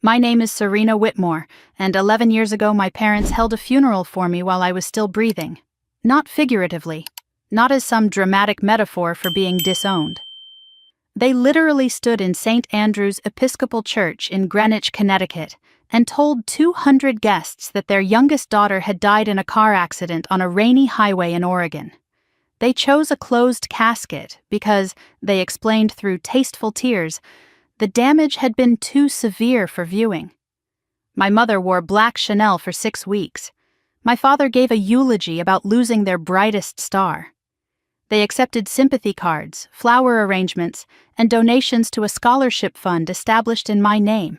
My name is Serena Whitmore, and 11 years ago my parents held a funeral for me while I was still breathing. Not figuratively, not as some dramatic metaphor for being disowned. They literally stood in St. Andrew's Episcopal Church in Greenwich, Connecticut, and told 200 guests that their youngest daughter had died in a car accident on a rainy highway in Oregon. They chose a closed casket because, they explained through tasteful tears, the damage had been too severe for viewing. My mother wore black Chanel for 6 weeks. My father gave a eulogy about losing their brightest star. They accepted sympathy cards, flower arrangements, and donations to a scholarship fund established in my name.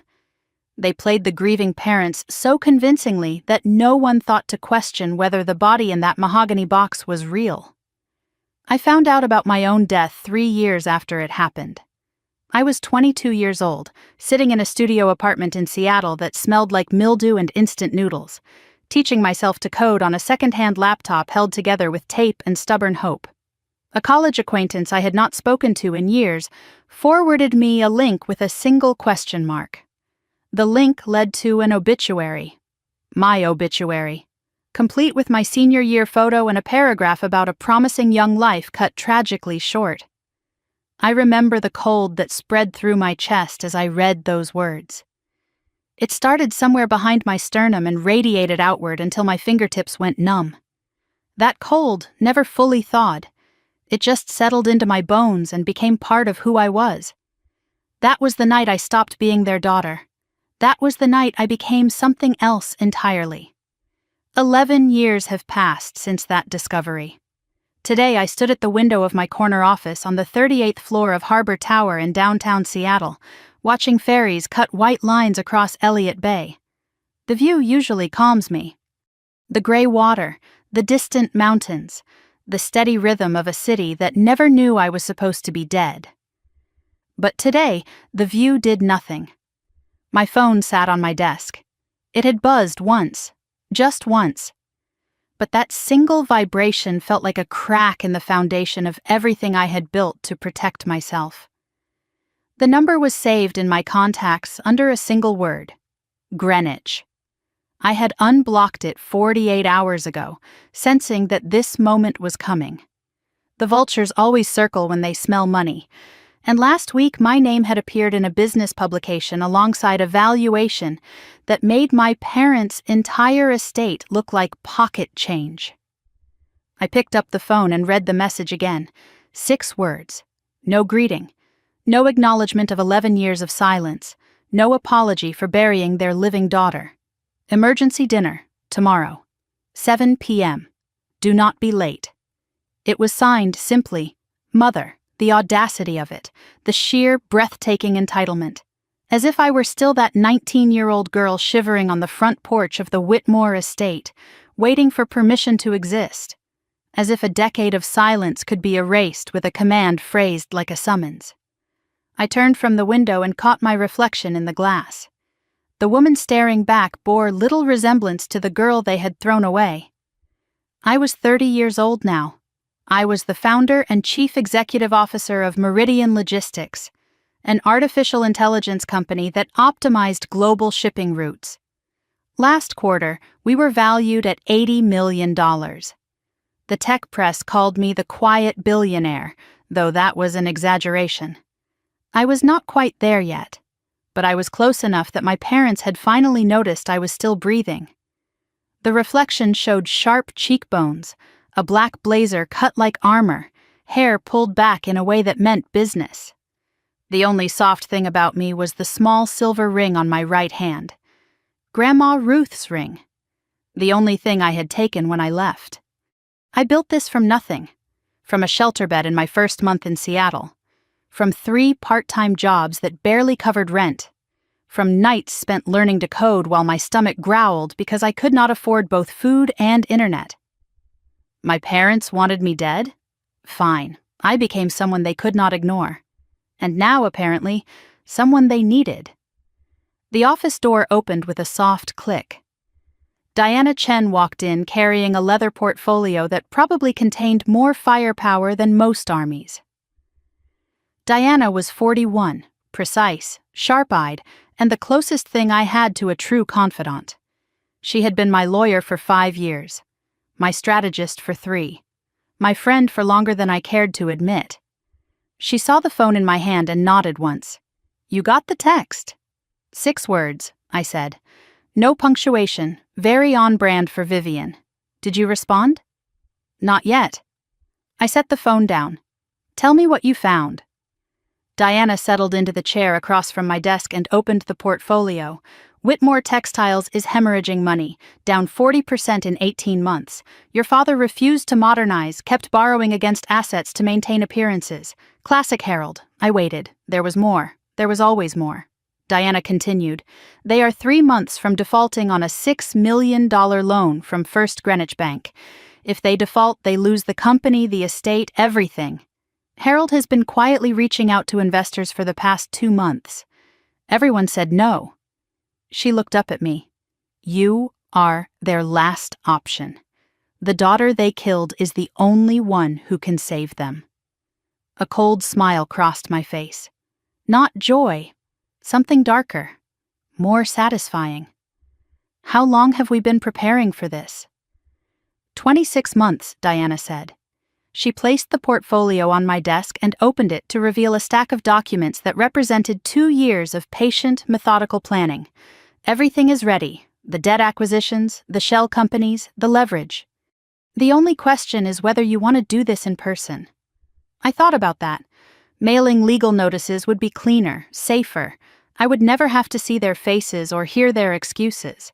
They played the grieving parents so convincingly that no one thought to question whether the body in that mahogany box was real. I found out about my own death 3 years after it happened. I was 22 years old, sitting in a studio apartment in Seattle that smelled like mildew and instant noodles, teaching myself to code on a second-hand laptop held together with tape and stubborn hope. A college acquaintance I had not spoken to in years forwarded me a link with a single question mark. The link led to an obituary. My obituary. Complete with my senior year photo and a paragraph about a promising young life cut tragically short. I remember the cold that spread through my chest as I read those words. It started somewhere behind my sternum and radiated outward until my fingertips went numb. That cold never fully thawed. It just settled into my bones and became part of who I was. That was the night I stopped being their daughter. That was the night I became something else entirely. 11 years have passed since that discovery. Today I stood at the window of my corner office on the 38th floor of Harbor Tower in downtown Seattle, watching ferries cut white lines across Elliott Bay. The view usually calms me. The gray water, the distant mountains, the steady rhythm of a city that never knew I was supposed to be dead. But today, the view did nothing. My phone sat on my desk. It had buzzed once, just once. But that single vibration felt like a crack in the foundation of everything I had built to protect myself. The number was saved in my contacts under a single word: Greenwich. I had unblocked it 48 hours ago, sensing that this moment was coming. The vultures always circle when they smell money, and last week my name had appeared in a business publication alongside a valuation that made my parents' entire estate look like pocket change. I picked up the phone and read the message again. 6 words. No greeting. No acknowledgement of 11 years of silence. No apology for burying their living daughter. Emergency dinner, tomorrow. 7 p.m. Do not be late. It was signed simply, Mother. The audacity of it, the sheer, breathtaking entitlement. As if I were still that 19-year-old girl shivering on the front porch of the Whitmore estate, waiting for permission to exist. As if a decade of silence could be erased with a command phrased like a summons. I turned from the window and caught my reflection in the glass. The woman staring back bore little resemblance to the girl they had thrown away. I was 30 years old now. I was the founder and chief executive officer of Meridian Logistics, an artificial intelligence company that optimized global shipping routes. Last quarter, we were valued at $80 million. The tech press called me the quiet billionaire, though that was an exaggeration. I was not quite there yet, but I was close enough that my parents had finally noticed I was still breathing. The reflection showed sharp cheekbones, a black blazer cut like armor, hair pulled back in a way that meant business. The only soft thing about me was the small silver ring on my right hand. Grandma Ruth's ring. The only thing I had taken when I left. I built this from nothing. From a shelter bed in my first month in Seattle. From 3 part-time jobs that barely covered rent. From nights spent learning to code while my stomach growled because I could not afford both food and internet. My parents wanted me dead? Fine, I became someone they could not ignore. And now, apparently, someone they needed. The office door opened with a soft click. Diana Chen walked in carrying a leather portfolio that probably contained more firepower than most armies. Diana was 41, precise, sharp-eyed, and the closest thing I had to a true confidant. She had been my lawyer for 5 years, my strategist for 3, my friend for longer than I cared to admit. She saw the phone in my hand and nodded once. "You got the text." 6 words, I said. No punctuation, very on brand for Vivian. "Did you respond?" "Not yet." I set the phone down. "Tell me what you found." Diana settled into the chair across from my desk and opened the portfolio. "Whitmore Textiles is hemorrhaging money, down 40% in 18 months. Your father refused to modernize, kept borrowing against assets to maintain appearances. Classic Harold." I waited. There was more. There was always more. Diana continued. "They are 3 months from defaulting on a $6 million loan from First Greenwich Bank. If they default, they lose the company, the estate, everything. Harold has been quietly reaching out to investors for the past 2 months. Everyone said no." She looked up at me. "You are their last option. The daughter they killed is the only one who can save them." A cold smile crossed my face. Not joy. Something darker. More satisfying. "How long have we been preparing for this?" 26 months, Diana said. She placed the portfolio on my desk and opened it to reveal a stack of documents that represented 2 years of patient, methodical planning. Everything is ready. The debt acquisitions, the shell companies, the leverage. The only question is whether you want to do this in person. I thought about that. Mailing legal notices would be cleaner, safer. I would never have to see their faces or hear their excuses.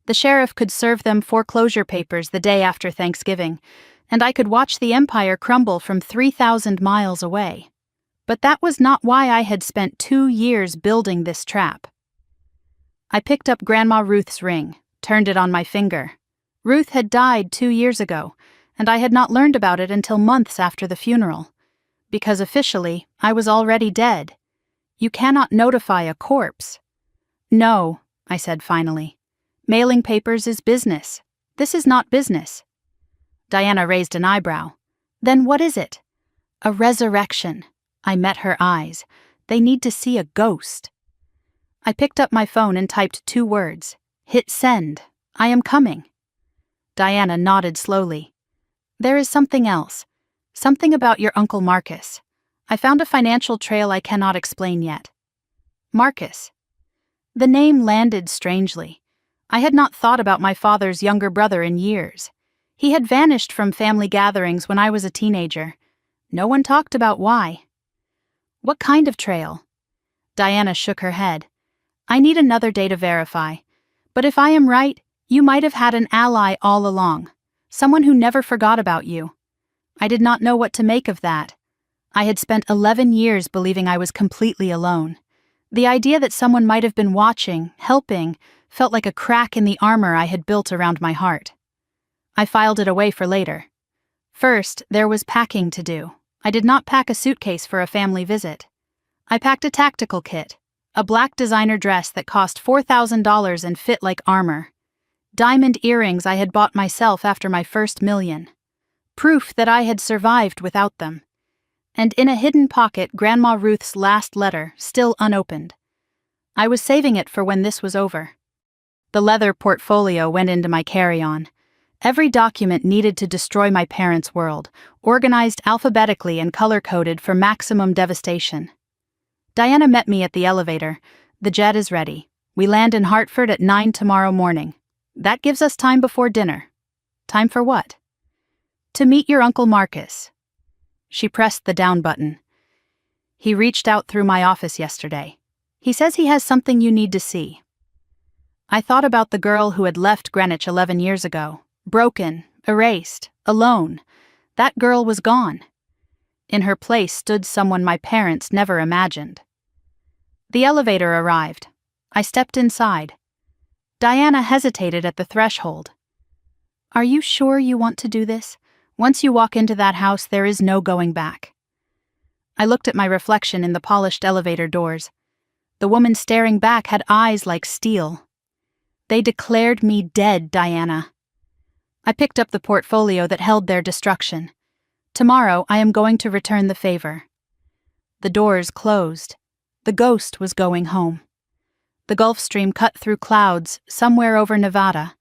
The sheriff could serve them foreclosure papers the day after Thanksgiving, and I could watch the empire crumble from 3,000 miles away. But that was not why I had spent 2 years building this trap. I picked up Grandma Ruth's ring, turned it on my finger. Ruth had died 2 years ago, and I had not learned about it until months after the funeral. Because officially, I was already dead. You cannot notify a corpse. "No," I said finally. "Mailing papers is business. This is not business." Diana raised an eyebrow. "Then what is it?" "A resurrection." I met her eyes. "They need to see a ghost." I picked up my phone and typed 2 words. "Hit send. I am coming." Diana nodded slowly. "There is something else. Something about your Uncle Marcus. I found a financial trail I cannot explain yet." Marcus. The name landed strangely. I had not thought about my father's younger brother in years. He had vanished from family gatherings when I was a teenager. No one talked about why. "What kind of trail?" Diana shook her head. "I need another day to verify. But if I am right, you might have had an ally all along. Someone who never forgot about you." I did not know what to make of that. I had spent 11 years believing I was completely alone. The idea that someone might have been watching, helping, felt like a crack in the armor I had built around my heart. I filed it away for later. First, there was packing to do. I did not pack a suitcase for a family visit. I packed a tactical kit, a black designer dress that cost $4,000 and fit like armor. Diamond earrings I had bought myself after my first million. Proof that I had survived without them. And in a hidden pocket, Grandma Ruth's last letter, still unopened. I was saving it for when this was over. The leather portfolio went into my carry-on. Every document needed to destroy my parents' world, organized alphabetically and color-coded for maximum devastation. Diana met me at the elevator. "The jet is ready. We land in Hartford at 9 tomorrow morning. That gives us time before dinner." "Time for what?" "To meet your Uncle Marcus." She pressed the down button. "He reached out through my office yesterday. He says he has something you need to see." I thought about the girl who had left Greenwich 11 years ago. Broken, erased, alone. That girl was gone. In her place stood someone my parents never imagined. The elevator arrived. I stepped inside. Diana hesitated at the threshold. "Are you sure you want to do this? Once you walk into that house, there is no going back." I looked at my reflection in the polished elevator doors. The woman staring back had eyes like steel. "They declared me dead, Diana." I picked up the portfolio that held their destruction. "Tomorrow I am going to return the favor." The doors closed. The ghost was going home. The Gulf Stream cut through clouds somewhere over Nevada,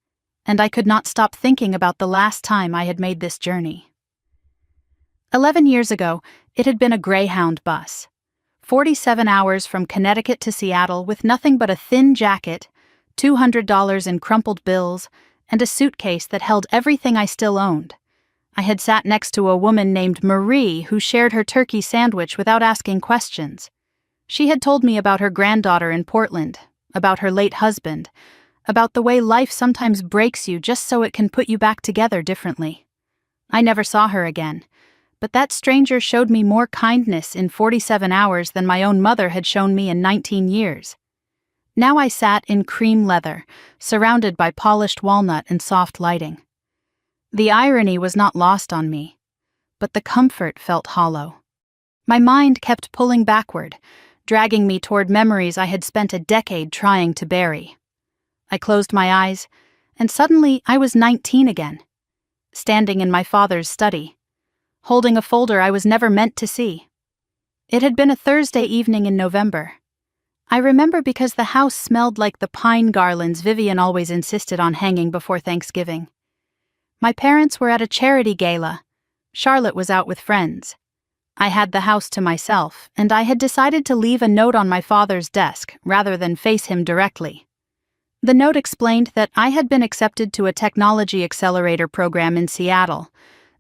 and I could not stop thinking about the last time I had made this journey. 11 years ago, it had been a Greyhound bus. 47 hours from Connecticut to Seattle with nothing but a thin jacket, $200 in crumpled bills, and a suitcase that held everything I still owned. I had sat next to a woman named Marie who shared her turkey sandwich without asking questions. She had told me about her granddaughter in Portland, about her late husband, about the way life sometimes breaks you just so it can put you back together differently. I never saw her again, but that stranger showed me more kindness in 47 hours than my own mother had shown me in 19 years. Now I sat in cream leather, surrounded by polished walnut and soft lighting. The irony was not lost on me, but the comfort felt hollow. My mind kept pulling backward, dragging me toward memories I had spent a decade trying to bury. I closed my eyes, and suddenly I was 19 again, standing in my father's study, holding a folder I was never meant to see. It had been a Thursday evening in November. I remember because the house smelled like the pine garlands Vivian always insisted on hanging before Thanksgiving. My parents were at a charity gala. Charlotte was out with friends. I had the house to myself, and I had decided to leave a note on my father's desk rather than face him directly. The note explained that I had been accepted to a technology accelerator program in Seattle,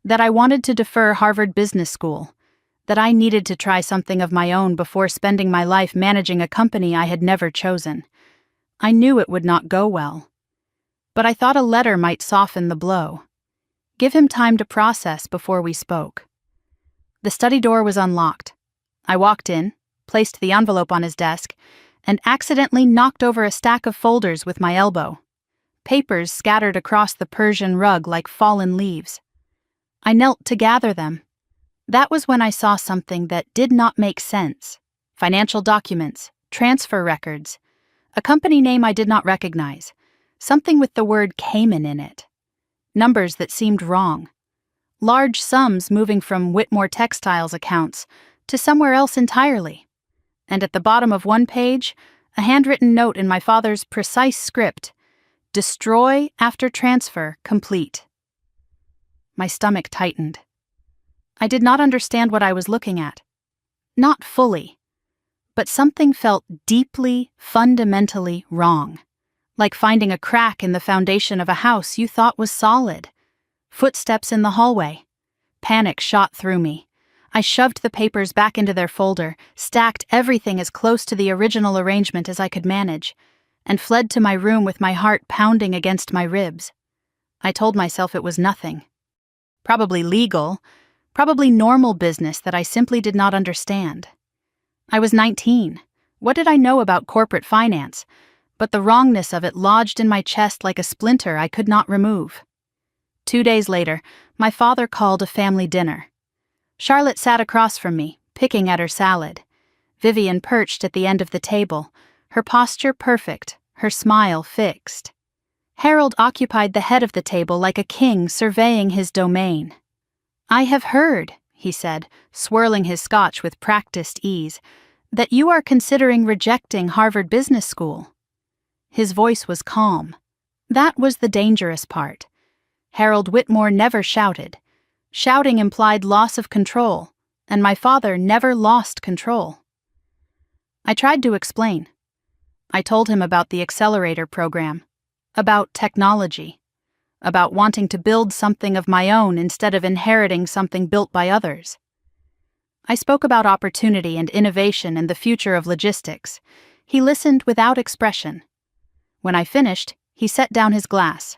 that I wanted to defer Harvard Business School, that I needed to try something of my own before spending my life managing a company I had never chosen. I knew it would not go well. But I thought a letter might soften the blow. Give him time to process before we spoke. The study door was unlocked. I walked in, placed the envelope on his desk, and accidentally knocked over a stack of folders with my elbow. Papers scattered across the Persian rug like fallen leaves. I knelt to gather them. That was when I saw something that did not make sense. Financial documents, transfer records, a company name I did not recognize, something with the word Cayman in it. Numbers that seemed wrong. Large sums moving from Whitmore Textiles accounts to somewhere else entirely. And at the bottom of one page, a handwritten note in my father's precise script, "Destroy after transfer complete." My stomach tightened. I did not understand what I was looking at. Not fully. But something felt deeply, fundamentally wrong. Like finding a crack in the foundation of a house you thought was solid. Footsteps in the hallway. Panic shot through me. I shoved the papers back into their folder, stacked everything as close to the original arrangement as I could manage, and fled to my room with my heart pounding against my ribs. I told myself it was nothing. Probably legal, probably normal business that I simply did not understand. I was 19. What did I know about corporate finance? But the wrongness of it lodged in my chest like a splinter I could not remove. 2 days later, my father called a family dinner. Charlotte sat across from me, picking at her salad. Vivian perched at the end of the table, her posture perfect, her smile fixed. Harold occupied the head of the table like a king surveying his domain. "I have heard," he said, swirling his scotch with practiced ease, "that you are considering rejecting Harvard Business School." His voice was calm. That was the dangerous part. Harold Whitmore never shouted. Shouting implied loss of control, and my father never lost control. I tried to explain. I told him about the accelerator program, about technology, about wanting to build something of my own instead of inheriting something built by others. I spoke about opportunity and innovation and the future of logistics. He listened without expression. When I finished, he set down his glass.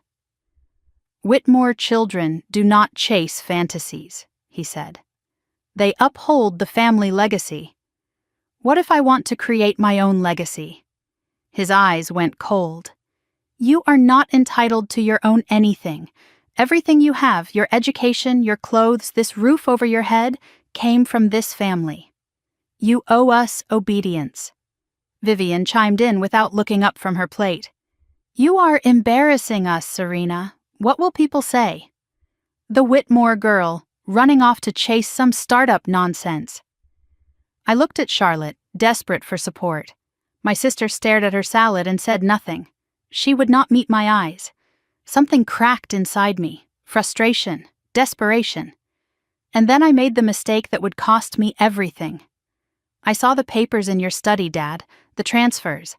"Whitmore children do not chase fantasies," he said. "They uphold the family legacy. What if I want to create my own legacy?" His eyes went cold. "You are not entitled to your own anything. Everything you have, your education, your clothes, this roof over your head, came from this family. You owe us obedience." Vivian chimed in without looking up from her plate. "You are embarrassing us, Serena. What will people say? The Whitmore girl, running off to chase some startup nonsense." I looked at Charlotte, desperate for support. My sister stared at her salad and said nothing. She would not meet my eyes. Something cracked inside me, frustration, desperation. And then I made the mistake that would cost me everything. I saw the papers in your study, Dad, the transfers.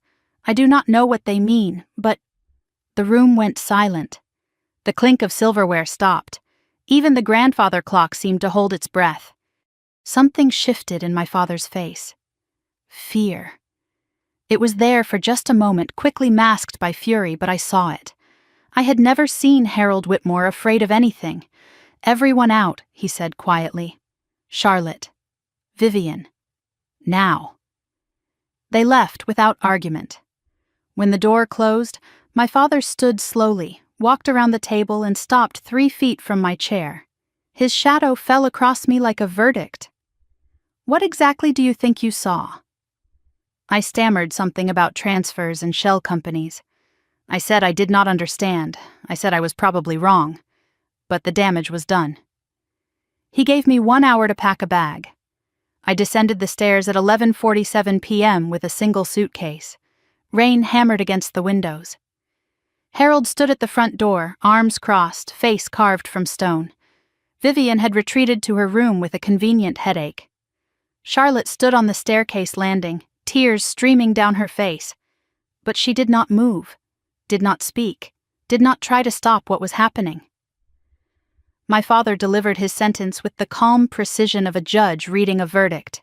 I do not know what they mean, but... The room went silent. The clink of silverware stopped. Even the grandfather clock seemed to hold its breath. Something shifted in my father's face. Fear. It was there for just a moment, quickly masked by fury, but I saw it. I had never seen Harold Whitmore afraid of anything. "Everyone out," he said quietly. "Charlotte. Vivian. Now." They left without argument. When the door closed, my father stood slowly, walked around the table and stopped 3 feet from my chair. His shadow fell across me like a verdict. "What exactly do you think you saw?" I stammered something about transfers and shell companies. I said I did not understand. I said I was probably wrong. But the damage was done. He gave me 1 hour to pack a bag. I descended the stairs at 11:47 p.m. with a single suitcase. Rain hammered against the windows. Harold stood at the front door, arms crossed, face carved from stone. Vivian had retreated to her room with a convenient headache. Charlotte stood on the staircase landing, tears streaming down her face. But she did not move, did not speak, did not try to stop what was happening. My father delivered his sentence with the calm precision of a judge reading a verdict.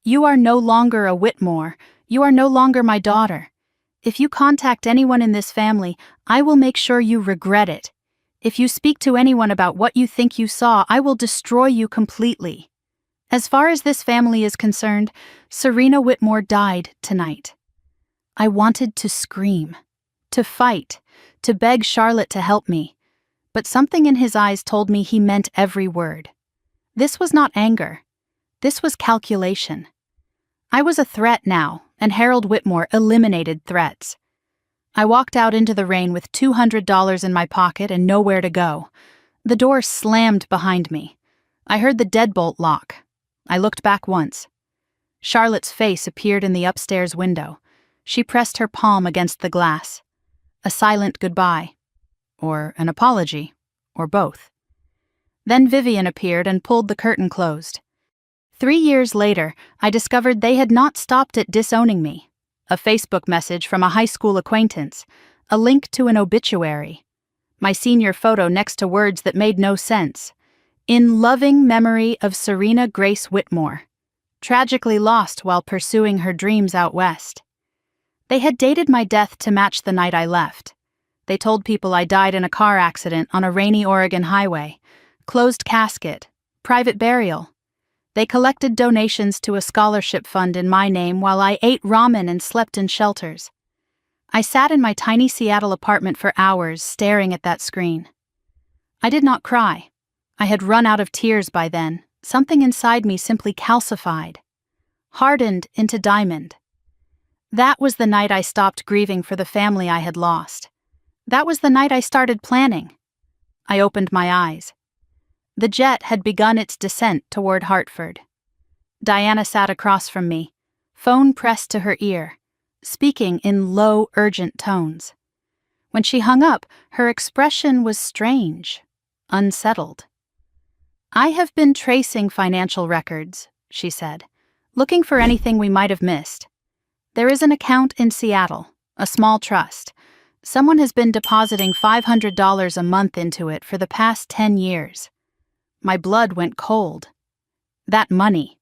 "You are no longer a Whitmore. You are no longer my daughter. If you contact anyone in this family, I will make sure you regret it. If you speak to anyone about what you think you saw, I will destroy you completely. As far as this family is concerned, Serena Whitmore died tonight." I wanted to scream, to fight, to beg Charlotte to help me. But something in his eyes told me he meant every word. This was not anger. This was calculation. I was a threat now, and Harold Whitmore eliminated threats. I walked out into the rain with $200 in my pocket and nowhere to go. The door slammed behind me. I heard the deadbolt lock. I looked back once. Charlotte's face appeared in the upstairs window. She pressed her palm against the glass. A silent goodbye. Or an apology, or both. Then Vivian appeared and pulled the curtain closed. 3 years later, I discovered they had not stopped at disowning me. A Facebook message from a high school acquaintance, a link to an obituary. My senior photo next to words that made no sense. "In loving memory of Serena Grace Whitmore, tragically lost while pursuing her dreams out west." They had dated my death to match the night I left. They told people I died in a car accident on a rainy Oregon highway. Closed casket, private burial. They collected donations to a scholarship fund in my name while I ate ramen and slept in shelters. I sat in my tiny Seattle apartment for hours staring at that screen. I did not cry. I had run out of tears by then. Something inside me simply calcified, hardened into diamond. That was the night I stopped grieving for the family I had lost. That was the night I started planning. I opened my eyes. The jet had begun its descent toward Hartford. Diana sat across from me, phone pressed to her ear, speaking in low, urgent tones. When she hung up, her expression was strange, unsettled. "I have been tracing financial records," she said, "looking for anything we might have missed. There is an account in Seattle, a small trust. Someone has been depositing $500 a month into it for the past 10 years. My blood went cold. That money.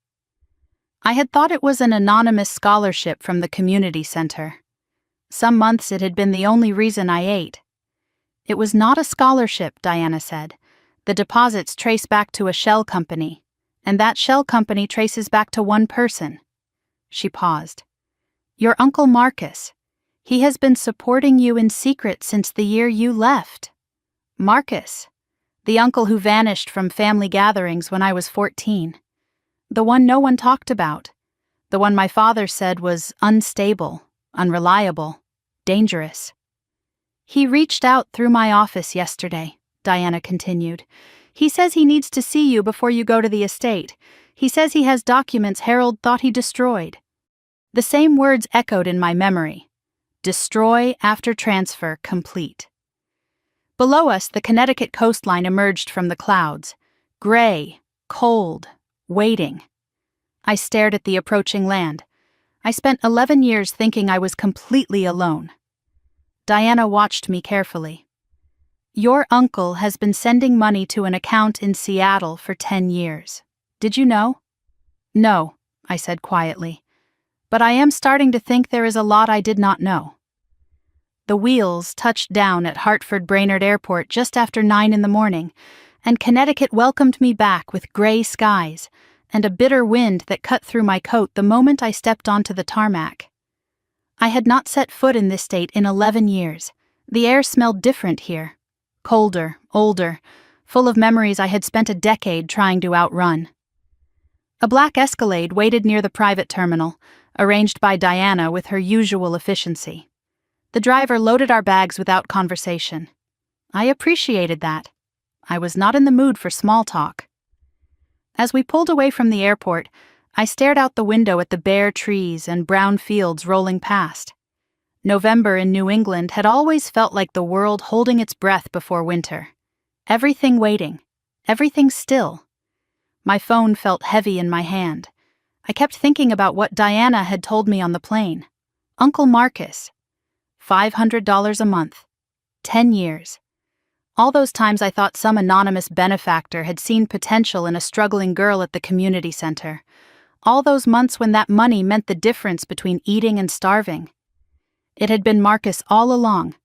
I had thought it was an anonymous scholarship from the community center. Some months it had been the only reason I ate. It was not a scholarship, Diana said. The deposits trace back to a shell company, and that shell company traces back to one person. She paused. Your Uncle Marcus. He has been supporting you in secret since the year you left. Marcus, the uncle who vanished from family gatherings when I was 14. The one no one talked about. The one my father said was unstable, unreliable, dangerous. He reached out through my office yesterday, Diana continued. He says he needs to see you before you go to the estate. He says he has documents Harold thought he destroyed. The same words echoed in my memory. Destroy after transfer complete. Below us, the Connecticut coastline emerged from the clouds. Gray, cold, waiting. I stared at the approaching land. I spent 11 years thinking I was completely alone. Diana watched me carefully. Your uncle has been sending money to an account in Seattle for 10 years. Did you know? No, I said quietly. But I am starting to think there is a lot I did not know. The wheels touched down at Hartford Brainerd Airport just after 9 in the morning, and Connecticut welcomed me back with gray skies and a bitter wind that cut through my coat the moment I stepped onto the tarmac. I had not set foot in this state in 11 years. The air smelled different here. Colder, older, full of memories I had spent a decade trying to outrun. A black Escalade waited near the private terminal, arranged by Diana with her usual efficiency. The driver loaded our bags without conversation. I appreciated that. I was not in the mood for small talk. As we pulled away from the airport, I stared out the window at the bare trees and brown fields rolling past. November in New England had always felt like the world holding its breath before winter. Everything waiting, everything still. My phone felt heavy in my hand. I kept thinking about what Diana had told me on the plane. Uncle Marcus. $500 a month. 10 years. All those times I thought some anonymous benefactor had seen potential in a struggling girl at the community center. All those months when that money meant the difference between eating and starving. It had been Marcus all along.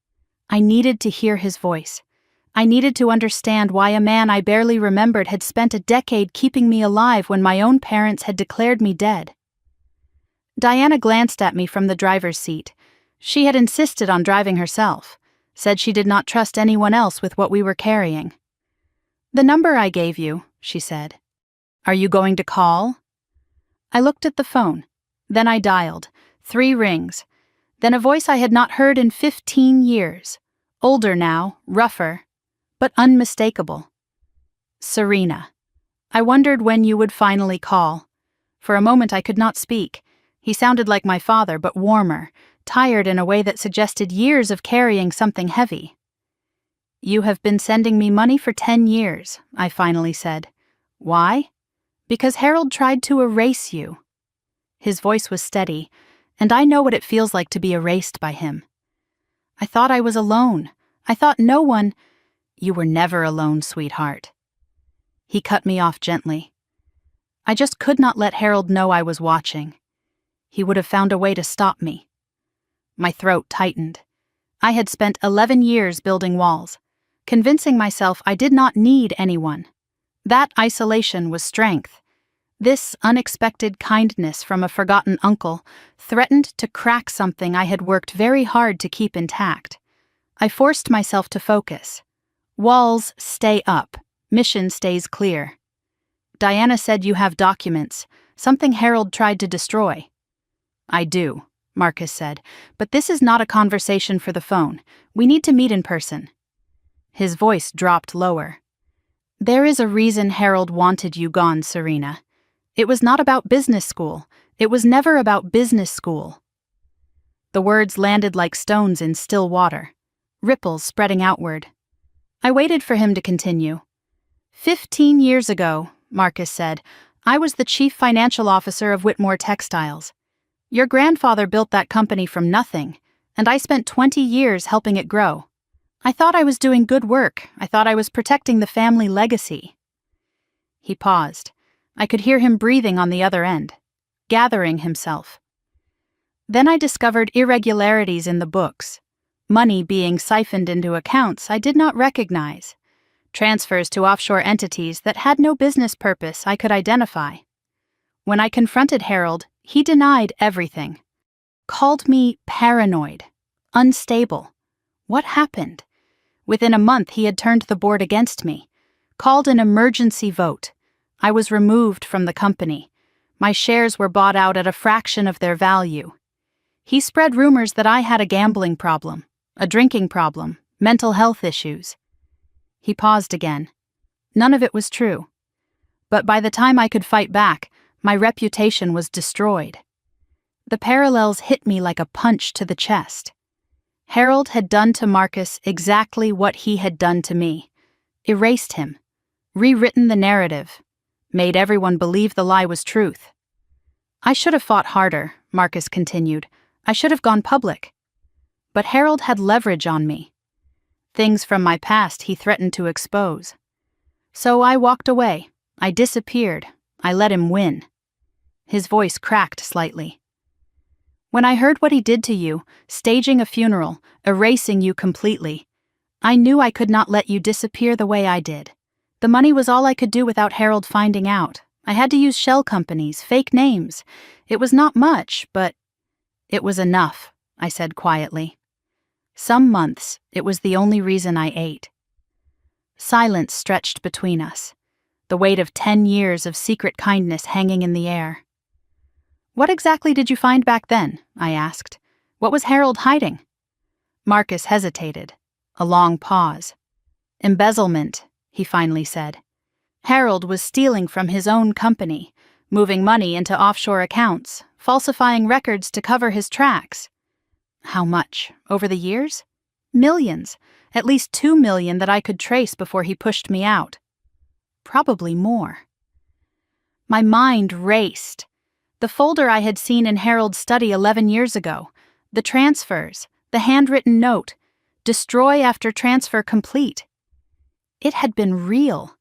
I needed to hear his voice. I needed to understand why a man I barely remembered had spent a decade keeping me alive when my own parents had declared me dead. Diana glanced at me from the driver's seat. She had insisted on driving herself, said she did not trust anyone else with what we were carrying. "The number I gave you," she said. "Are you going to call?" I looked at the phone. Then I dialed. 3 rings. Then a voice I had not heard in 15 years. Older now, rougher, but unmistakable. "Serena. I wondered when you would finally call." For a moment I could not speak. He sounded like my father, but warmer, tired in a way that suggested years of carrying something heavy. "You have been sending me money for 10 years, I finally said. "Why?" "Because Harold tried to erase you." His voice was steady, and I know what it feels like to be erased by him. I thought I was alone. I thought no one— "You were never alone, sweetheart." He cut me off gently. I just could not let Harold know I was watching. He would have found a way to stop me. My throat tightened. I had spent 11 years building walls, convincing myself I did not need anyone. That isolation was strength. This unexpected kindness from a forgotten uncle threatened to crack something I had worked very hard to keep intact. I forced myself to focus. Walls stay up. Mission stays clear. "Diana said you have documents, something Harold tried to destroy." "I do," Marcus said, "but this is not a conversation for the phone. We need to meet in person." His voice dropped lower. "There is a reason Harold wanted you gone, Serena. It was not about business school. It was never about business school." The words landed like stones in still water, ripples spreading outward. I waited for him to continue. 15 years ago, Marcus said, I was the chief financial officer of Whitmore Textiles. Your grandfather built that company from nothing, and I spent 20 years helping it grow. I thought I was doing good work. I thought I was protecting the family legacy." He paused. I could hear him breathing on the other end, gathering himself. Then I discovered irregularities in the books, money being siphoned into accounts I did not recognize, transfers to offshore entities that had no business purpose I could identify. When I confronted Harold, he denied everything. Called me paranoid, unstable. What happened? Within a month he had turned the board against me, called an emergency vote. I was removed from the company. My shares were bought out at a fraction of their value. He spread rumors that I had a gambling problem, a drinking problem, mental health issues. He paused again. None of it was true. But by the time I could fight back, my reputation was destroyed. The parallels hit me like a punch to the chest. Harold had done to Marcus exactly what he had done to me. Erased him. Rewritten the narrative. Made everyone believe the lie was truth. I should have fought harder, Marcus continued. I should have gone public. But Harold had leverage on me. Things from my past he threatened to expose. So I walked away. I disappeared. I let him win. His voice cracked slightly. When I heard what he did to you, staging a funeral, erasing you completely, I knew I could not let you disappear the way I did. The money was all I could do without Harold finding out. I had to use shell companies, fake names. It was not much, but it was enough, I said quietly. Some months, it was the only reason I ate. Silence stretched between us, the weight of 10 years of secret kindness hanging in the air. What exactly did you find back then? I asked. What was Harold hiding? Marcus hesitated. A long pause. Embezzlement, he finally said. Harold was stealing from his own company, moving money into offshore accounts, falsifying records to cover his tracks. How much? Over the years? Millions. At least 2 million that I could trace before he pushed me out. Probably more. My mind raced. The folder I had seen in Harold's study 11 years ago, the transfers, the handwritten note, destroy after transfer complete. It had been real.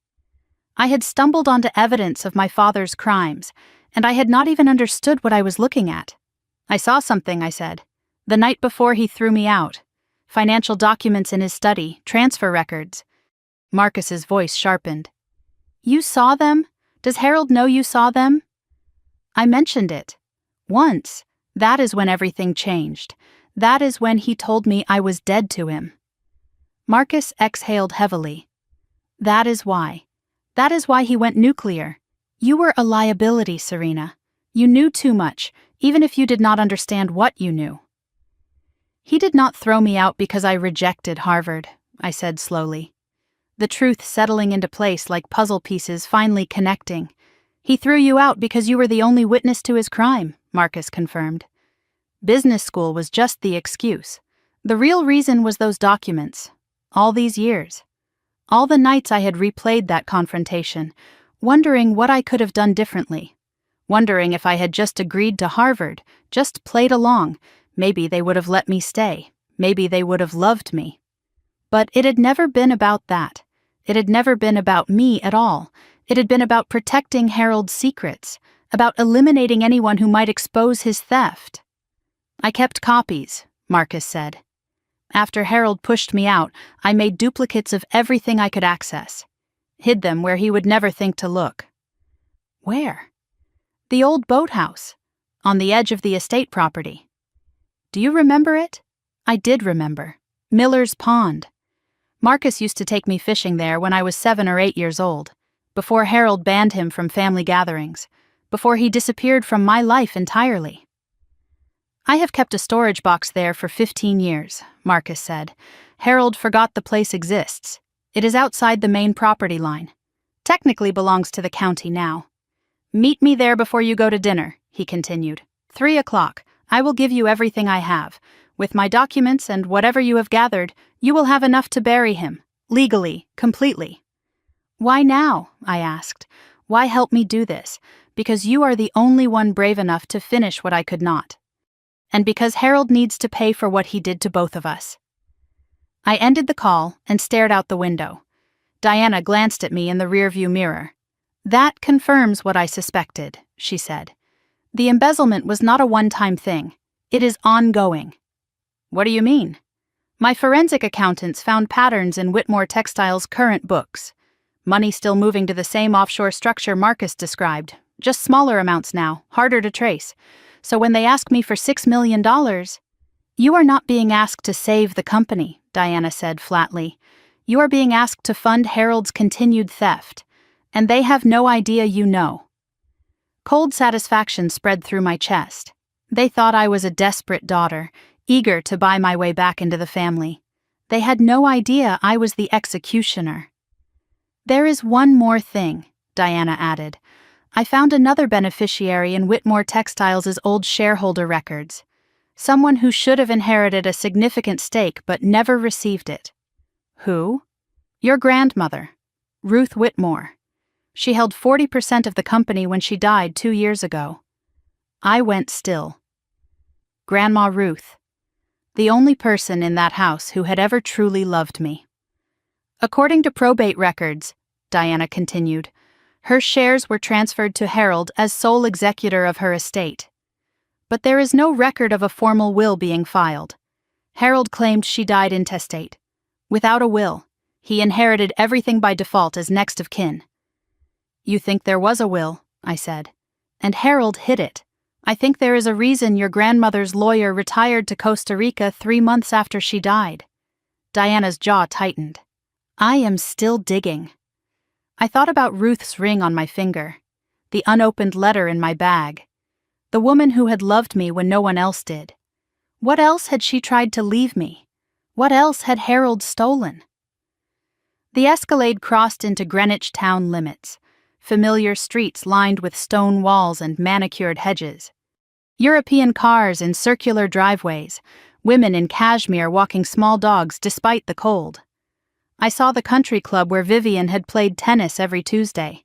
I had stumbled onto evidence of my father's crimes, and I had not even understood what I was looking at. I saw something, I said. The night before he threw me out. Financial documents in his study, transfer records. Marcus's voice sharpened. You saw them? Does Harold know you saw them? I mentioned it. Once. That is when everything changed. That is when he told me I was dead to him. Marcus exhaled heavily. That is why. That is why he went nuclear. You were a liability, Serena. You knew too much, even if you did not understand what you knew. He did not throw me out because I rejected Harvard, I said slowly. The truth settling into place like puzzle pieces finally connecting. He threw you out because you were the only witness to his crime, Marcus confirmed. Business school was just the excuse. The real reason was those documents. All these years. All the nights I had replayed that confrontation, wondering what I could have done differently. Wondering if I had just agreed to Harvard, just played along, maybe they would have let me stay. Maybe they would have loved me. But it had never been about that. It had never been about me at all. It had been about protecting Harold's secrets, about eliminating anyone who might expose his theft. I kept copies, Marcus said. After Harold pushed me out, I made duplicates of everything I could access. Hid them where he would never think to look. Where? The old boathouse, on the edge of the estate property. Do you remember it? I did remember. Miller's Pond. Marcus used to take me fishing there when I was 7 or 8 years old, before Harold banned him from family gatherings, before he disappeared from my life entirely. I have kept a storage box there for 15 years, Marcus said. Harold forgot the place exists. It is outside the main property line. Technically belongs to the county now. Meet me there before you go to dinner, he continued. 3 o'clock. I will give you everything I have. With my documents and whatever you have gathered, you will have enough to bury him. Legally, completely. Why now? I asked. Why help me do this? Because you are the only one brave enough to finish what I could not. And because Harold needs to pay for what he did to both of us. I ended the call and stared out the window. Diana glanced at me in the rearview mirror. That confirms what I suspected, she said. The embezzlement was not a one-time thing. It is ongoing. What do you mean? My forensic accountants found patterns in Whitmore Textile's current books. Money still moving to the same offshore structure Marcus described, just smaller amounts now, harder to trace. So when they ask me for $6 million, you are not being asked to save the company, Diana said flatly. You are being asked to fund Harold's continued theft, and they have no idea you know. Cold satisfaction spread through my chest. They thought I was a desperate daughter, eager to buy my way back into the family. They had no idea I was the executioner. There is one more thing, Diana added. I found another beneficiary in Whitmore Textiles' old shareholder records. Someone who should have inherited a significant stake but never received it. Who? Your grandmother, Ruth Whitmore. She held 40% of the company when she died 2 years ago. I went still. Grandma Ruth. The only person in that house who had ever truly loved me. According to probate records, Diana continued, her shares were transferred to Harold as sole executor of her estate. But there is no record of a formal will being filed. Harold claimed she died intestate. Without a will, he inherited everything by default as next of kin. You think there was a will, I said. And Harold hid it. I think there is a reason your grandmother's lawyer retired to Costa Rica 3 months after she died. Diana's jaw tightened. I am still digging. I thought about Ruth's ring on my finger, the unopened letter in my bag, the woman who had loved me when no one else did. What else had she tried to leave me? What else had Harold stolen? The Escalade crossed into Greenwich town limits, familiar streets lined with stone walls and manicured hedges. European cars in circular driveways, women in cashmere walking small dogs despite the cold. I saw the country club where Vivian had played tennis every Tuesday,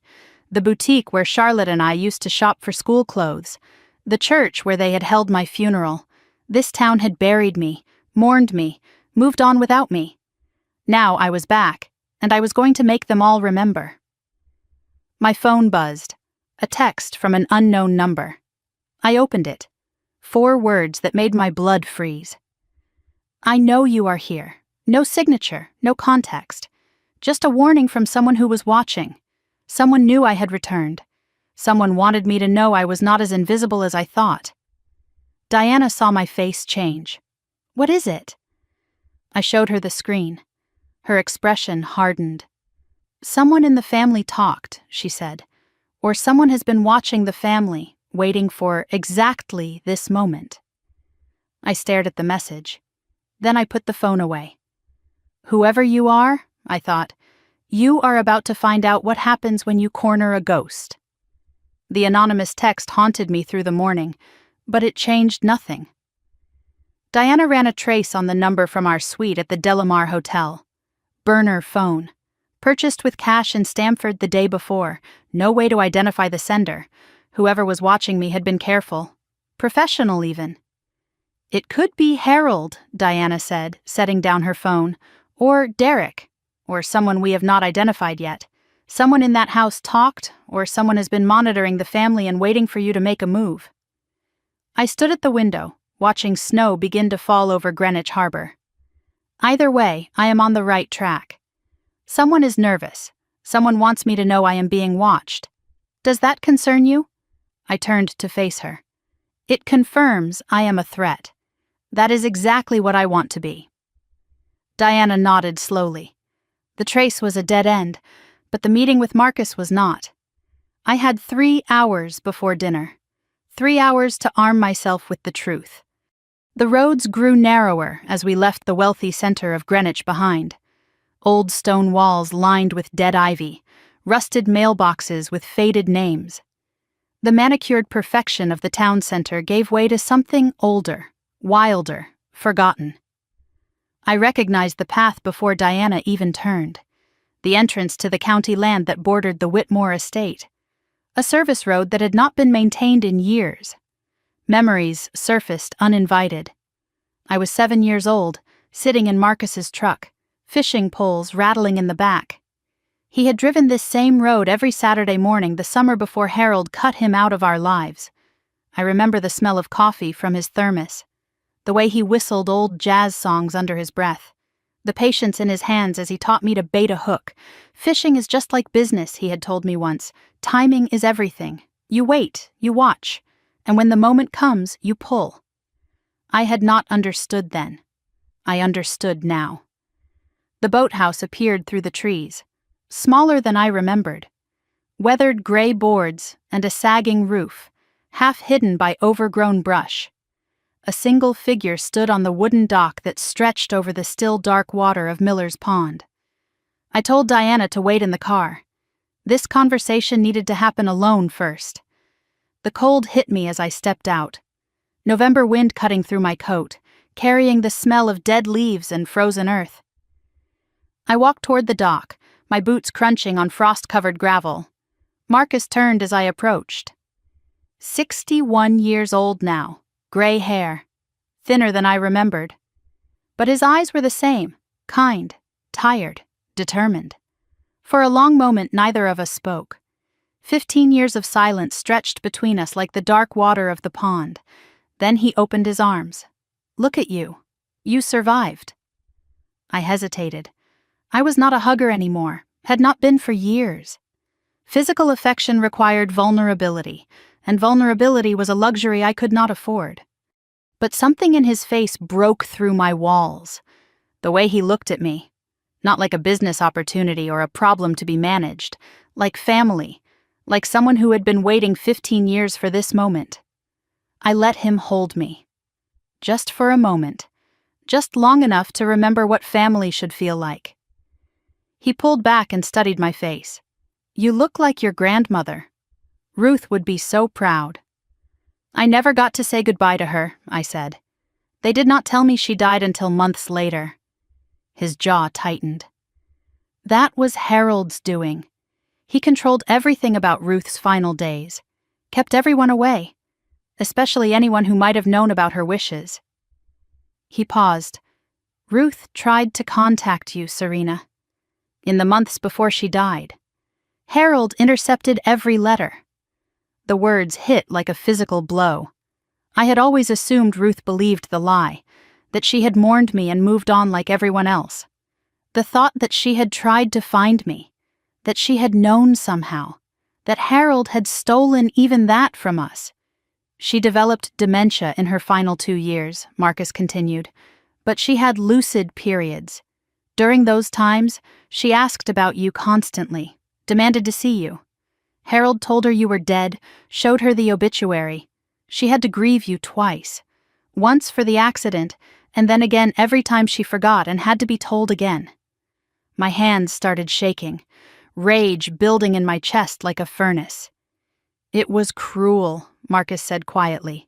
the boutique where Charlotte and I used to shop for school clothes, the church where they had held my funeral. This town had buried me, mourned me, moved on without me. Now I was back, and I was going to make them all remember. My phone buzzed, a text from an unknown number. I opened it. 4 words that made my blood freeze. I know you are here. No signature, no context. Just a warning from someone who was watching. Someone knew I had returned. Someone wanted me to know I was not as invisible as I thought. Diana saw my face change. What is it? I showed her the screen. Her expression hardened. Someone in the family talked, she said. Or someone has been watching the family, waiting for exactly this moment. I stared at the message. Then I put the phone away. Whoever you are, I thought, you are about to find out what happens when you corner a ghost. The anonymous text haunted me through the morning, but it changed nothing. Diana ran a trace on the number from our suite at the Delamar Hotel. Burner phone. Purchased with cash in Stamford the day before. No way to identify the sender. Whoever was watching me had been careful. Professional, even. It could be Harold, Diana said, setting down her phone. Or Derek. Or someone we have not identified yet. Someone in that house talked, or someone has been monitoring the family and waiting for you to make a move. I stood at the window, watching snow begin to fall over Greenwich Harbor. Either way, I am on the right track. Someone is nervous. Someone wants me to know I am being watched. Does that concern you? I turned to face her. It confirms I am a threat. That is exactly what I want to be. Diana nodded slowly. The trace was a dead end, but the meeting with Marcus was not. I had 3 hours before dinner. 3 hours to arm myself with the truth. The roads grew narrower as we left the wealthy center of Greenwich behind. Old stone walls lined with dead ivy, rusted mailboxes with faded names. The manicured perfection of the town center gave way to something older, wilder, forgotten. I recognized the path before Diana even turned. The entrance to the county land that bordered the Whitmore estate. A service road that had not been maintained in years. Memories surfaced uninvited. I was 7 years old, sitting in Marcus's truck, fishing poles rattling in the back. He had driven this same road every Saturday morning the summer before Harold cut him out of our lives. I remember the smell of coffee from his thermos, the way he whistled old jazz songs under his breath, the patience in his hands as he taught me to bait a hook. Fishing is just like business, he had told me once. Timing is everything. You wait, you watch, and when the moment comes, you pull. I had not understood then. I understood now. The boathouse appeared through the trees, smaller than I remembered. Weathered gray boards and a sagging roof, half hidden by overgrown brush. A single figure stood on the wooden dock that stretched over the still dark water of Miller's Pond. I told Diana to wait in the car. This conversation needed to happen alone first. The cold hit me as I stepped out. November wind cutting through my coat, carrying the smell of dead leaves and frozen earth. I walked toward the dock, my boots crunching on frost-covered gravel. Marcus turned as I approached. 61 years old now, gray hair, thinner than I remembered. But his eyes were the same, kind, tired, determined. For a long moment neither of us spoke. 15 years of silence stretched between us like the dark water of the pond. Then he opened his arms. "Look at you. You survived." I hesitated. I was not a hugger anymore, had not been for years. Physical affection required vulnerability, and vulnerability was a luxury I could not afford. But something in his face broke through my walls. The way he looked at me, not like a business opportunity or a problem to be managed, like family, like someone who had been waiting 15 years for this moment. I let him hold me. Just for a moment, just long enough to remember what family should feel like. He pulled back and studied my face. "You look like your grandmother. Ruth would be so proud." "I never got to say goodbye to her," I said. "They did not tell me she died until months later." His jaw tightened. That was Harold's doing. He controlled everything about Ruth's final days, kept everyone away, especially anyone who might have known about her wishes. He paused. "Ruth tried to contact you, Serena. In the months before she died. Harold intercepted every letter." The words hit like a physical blow. I had always assumed Ruth believed the lie, that she had mourned me and moved on like everyone else. The thought that she had tried to find me, that she had known somehow, that Harold had stolen even that from us. "She developed dementia in her final 2 years," Marcus continued, "but she had lucid periods. During those times, she asked about you constantly, demanded to see you. Harold told her you were dead, showed her the obituary. She had to grieve you twice. Once for the accident, and then again every time she forgot and had to be told again." My hands started shaking, rage building in my chest like a furnace. "It was cruel," Marcus said quietly.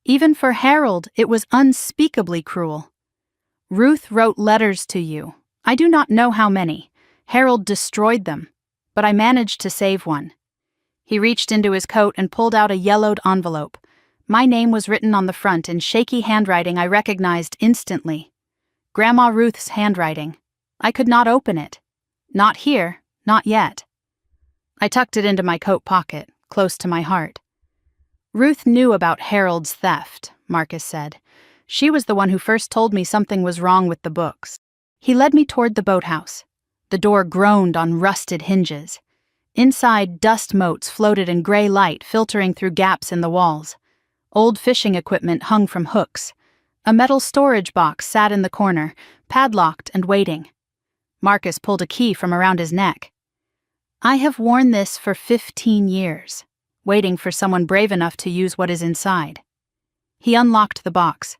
"Even for Harold, it was unspeakably cruel. Ruth wrote letters to you. I do not know how many. Harold destroyed them, but I managed to save one." He reached into his coat and pulled out a yellowed envelope. My name was written on the front in shaky handwriting I recognized instantly. Grandma Ruth's handwriting. I could not open it. Not here, not yet. I tucked it into my coat pocket, close to my heart. "Ruth knew about Harold's theft," Marcus said. "She was the one who first told me something was wrong with the books." He led me toward the boathouse. The door groaned on rusted hinges. Inside, dust motes floated in gray light filtering through gaps in the walls. Old fishing equipment hung from hooks. A metal storage box sat in the corner, padlocked and waiting. Marcus pulled a key from around his neck. "I have worn this for 15 years, waiting for someone brave enough to use what is inside." He unlocked the box.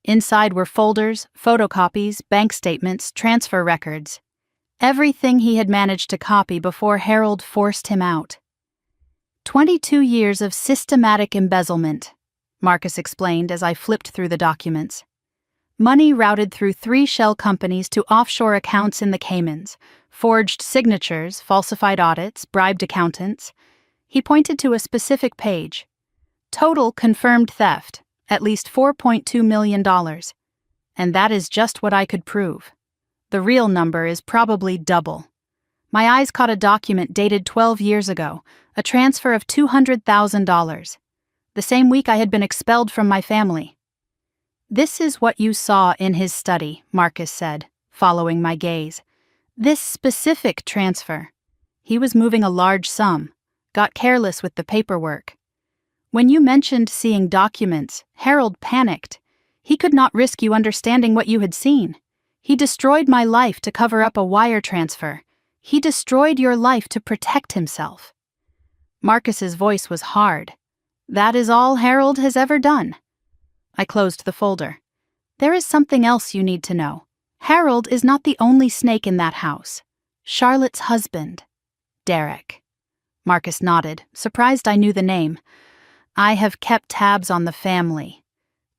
Inside were folders, photocopies, bank statements, transfer records. Everything he had managed to copy before Harold forced him out. 22 years of systematic embezzlement, Marcus explained as I flipped through the documents. Money routed through 3 shell companies to offshore accounts in the Caymans, forged signatures, falsified audits, bribed accountants. He pointed to a specific page. Total confirmed theft, at least $4.2 million. And that is just what I could prove. The real number is probably double. My eyes caught a document dated 12 years ago, a transfer of $200,000. The same week I had been expelled from my family. "This is what you saw in his study," Marcus said, following my gaze. "This specific transfer. He was moving a large sum, got careless with the paperwork. When you mentioned seeing documents, Harold panicked. He could not risk you understanding what you had seen. He destroyed my life to cover up a wire transfer. He destroyed your life to protect himself." Marcus's voice was hard. "That is all Harold has ever done." I closed the folder. "There is something else you need to know. Harold is not the only snake in that house. Charlotte's husband, Derek." Marcus nodded, surprised I knew the name. I have kept tabs on the family.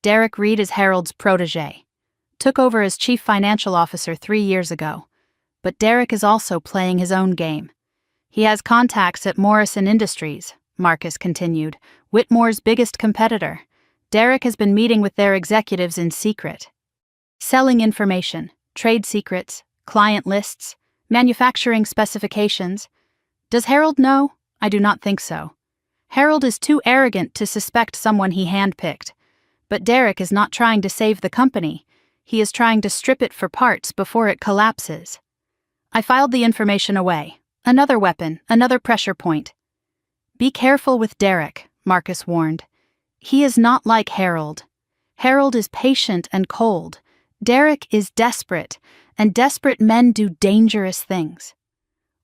Derek Reed is Harold's protege. Took over as chief financial officer 3 years ago. But Derek is also playing his own game. He has contacts at Morrison Industries, Marcus continued, Whitmore's biggest competitor. Derek has been meeting with their executives in secret. Selling information, trade secrets, client lists, manufacturing specifications. Does Harold know? I do not think so. Harold is too arrogant to suspect someone he handpicked. But Derek is not trying to save the company. He is trying to strip it for parts before it collapses. I filed the information away. Another weapon, another pressure point. Be careful with Derek, Marcus warned. He is not like Harold. Harold is patient and cold. Derek is desperate, and desperate men do dangerous things.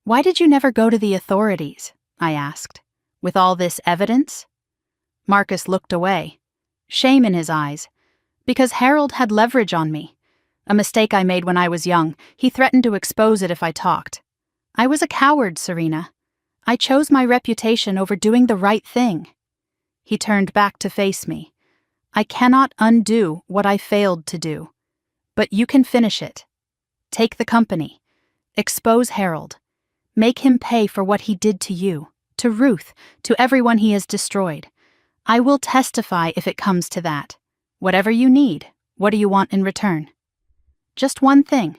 Why did you never go to the authorities? I asked. With all this evidence? Marcus looked away, shame in his eyes. Because Harold had leverage on me. A mistake I made when I was young. He threatened to expose it if I talked. I was a coward, Serena. I chose my reputation over doing the right thing. He turned back to face me. I cannot undo what I failed to do. But you can finish it. Take the company. Expose Harold. Make him pay for what he did to you, to Ruth, to everyone he has destroyed. I will testify if it comes to that. Whatever you need, what do you want in return? Just one thing.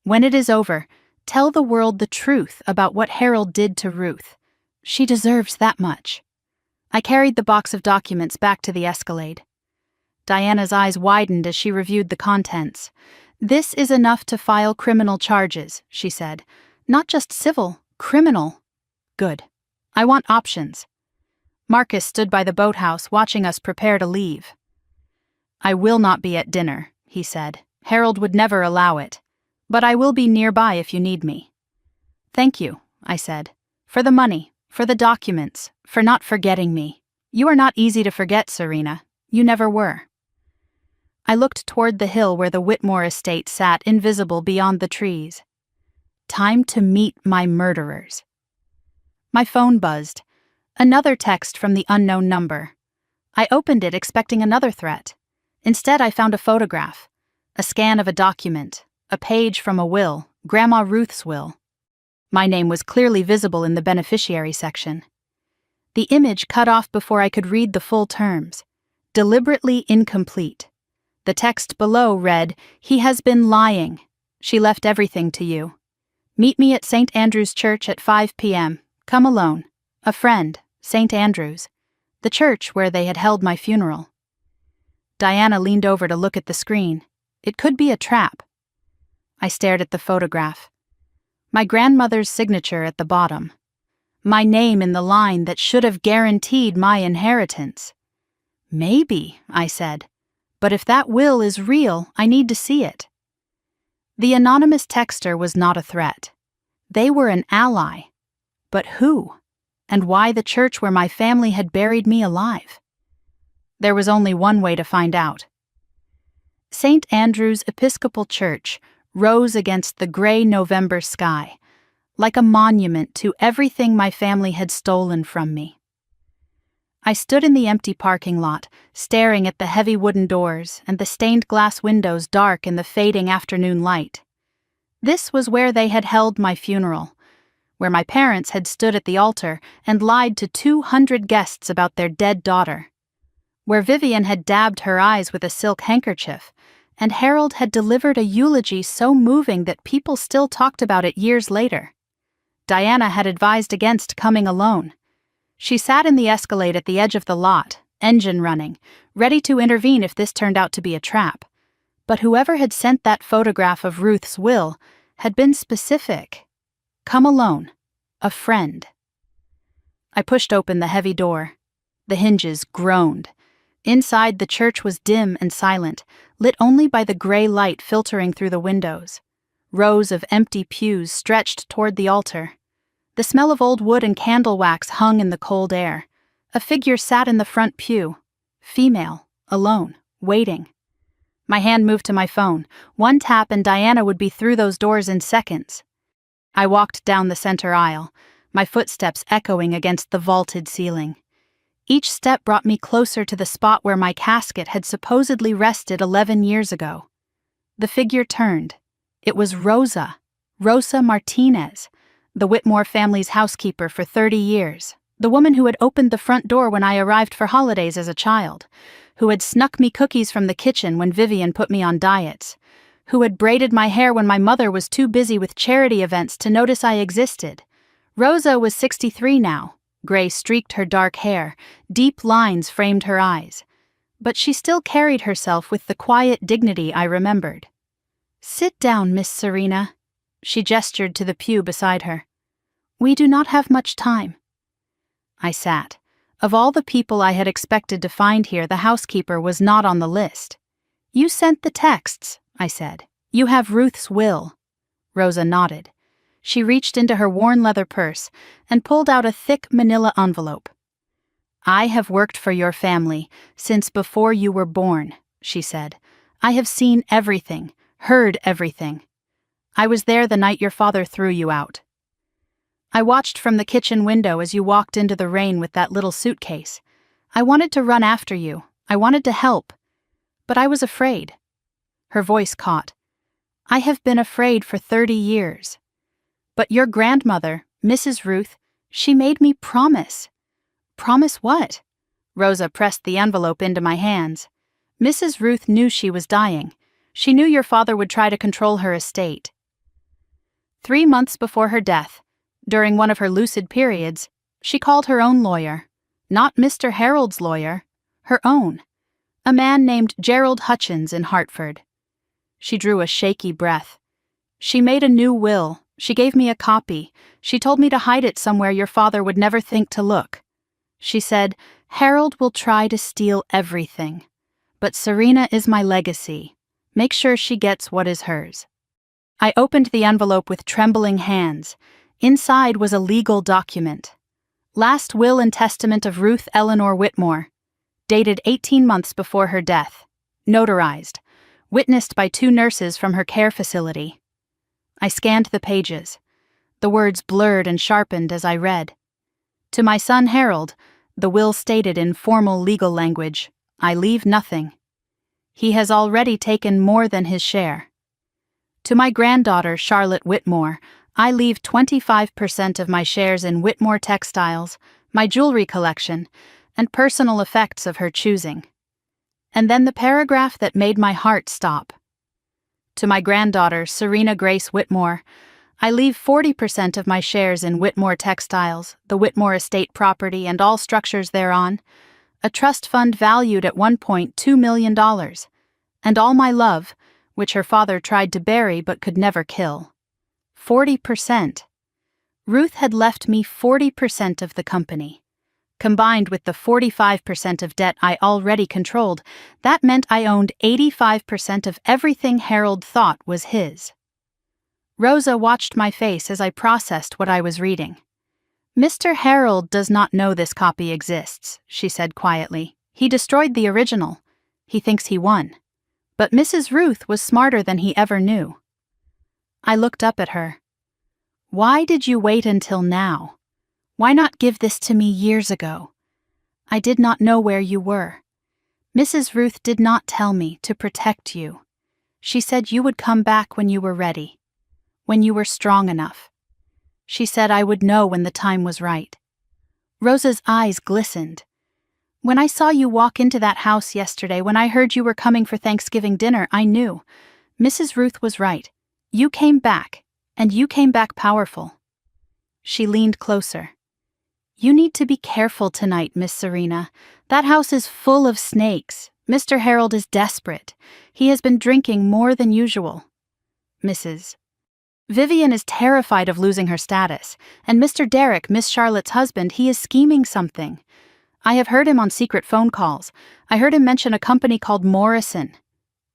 When it is over, tell the world the truth about what Harold did to Ruth. She deserves that much. I carried the box of documents back to the Escalade. Diana's eyes widened as she reviewed the contents. This is enough to file criminal charges, she said. Not just civil, criminal. Good. I want options. Marcus stood by the boathouse watching us prepare to leave. I will not be at dinner, he said. Harold would never allow it. But I will be nearby if you need me. Thank you, I said. For the money, for the documents, for not forgetting me. You are not easy to forget, Serena. You never were. I looked toward the hill where the Whitmore estate sat invisible beyond the trees. Time to meet my murderers. My phone buzzed. Another text from the unknown number. I opened it expecting another threat. Instead, I found a photograph, a scan of a document, a page from a will, Grandma Ruth's will. My name was clearly visible in the beneficiary section. The image cut off before I could read the full terms. Deliberately incomplete. The text below read, "He has been lying. She left everything to you. Meet me at St. Andrew's Church at 5 p.m. Come alone. A friend, St. Andrew's, the church where they had held my funeral." Diana leaned over to look at the screen. It could be a trap. I stared at the photograph. My grandmother's signature at the bottom. My name in the line that should have guaranteed my inheritance. Maybe, I said. But if that will is real, I need to see it. The anonymous texter was not a threat. They were an ally. But who? And why the church where my family had buried me alive? There was only one way to find out. St. Andrew's Episcopal Church rose against the gray November sky, like a monument to everything my family had stolen from me. I stood in the empty parking lot, staring at the heavy wooden doors and the stained glass windows dark in the fading afternoon light. This was where they had held my funeral, where my parents had stood at the altar and lied to 200 guests about their dead daughter, where Vivian had dabbed her eyes with a silk handkerchief, and Harold had delivered a eulogy so moving that people still talked about it years later. Diana had advised against coming alone. She sat in the Escalade at the edge of the lot, engine running, ready to intervene if this turned out to be a trap. But whoever had sent that photograph of Ruth's will had been specific. Come alone. A friend. I pushed open the heavy door. The hinges groaned. Inside, the church was dim and silent, lit only by the gray light filtering through the windows. Rows of empty pews stretched toward the altar. The smell of old wood and candle wax hung in the cold air. A figure sat in the front pew. Female, alone, waiting. My hand moved to my phone. One tap and Diana would be through those doors in seconds. I walked down the center aisle. my footsteps echoing against the vaulted ceiling. Each step brought me closer to the spot where my casket had supposedly rested 11 years ago. The figure turned. It was Rosa Martinez, the Whitmore family's housekeeper for 30 years, the woman who had opened the front door when I arrived for holidays as a child, who had snuck me cookies from the kitchen when Vivian put me on diets, who had braided my hair when my mother was too busy with charity events to notice I existed. Rosa was 63 now. Gray streaked her dark hair, deep lines framed her eyes. But she still carried herself with the quiet dignity I remembered. "Sit down, Miss Serena." She gestured to the pew beside her. "We do not have much time." I sat. Of all the people I had expected to find here, the housekeeper was not on the list. "You sent the texts," I said. "You have Ruth's will." Rosa nodded. She reached into her worn leather purse and pulled out a thick manila envelope. "I have worked for your family since before you were born," she said. "I have seen everything, heard everything. I was there the night your father threw you out. I watched from the kitchen window as you walked into the rain with that little suitcase. I wanted to run after you. I wanted to help. But I was afraid." Her voice caught. "I have been afraid for 30 years. But your grandmother, Mrs. Ruth, she made me promise." "Promise what?" Rosa pressed the envelope into my hands. "Mrs. Ruth knew she was dying. She knew your father would try to control her estate. 3 months before her death, during one of her lucid periods, she called her own lawyer. Not Mr. Harold's lawyer, her own. A man named Gerald Hutchins in Hartford." She drew a shaky breath. "She made a new will. She gave me a copy. She told me to hide it somewhere your father would never think to look. She said, 'Harold will try to steal everything. But Serena is my legacy. Make sure she gets what is hers.'" I opened the envelope with trembling hands. Inside was a legal document. Last will and testament of Ruth Eleanor Whitmore, dated 18 months before her death. Notarized. Witnessed by 2 nurses from her care facility. I scanned the pages. The words blurred and sharpened as I read. "To my son Harold," the will stated in formal legal language, "I leave nothing. He has already taken more than his share. To my granddaughter Charlotte Whitmore, I leave 25% of my shares in Whitmore Textiles, my jewelry collection, and personal effects of her choosing." And then the paragraph that made my heart stop. "To my granddaughter, Serena Grace Whitmore, I leave 40% of my shares in Whitmore Textiles, the Whitmore estate property and all structures thereon, a trust fund valued at $1.2 million, and all my love, which her father tried to bury but could never kill. 40%. Ruth had left me 40% of the company. Combined with the 45% of debt I already controlled, that meant I owned 85% of everything Harold thought was his." Rosa watched my face as I processed what I was reading. "Mr. Harold does not know this copy exists," she said quietly. "He destroyed the original. He thinks he won. But Mrs. Ruth was smarter than he ever knew." I looked up at her. "Why did you wait until now? Why not give this to me years ago? I did not know where you were. Mrs. Ruth did not tell me to protect you. She said you would come back when you were ready, when you were strong enough. She said I would know when the time was right." Rosa's eyes glistened. "When I saw you walk into that house yesterday, when I heard you were coming for Thanksgiving dinner, I knew. Mrs. Ruth was right. You came back, and you came back powerful." She leaned closer. "You need to be careful tonight, Miss Serena. That house is full of snakes. Mr. Harold is desperate. He has been drinking more than usual. Mrs. Vivian is terrified of losing her status, and Mr. Derek, Miss Charlotte's husband, he is scheming something. I have heard him on secret phone calls. I heard him mention a company called Morrison.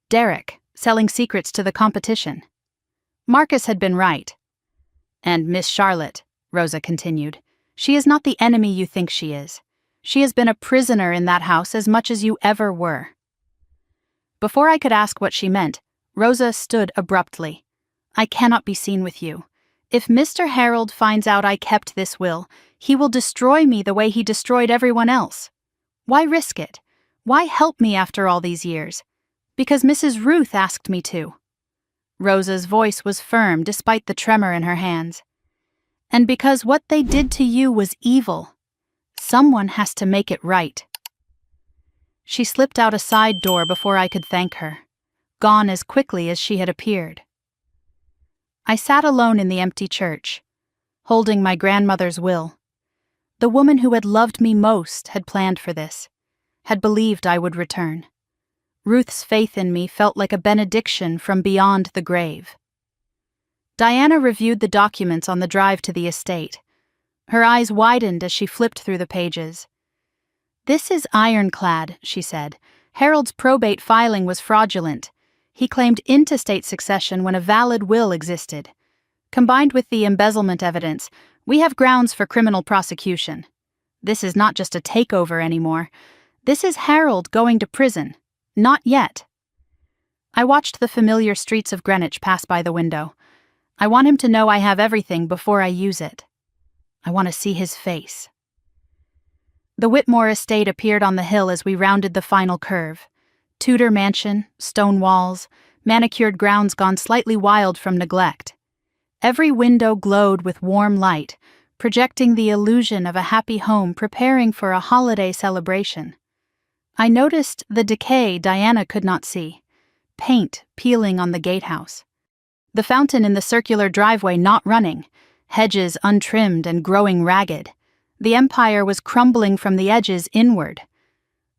Derek, selling secrets to the competition." Marcus had been right. "And Miss Charlotte," Rosa continued, "she is not the enemy you think she is. She has been a prisoner in that house as much as you ever were." Before I could ask what she meant, Rosa stood abruptly. "I cannot be seen with you. If Mr. Harold finds out I kept this will, he will destroy me the way he destroyed everyone else. Why risk it? Why help me after all these years? Because Mrs. Ruth asked me to." Rosa's voice was firm despite the tremor in her hands. "And because what they did to you was evil. Someone has to make it right." She slipped out a side door before I could thank her, gone as quickly as she had appeared. I sat alone in the empty church, holding my grandmother's will. The woman who had loved me most had planned for this, had believed I would return. Ruth's faith in me felt like a benediction from beyond the grave. Diana reviewed the documents on the drive to the estate. Her eyes widened as she flipped through the pages. "This is ironclad," she said. "Harold's probate filing was fraudulent. He claimed intestate succession when a valid will existed. Combined with the embezzlement evidence, we have grounds for criminal prosecution. This is not just a takeover anymore. This is Harold going to prison. Not yet." I watched the familiar streets of Greenwich pass by the window. I want him to know I have everything before I use it. I want to see his face. The Whitmore estate appeared on the hill as we rounded the final curve. Tudor mansion, stone walls, manicured grounds gone slightly wild from neglect. Every window glowed with warm light, projecting the illusion of a happy home preparing for a holiday celebration. I noticed the decay Diana could not see, paint peeling on the gatehouse. The fountain in the circular driveway not running, hedges untrimmed and growing ragged. The empire was crumbling from the edges inward.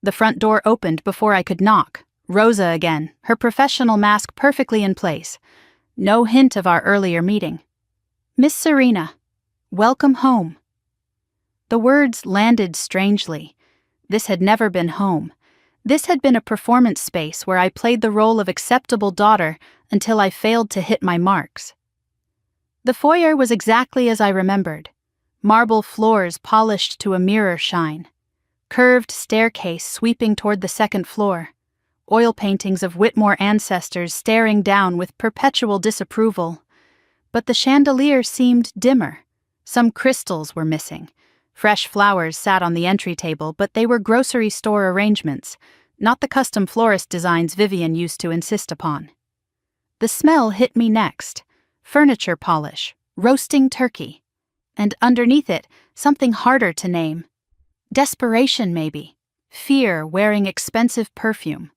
The front door opened before I could knock. Rosa again, her professional mask perfectly in place. No hint of our earlier meeting. "Miss Serena, welcome home." The words landed strangely. This had never been home. This had been a performance space where I played the role of acceptable daughter until I failed to hit my marks. The foyer was exactly as I remembered. Marble floors polished to a mirror shine. Curved staircase sweeping toward the second floor. Oil paintings of Whitmore ancestors staring down with perpetual disapproval. But the chandelier seemed dimmer. Some crystals were missing. Fresh flowers sat on the entry table, but they were grocery store arrangements, not the custom florist designs Vivian used to insist upon. The smell hit me next. Furniture polish, roasting turkey. And underneath it, something harder to name. Desperation, maybe. Fear wearing expensive perfume.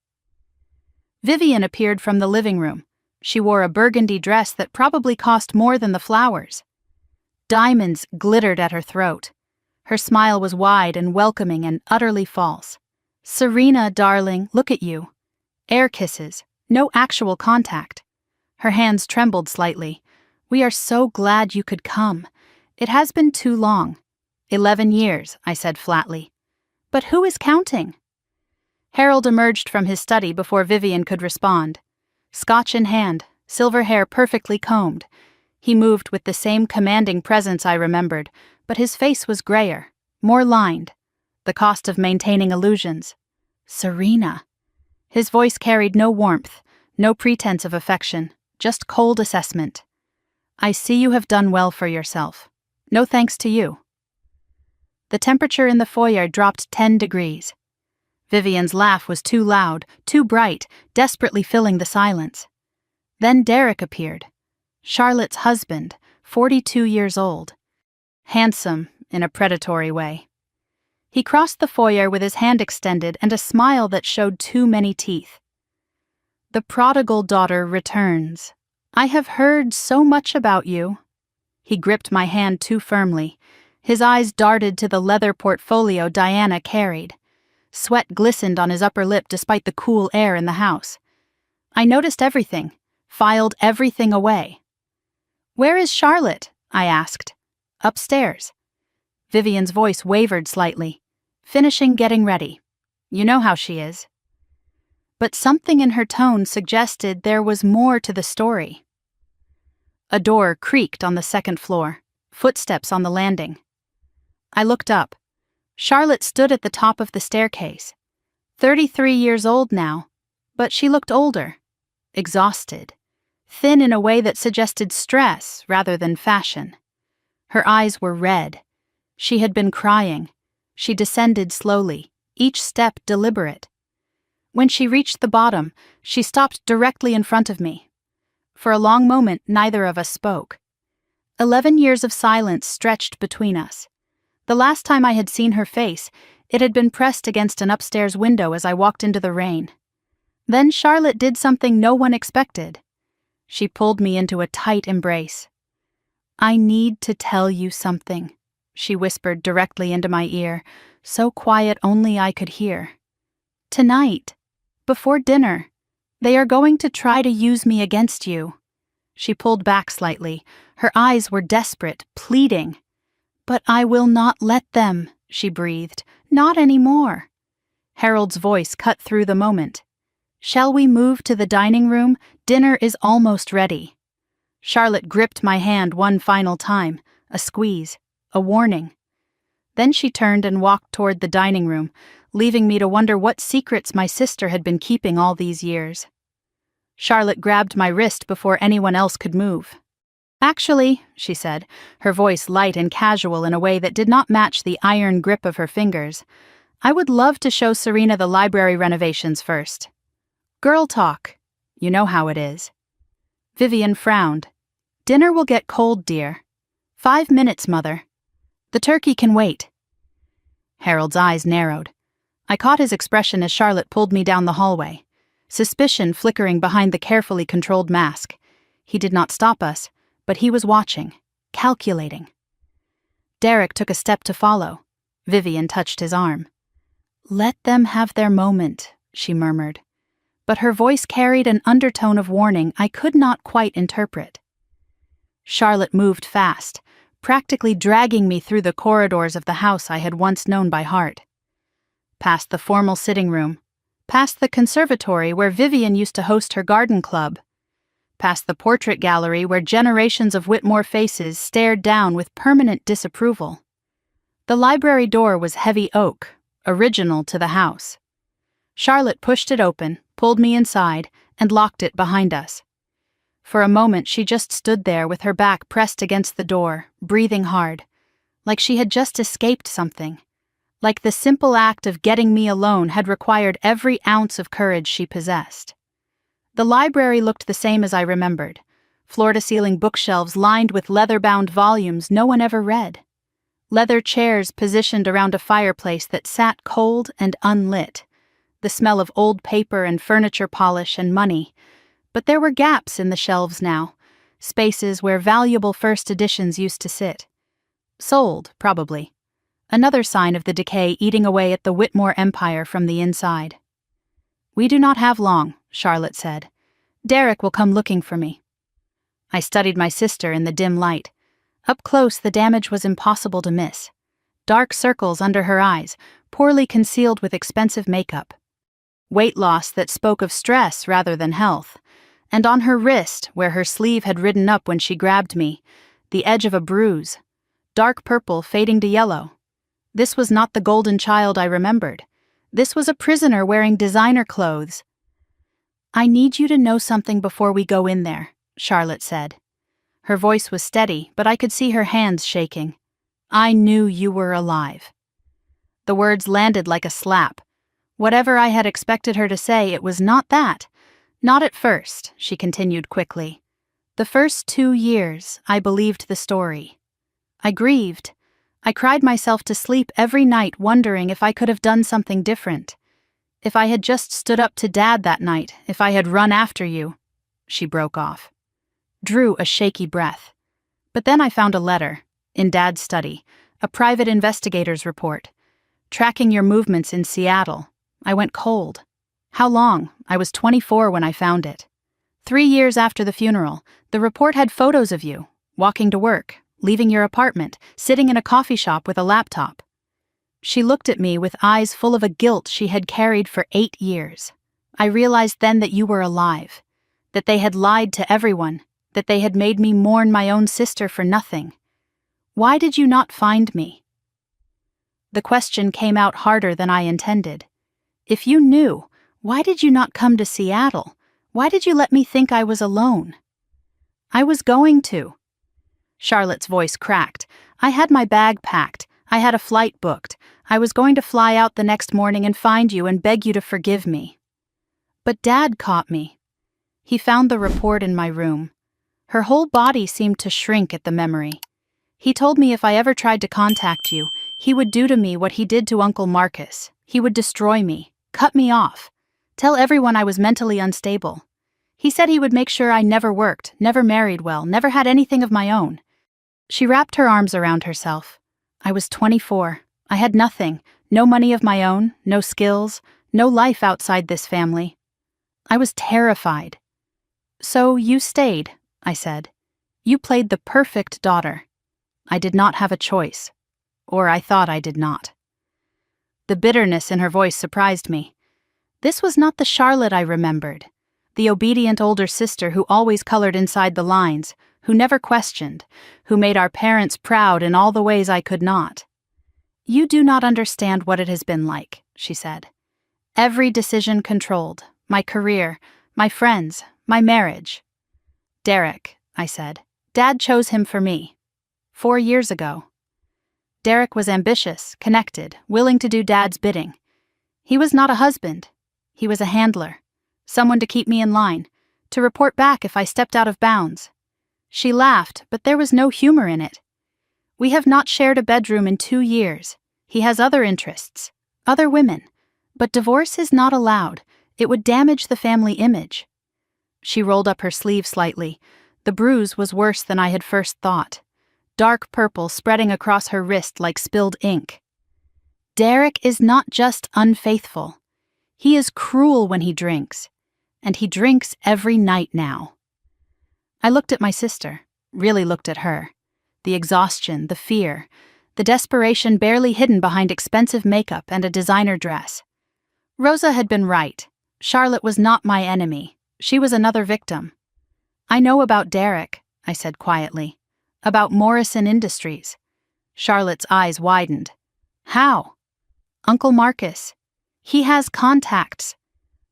Vivian appeared from the living room. She wore a burgundy dress that probably cost more than the flowers. Diamonds glittered at her throat. Her smile was wide and welcoming and utterly false. "Serena, darling, look at you." Air kisses, no actual contact. Her hands trembled slightly. "We are so glad you could come. It has been too long." 11 years, I said flatly. "But who is counting?" Harold emerged from his study before Vivian could respond. Scotch in hand, silver hair perfectly combed. He moved with the same commanding presence I remembered, but his face was grayer, more lined. The cost of maintaining illusions. "Serena." His voice carried no warmth, no pretense of affection, just cold assessment. "I see you have done well for yourself. No thanks to you." The temperature in the foyer dropped 10 degrees. Vivian's laugh was too loud, too bright, desperately filling the silence. Then Derek appeared. Charlotte's husband, 42 years old. Handsome, in a predatory way. He crossed the foyer with his hand extended and a smile that showed too many teeth. "The prodigal daughter returns. I have heard so much about you." He gripped my hand too firmly. His eyes darted to the leather portfolio Diana carried. Sweat glistened on his upper lip despite the cool air in the house. I noticed everything, filed everything away. "Where is Charlotte?" I asked. "Upstairs." Vivian's voice wavered slightly. "Finishing getting ready. You know how she is." But something in her tone suggested there was more to the story. A door creaked on the second floor, footsteps on the landing. I looked up. Charlotte stood at the top of the staircase. 33 years old now, but she looked older, exhausted. thin in a way that suggested stress rather than fashion. Her eyes were red. She had been crying. She descended slowly, each step deliberate. When she reached the bottom, she stopped directly in front of me. For a long moment, neither of us spoke. 11 years of silence stretched between us. The last time I had seen her face, it had been pressed against an upstairs window as I walked into the rain. Then Charlotte did something no one expected. She pulled me into a tight embrace. "I need to tell you something," she whispered directly into my ear, so quiet only I could hear. "Tonight, before dinner, they are going to try to use me against you." She pulled back slightly. Her eyes were desperate, pleading. "But I will not let them," she breathed. "Not anymore." Harold's voice cut through the moment. "Shall we move to the dining room? Dinner is almost ready." Charlotte gripped my hand one final time, a squeeze, a warning. Then she turned and walked toward the dining room, leaving me to wonder what secrets my sister had been keeping all these years. Charlotte grabbed my wrist before anyone else could move. "Actually," she said, her voice light and casual in a way that did not match the iron grip of her fingers, "I would love to show Serena the library renovations first. Girl talk. You know how it is." Vivian frowned. "Dinner will get cold, dear. 5 minutes, Mother. The turkey can wait." Harold's eyes narrowed. I caught his expression as Charlotte pulled me down the hallway, suspicion flickering behind the carefully controlled mask. He did not stop us, but he was watching, calculating. Derek took a step to follow. Vivian touched his arm. "Let them have their moment," she murmured. But her voice carried an undertone of warning I could not quite interpret. Charlotte moved fast, practically dragging me through the corridors of the house I had once known by heart. Past the formal sitting room, past the conservatory where Vivian used to host her garden club, past the portrait gallery where generations of Whitmore faces stared down with permanent disapproval. The library door was heavy oak, original to the house. Charlotte pushed it open, pulled me inside, and locked it behind us. For a moment she just stood there with her back pressed against the door, breathing hard, like she had just escaped something, like the simple act of getting me alone had required every ounce of courage she possessed. The library looked the same as I remembered, floor-to-ceiling bookshelves lined with leather-bound volumes no one ever read, leather chairs positioned around a fireplace that sat cold and unlit, the smell of old paper and furniture polish and money. But there were gaps in the shelves now, spaces where valuable first editions used to sit. Sold, probably. Another sign of the decay eating away at the Whitmore empire from the inside. "We do not have long," Charlotte said. "Derek will come looking for me." I studied my sister in the dim light. Up close, the damage was impossible to miss. Dark circles under her eyes, poorly concealed with expensive makeup. Weight loss that spoke of stress rather than health. And on her wrist, where her sleeve had ridden up when she grabbed me, the edge of a bruise, dark purple fading to yellow. This was not the golden child I remembered. This was a prisoner wearing designer clothes. "I need you to know something before we go in there," Charlotte said. Her voice was steady, but I could see her hands shaking. "I knew you were alive." The words landed like a slap. Whatever I had expected her to say, it was not that. "Not at first," she continued quickly. "The first 2 years, I believed the story. I grieved. I cried myself to sleep every night wondering if I could have done something different. If I had just stood up to Dad that night, if I had run after you." She broke off. Drew a shaky breath. But then I found a letter, in Dad's study, a private investigator's report. "Tracking your movements in Seattle." I went cold. How long? I was 24 when I found it. 3 years after the funeral, the report had photos of you, walking to work, leaving your apartment, sitting in a coffee shop with a laptop. She looked at me with eyes full of a guilt she had carried for 8 years. I realized then that you were alive, that they had lied to everyone, that they had made me mourn my own sister for nothing. Why did you not find me? The question came out harder than I intended. If you knew, why did you not come to Seattle? Why did you let me think I was alone? I was going to. Charlotte's voice cracked. I had my bag packed. I had a flight booked. I was going to fly out the next morning and find you and beg you to forgive me. But Dad caught me. He found the report in my room. Her whole body seemed to shrink at the memory. He told me if I ever tried to contact you, he would do to me what he did to Uncle Marcus. He would destroy me, cut me off, tell everyone I was mentally unstable. He said he would make sure I never worked, never married well, never had anything of my own. She wrapped her arms around herself. I was 24. I had nothing, no money of my own, no skills, no life outside this family. I was terrified. So you stayed, I said. You played the perfect daughter. I did not have a choice. Or I thought I did not. The bitterness in her voice surprised me. This was not the Charlotte I remembered. The obedient older sister who always colored inside the lines, who never questioned, who made our parents proud in all the ways I could not. You do not understand what it has been like, she said. Every decision controlled, my career, my friends, my marriage. Derek, I said. Dad chose him for me. 4 years ago. Derek was ambitious, connected, willing to do Dad's bidding. He was not a husband. He was a handler, someone to keep me in line, to report back if I stepped out of bounds. She laughed, but there was no humor in it. We have not shared a bedroom in 2 years. He has other interests, other women. But divorce is not allowed. It would damage the family image. She rolled up her sleeve slightly. The bruise was worse than I had first thought. Dark purple spreading across her wrist like spilled ink. Derek is not just unfaithful. He is cruel when he drinks. And he drinks every night now. I looked at my sister, really looked at her. The exhaustion, the fear, the desperation barely hidden behind expensive makeup and a designer dress. Rosa had been right. Charlotte was not my enemy. She was another victim. I know about Derek, I said quietly. About Morrison Industries. Charlotte's eyes widened. How? Uncle Marcus. He has contacts.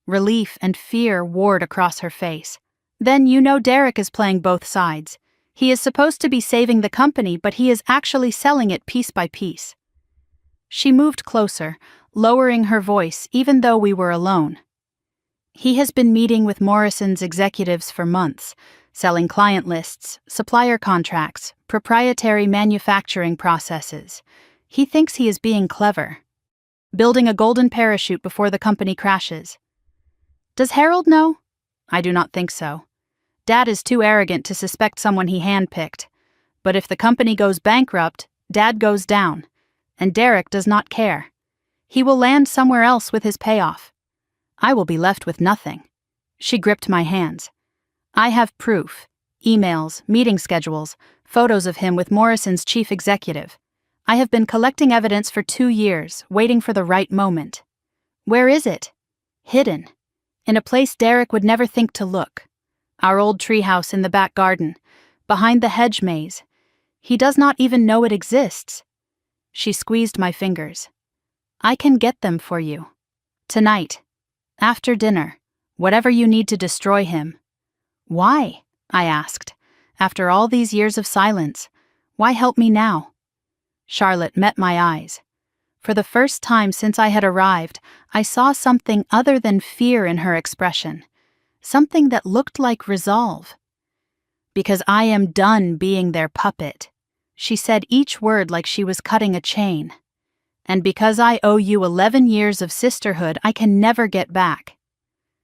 Relief and fear warred across her face. Then you know Derek is playing both sides. He is supposed to be saving the company, but he is actually selling it piece by piece. She moved closer, lowering her voice even though we were alone. He has been meeting with Morrison's executives for months, selling client lists, supplier contracts, proprietary manufacturing processes. He thinks he is being clever. Building a golden parachute before the company crashes. Does Harold know? I do not think so. Dad is too arrogant to suspect someone he handpicked. But if the company goes bankrupt, Dad goes down. And Derek does not care. He will land somewhere else with his payoff. I will be left with nothing. She gripped my hands. I have proof. Emails, meeting schedules, photos of him with Morrison's chief executive. I have been collecting evidence for 2 years, waiting for the right moment. Where is it? Hidden. In a place Derek would never think to look. Our old treehouse in the back garden, behind the hedge maze. He does not even know it exists. She squeezed my fingers. I can get them for you. Tonight. After dinner. Whatever you need to destroy him. Why? I asked. After all these years of silence, why help me now? Charlotte met my eyes. For the first time since I had arrived, I saw something other than fear in her expression. Something that looked like resolve. Because I am done being their puppet. She said each word like she was cutting a chain. And because I owe you 11 years of sisterhood, I can never get back.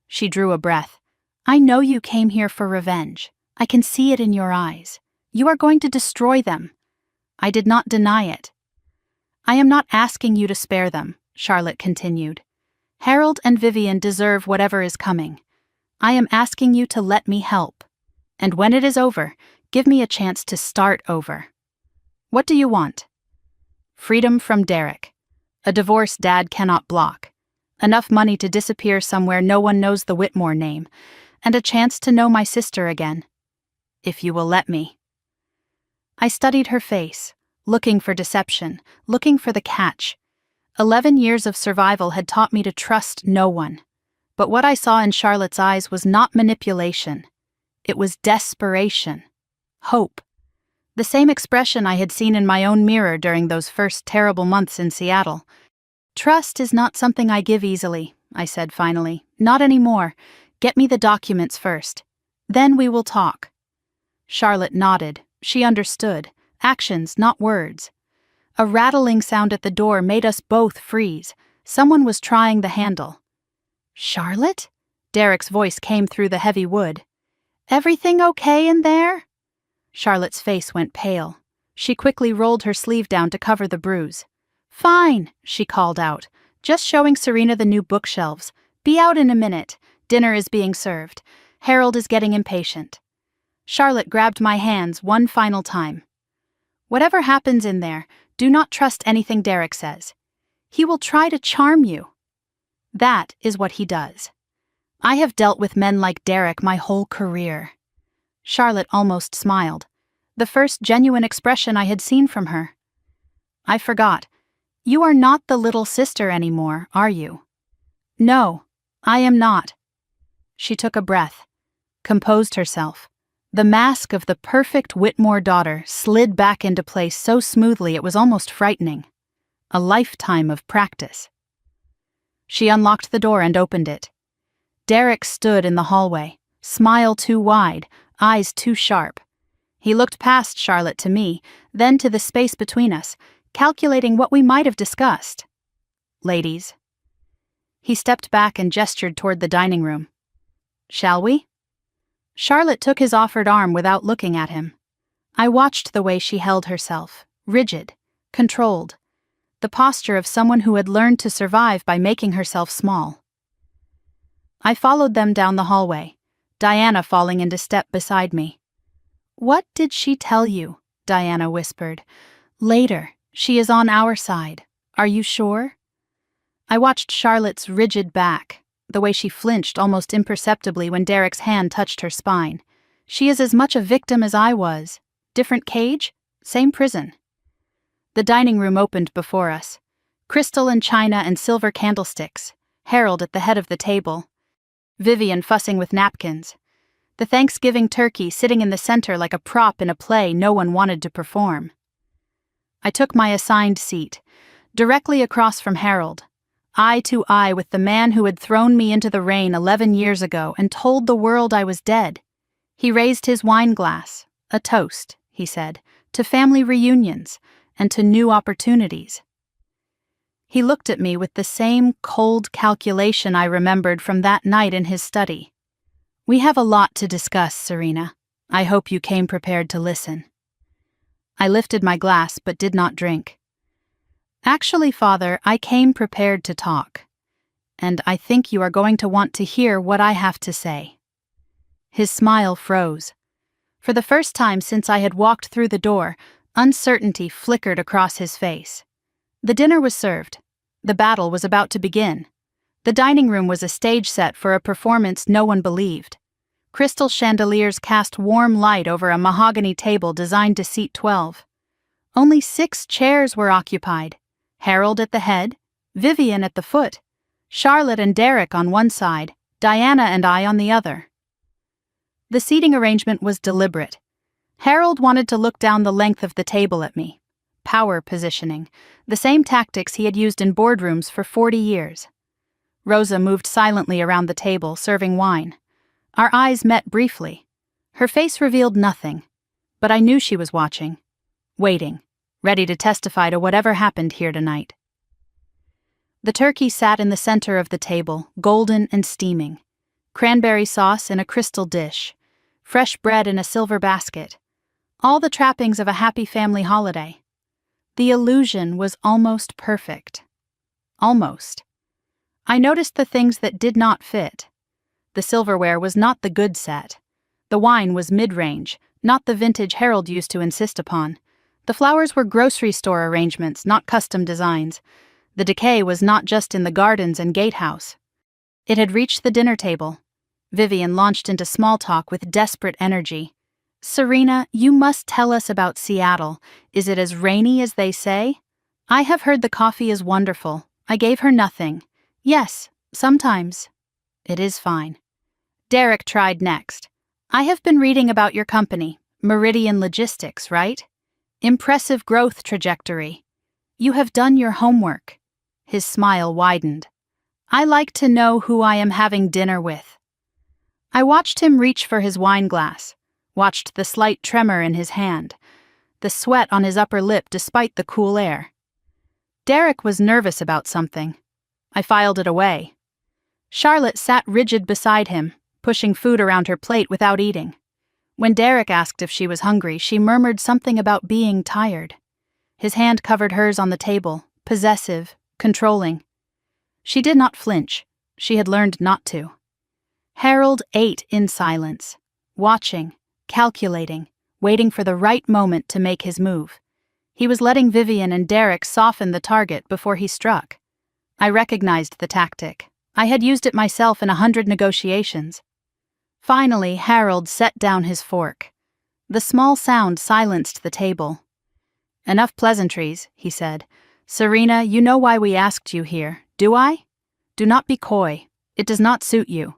She drew a breath. I know you came here for revenge. I can see it in your eyes. You are going to destroy them. I did not deny it. I am not asking you to spare them, Charlotte continued. Harold and Vivian deserve whatever is coming. I am asking you to let me help. And when it is over, give me a chance to start over. What do you want? Freedom from Derek. A divorce Dad cannot block. Enough money to disappear somewhere no one knows the Whitmore name. And a chance to know my sister again. If you will let me. I studied her face, looking for deception, looking for the catch. 11 years of survival had taught me to trust no one. But what I saw in Charlotte's eyes was not manipulation. It was desperation. Hope. The same expression I had seen in my own mirror during those first terrible months in Seattle. "Trust is not something I give easily," I said finally. "Not anymore. Get me the documents first. Then we will talk." Charlotte nodded. She understood. Actions, not words. A rattling sound at the door made us both freeze. Someone was trying the handle. "Charlotte?" Derek's voice came through the heavy wood. "Everything okay in there?" Charlotte's face went pale. She quickly rolled her sleeve down to cover the bruise. "Fine," she called out. "Just showing Serena the new bookshelves. Be out in a minute. Dinner is being served. Harold is getting impatient." Charlotte grabbed my hands one final time. "Whatever happens in there, do not trust anything Derek says. He will try to charm you. That is what he does. I have dealt with men like Derek my whole career." Charlotte almost smiled, the first genuine expression I had seen from her. "I forgot. You are not the little sister anymore, are you?" "No, I am not." She took a breath, composed herself. The mask of the perfect Whitmore daughter slid back into place so smoothly it was almost frightening. A lifetime of practice. She unlocked the door and opened it. Derek stood in the hallway, smile too wide, eyes too sharp. He looked past Charlotte to me, then to the space between us, calculating what we might have discussed. "Ladies." He stepped back and gestured toward the dining room. "Shall we?" Charlotte took his offered arm without looking at him. I watched the way she held herself, rigid, controlled, the posture of someone who had learned to survive by making herself small. I followed them down the hallway, Diana falling into step beside me. "What did she tell you?" Diana whispered. "Later, she is on our side. Are you sure?" I watched Charlotte's rigid back, the way she flinched almost imperceptibly when Derek's hand touched her spine. She is as much a victim as I was. Different cage, same prison. The dining room opened before us. Crystal and china and silver candlesticks, Harold at the head of the table, Vivian fussing with napkins, the Thanksgiving turkey sitting in the center like a prop in a play no one wanted to perform. I took my assigned seat, directly across from Harold, eye to eye with the man who had thrown me into the rain 11 years ago and told the world I was dead. He raised his wine glass, a toast, he said, to family reunions and to new opportunities. He looked at me with the same cold calculation I remembered from that night in his study. "We have a lot to discuss, Serena. I hope you came prepared to listen." I lifted my glass but did not drink. "Actually, Father, I came prepared to talk. And I think you are going to want to hear what I have to say." His smile froze. For the first time since I had walked through the door, uncertainty flickered across his face. The dinner was served. The battle was about to begin. The dining room was a stage set for a performance no one believed. Crystal chandeliers cast warm light over a mahogany table designed to seat 12. Only 6 chairs were occupied. Harold at the head, Vivian at the foot, Charlotte and Derek on one side, Diana and I on the other. The seating arrangement was deliberate. Harold wanted to look down the length of the table at me. Power positioning, the same tactics he had used in boardrooms for 40 years. Rosa moved silently around the table, serving wine. Our eyes met briefly. Her face revealed nothing, but I knew she was watching, waiting, ready to testify to whatever happened here tonight. The turkey sat in the center of the table, golden and steaming. Cranberry sauce in a crystal dish, fresh bread in a silver basket. All the trappings of a happy family holiday. The illusion was almost perfect. Almost. I noticed the things that did not fit. The silverware was not the good set. The wine was mid-range, not the vintage Harold used to insist upon. The flowers were grocery store arrangements, not custom designs. The decay was not just in the gardens and gatehouse. It had reached the dinner table. Vivian launched into small talk with desperate energy. "Serena, you must tell us about Seattle. Is it as rainy as they say? I have heard the coffee is wonderful. I gave her nothing. Yes, sometimes. It is fine." Derek tried next. I have been reading about your company, Meridian Logistics, right? Impressive growth trajectory. You have done your homework. His smile widened. I like to know who I am having dinner with. I watched him reach for his wine glass, watched the slight tremor in his hand, the sweat on his upper lip despite the cool air. Derek was nervous about something. I filed it away. Charlotte sat rigid beside him, pushing food around her plate without eating. When Derek asked if she was hungry, she murmured something about being tired. His hand covered hers on the table, possessive, controlling. She did not flinch. She had learned not to. Harold ate in silence, watching, calculating, waiting for the right moment to make his move. He was letting Vivian and Derek soften the target before he struck. I recognized the tactic. I had used it myself in 100 negotiations. Finally, Harold set down his fork. The small sound silenced the table. Enough pleasantries, he said. Serena, you know why we asked you here, do I? Do not be coy. It does not suit you.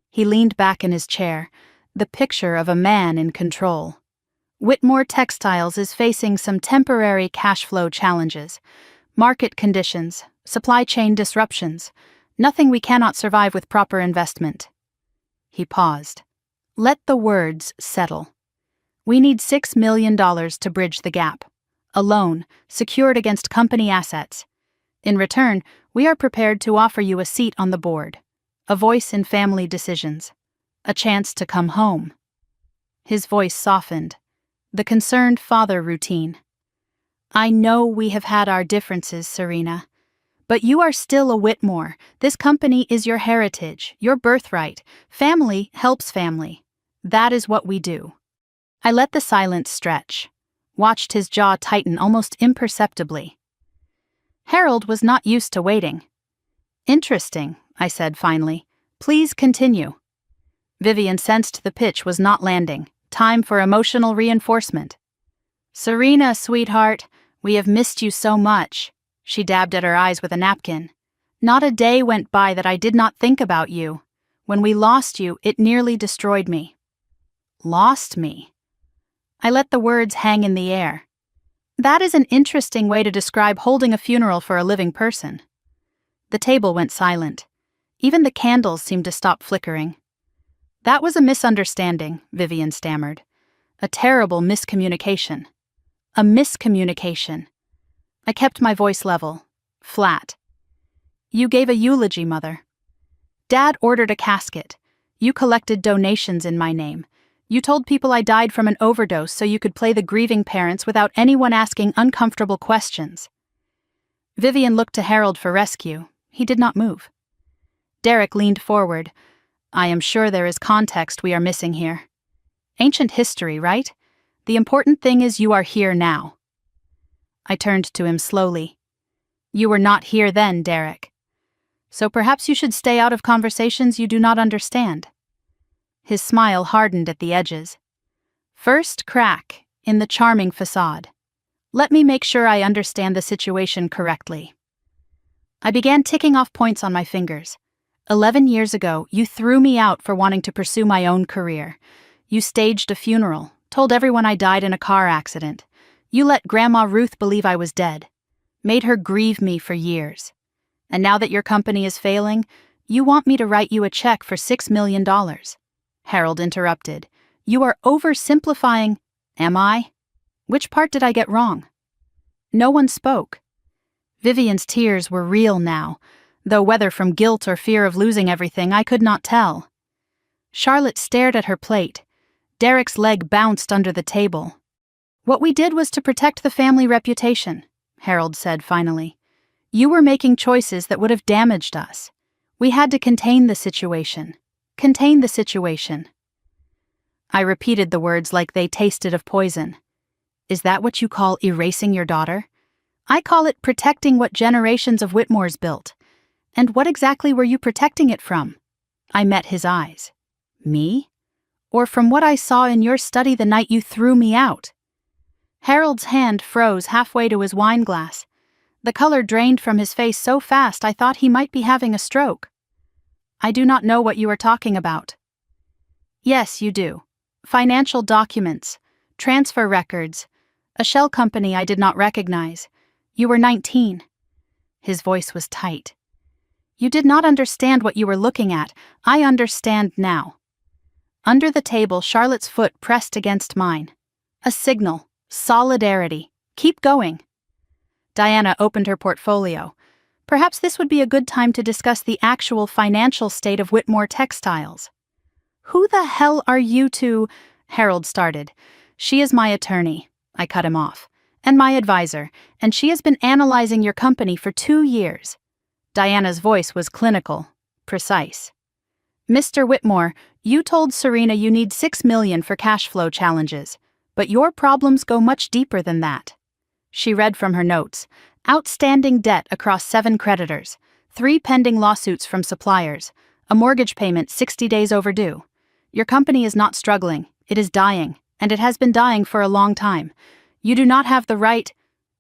He leaned back in his chair, the picture of a man in control. Whitmore Textiles is facing some temporary cash flow challenges. Market conditions, supply chain disruptions. Nothing we cannot survive with proper investment. He paused. Let the words settle. We need $6 million to bridge the gap. A loan, secured against company assets. In return, we are prepared to offer you a seat on the board, a voice in family decisions, a chance to come home. His voice softened, the concerned father routine. I know we have had our differences, Serena. But you are still a Whitmore. This company is your heritage, your birthright. Family helps family. That is what we do. I let the silence stretch, watched his jaw tighten almost imperceptibly. Harold was not used to waiting. Interesting, I said finally. Please continue. Vivian sensed the pitch was not landing. Time for emotional reinforcement. Serena, sweetheart, we have missed you so much. She dabbed at her eyes with a napkin. Not a day went by that I did not think about you. When we lost you, it nearly destroyed me. Lost me? I let the words hang in the air. That is an interesting way to describe holding a funeral for a living person. The table went silent. Even the candles seemed to stop flickering. That was a misunderstanding, Vivian stammered. A terrible miscommunication. A miscommunication. I kept my voice level, flat. You gave a eulogy, Mother. Dad ordered a casket. You collected donations in my name. You told people I died from an overdose so you could play the grieving parents without anyone asking uncomfortable questions. Vivian looked to Harold for rescue. He did not move. Derek leaned forward. I am sure there is context we are missing here. Ancient history, right? The important thing is you are here now. I turned to him slowly. You were not here then, Derek. So perhaps you should stay out of conversations you do not understand. His smile hardened at the edges. First crack in the charming facade. Let me make sure I understand the situation correctly. I began ticking off points on my fingers. 11 years ago, you threw me out for wanting to pursue my own career. You staged a funeral, told everyone I died in a car accident. You let Grandma Ruth believe I was dead, made her grieve me for years. And now that your company is failing, you want me to write you a check for $6 million. Harold interrupted. You are oversimplifying. Am I? Which part did I get wrong? No one spoke. Vivian's tears were real now, though whether from guilt or fear of losing everything I could not tell. Charlotte stared at her plate. Derek's leg bounced under the table. What we did was to protect the family reputation, Harold said finally. You were making choices that would have damaged us. We had to contain the situation. Contain the situation. I repeated the words like they tasted of poison. Is that what you call erasing your daughter? I call it protecting what generations of Whitmores built. And what exactly were you protecting it from? I met his eyes. Me? Or from what I saw in your study the night you threw me out? Harold's hand froze halfway to his wine glass. The color drained from his face so fast I thought he might be having a stroke. I do not know what you are talking about. Yes, you do. Financial documents, transfer records, a shell company I did not recognize. You were 19. His voice was tight. You did not understand what you were looking at. I understand now. Under the table, Charlotte's foot pressed against mine. A signal. Solidarity. Keep going. Diana opened her portfolio. Perhaps this would be a good time to discuss the actual financial state of Whitmore Textiles. Who the hell are you two? Harold started. She is my attorney. I cut him off. And my advisor, and she has been analyzing your company for 2 years. Diana's voice was clinical, precise. Mr. Whitmore, you told Serena you need $6 million for cash flow challenges, but your problems go much deeper than that. She read from her notes. Outstanding debt across 7 creditors, 3 pending lawsuits from suppliers, a mortgage payment 60 days overdue. Your company is not struggling, it is dying, and it has been dying for a long time. You do not have the right.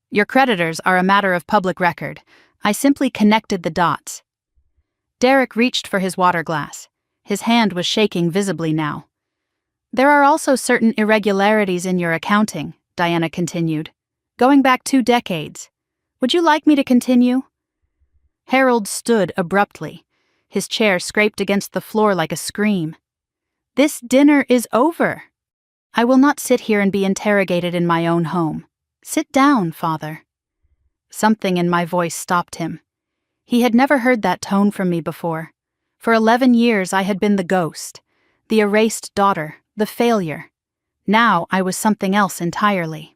Your creditors are a matter of public record. I simply connected the dots. Derek reached for his water glass. His hand was shaking visibly now. There are also certain irregularities in your accounting, Diana continued, going back 2 decades. Would you like me to continue? Harold stood abruptly. His chair scraped against the floor like a scream. This dinner is over. I will not sit here and be interrogated in my own home. Sit down, father. Something in my voice stopped him. He had never heard that tone from me before. For 11 years I had been the ghost, the erased daughter, the failure. Now I was something else entirely.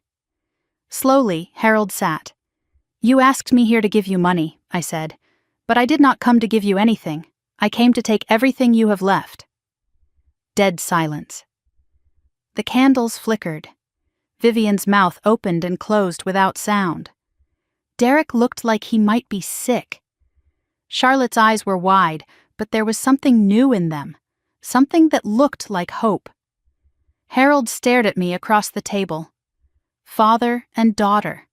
Slowly, Harold sat. You asked me here to give you money, I said, but I did not come to give you anything. I came to take everything you have left. Dead silence. The candles flickered. Vivian's mouth opened and closed without sound. Derek looked like he might be sick. Charlotte's eyes were wide, but there was something new in them, something that looked like hope. Harold stared at me across the table. Father and daughter.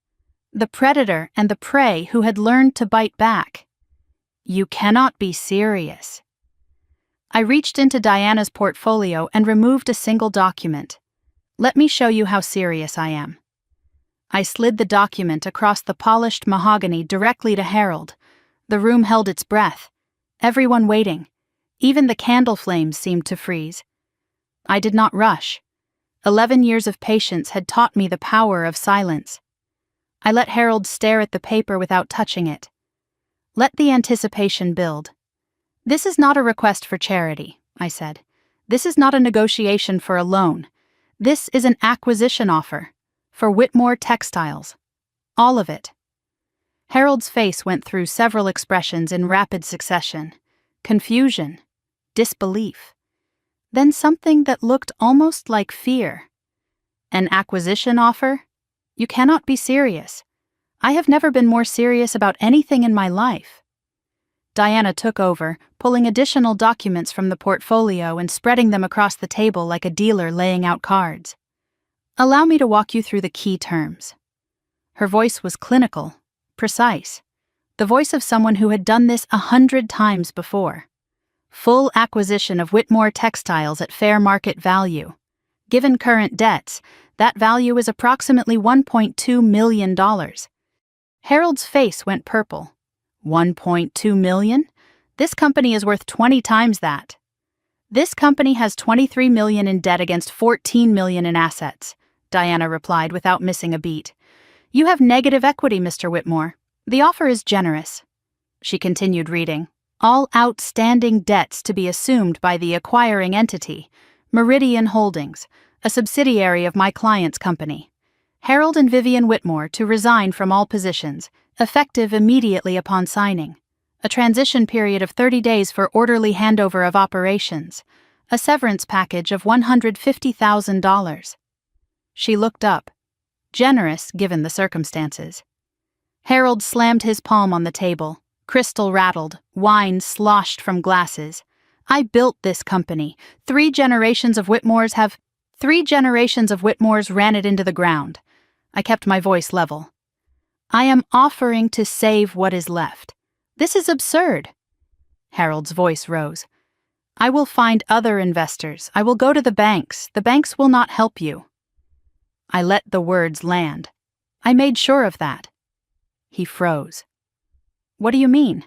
The predator and the prey who had learned to bite back. You cannot be serious. I reached into Diana's portfolio and removed a single document. Let me show you how serious I am. I slid the document across the polished mahogany directly to Harold. The room held its breath. Everyone waiting. Even the candle flames seemed to freeze. I did not rush. 11 years of patience had taught me the power of silence. I let Harold stare at the paper without touching it. Let the anticipation build. This is not a request for charity, I said. This is not a negotiation for a loan. This is an acquisition offer. For Whitmore Textiles. All of it. Harold's face went through several expressions in rapid succession. Confusion. Disbelief. Then something that looked almost like fear. An acquisition offer? You cannot be serious. I have never been more serious about anything in my life. Diana took over, pulling additional documents from the portfolio and spreading them across the table like a dealer laying out cards. Allow me to walk you through the key terms. Her voice was clinical, precise, the voice of someone who had done this 100 times before. Full acquisition of Whitmore Textiles at fair market value. Given current debts, that value is approximately $1.2 million. Harold's face went purple. 1.2 million? This company is worth 20 times that. This company has $23 million in debt against $14 million in assets, Diana replied without missing a beat. You have negative equity, Mr. Whitmore. The offer is generous. She continued reading. All outstanding debts to be assumed by the acquiring entity, Meridian Holdings, a subsidiary of my client's company. Harold and Vivian Whitmore to resign from all positions, effective immediately upon signing. A transition period of 30 days for orderly handover of operations. A severance package of $150,000. She looked up. Generous given the circumstances. Harold slammed his palm on the table. Crystal rattled. Wine sloshed from glasses. I built this company. 3 generations of Whitmores ran it into the ground. I kept my voice level. I am offering to save what is left. This is absurd. Harold's voice rose. I will find other investors. I will go to the banks. The banks will not help you. I let the words land. I made sure of that. He froze. What do you mean?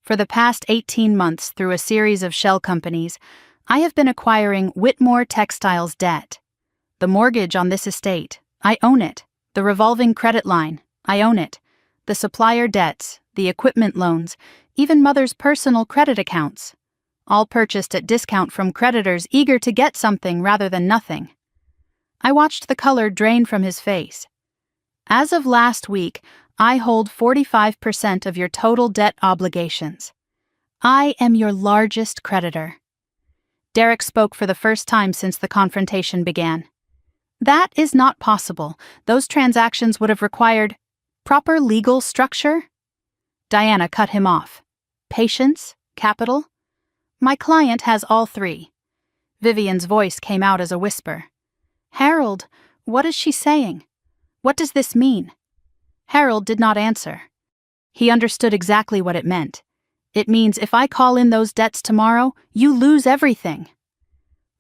For the past 18 months, through a series of shell companies, I have been acquiring Whitmore Textiles debt. The mortgage on this estate, I own it. The revolving credit line, I own it. The supplier debts, the equipment loans, even Mother's personal credit accounts. All purchased at discount from creditors eager to get something rather than nothing. I watched the color drain from his face. As of last week, I hold 45% of your total debt obligations. I am your largest creditor. Derek spoke for the first time since the confrontation began. That is not possible. Those transactions would have required proper legal structure. Diana cut him off. Patience? Capital? My client has all three. Vivian's voice came out as a whisper. Harold, what is she saying? What does this mean? Harold did not answer. He understood exactly what it meant. It means if I call in those debts tomorrow, you lose everything.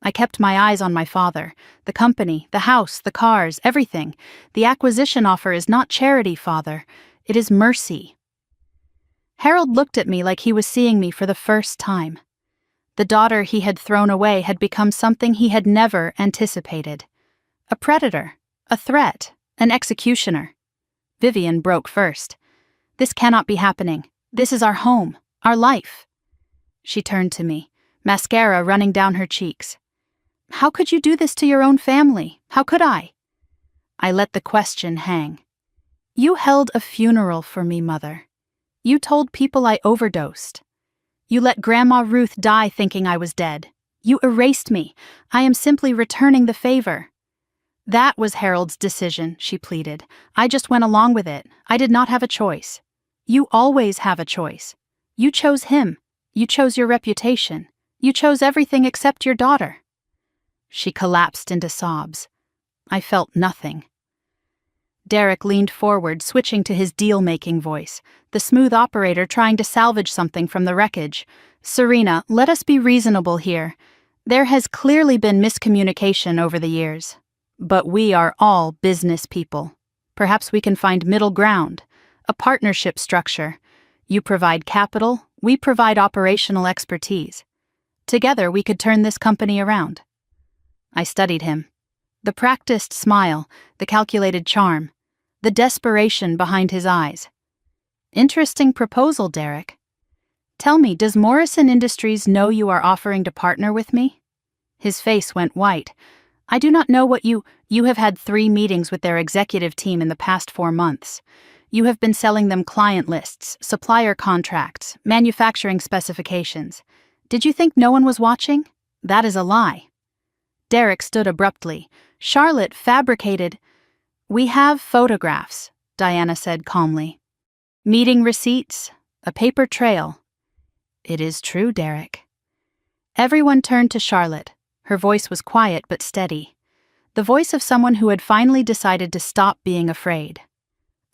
I kept my eyes on my father. The company, the house, the cars, everything. The acquisition offer is not charity, Father. It is mercy. Harold looked at me like he was seeing me for the first time. The daughter he had thrown away had become something he had never anticipated. A predator, a threat, an executioner. Vivian broke first. This cannot be happening. This is our home, our life. She turned to me, mascara running down her cheeks. How could you do this to your own family? How could I? I let the question hang. You held a funeral for me, Mother. You told people I overdosed. You let Grandma Ruth die thinking I was dead. You erased me. I am simply returning the favor. That was Harold's decision, she pleaded. I just went along with it. I did not have a choice. You always have a choice. You chose him. You chose your reputation. You chose everything except your daughter. She collapsed into sobs. I felt nothing. Derek leaned forward, switching to his deal-making voice, the smooth operator trying to salvage something from the wreckage. Serena, let us be reasonable here. There has clearly been miscommunication over the years. But we are all business people. Perhaps we can find middle ground, a partnership structure. You provide capital, we provide operational expertise. Together we could turn this company around. I studied him. The practiced smile, the calculated charm, the desperation behind his eyes. Interesting proposal, Derek. Tell me, does Morrison Industries know you are offering to partner with me? His face went white. I do not know what you have had 3 meetings with their executive team in the past 4 months. You have been selling them client lists, supplier contracts, manufacturing specifications. Did you think no one was watching? That is a lie. Derek stood abruptly. Charlotte fabricated. We have photographs, Diana said calmly. Meeting receipts, a paper trail. It is true, Derek. Everyone turned to Charlotte. Her voice was quiet but steady. The voice of someone who had finally decided to stop being afraid.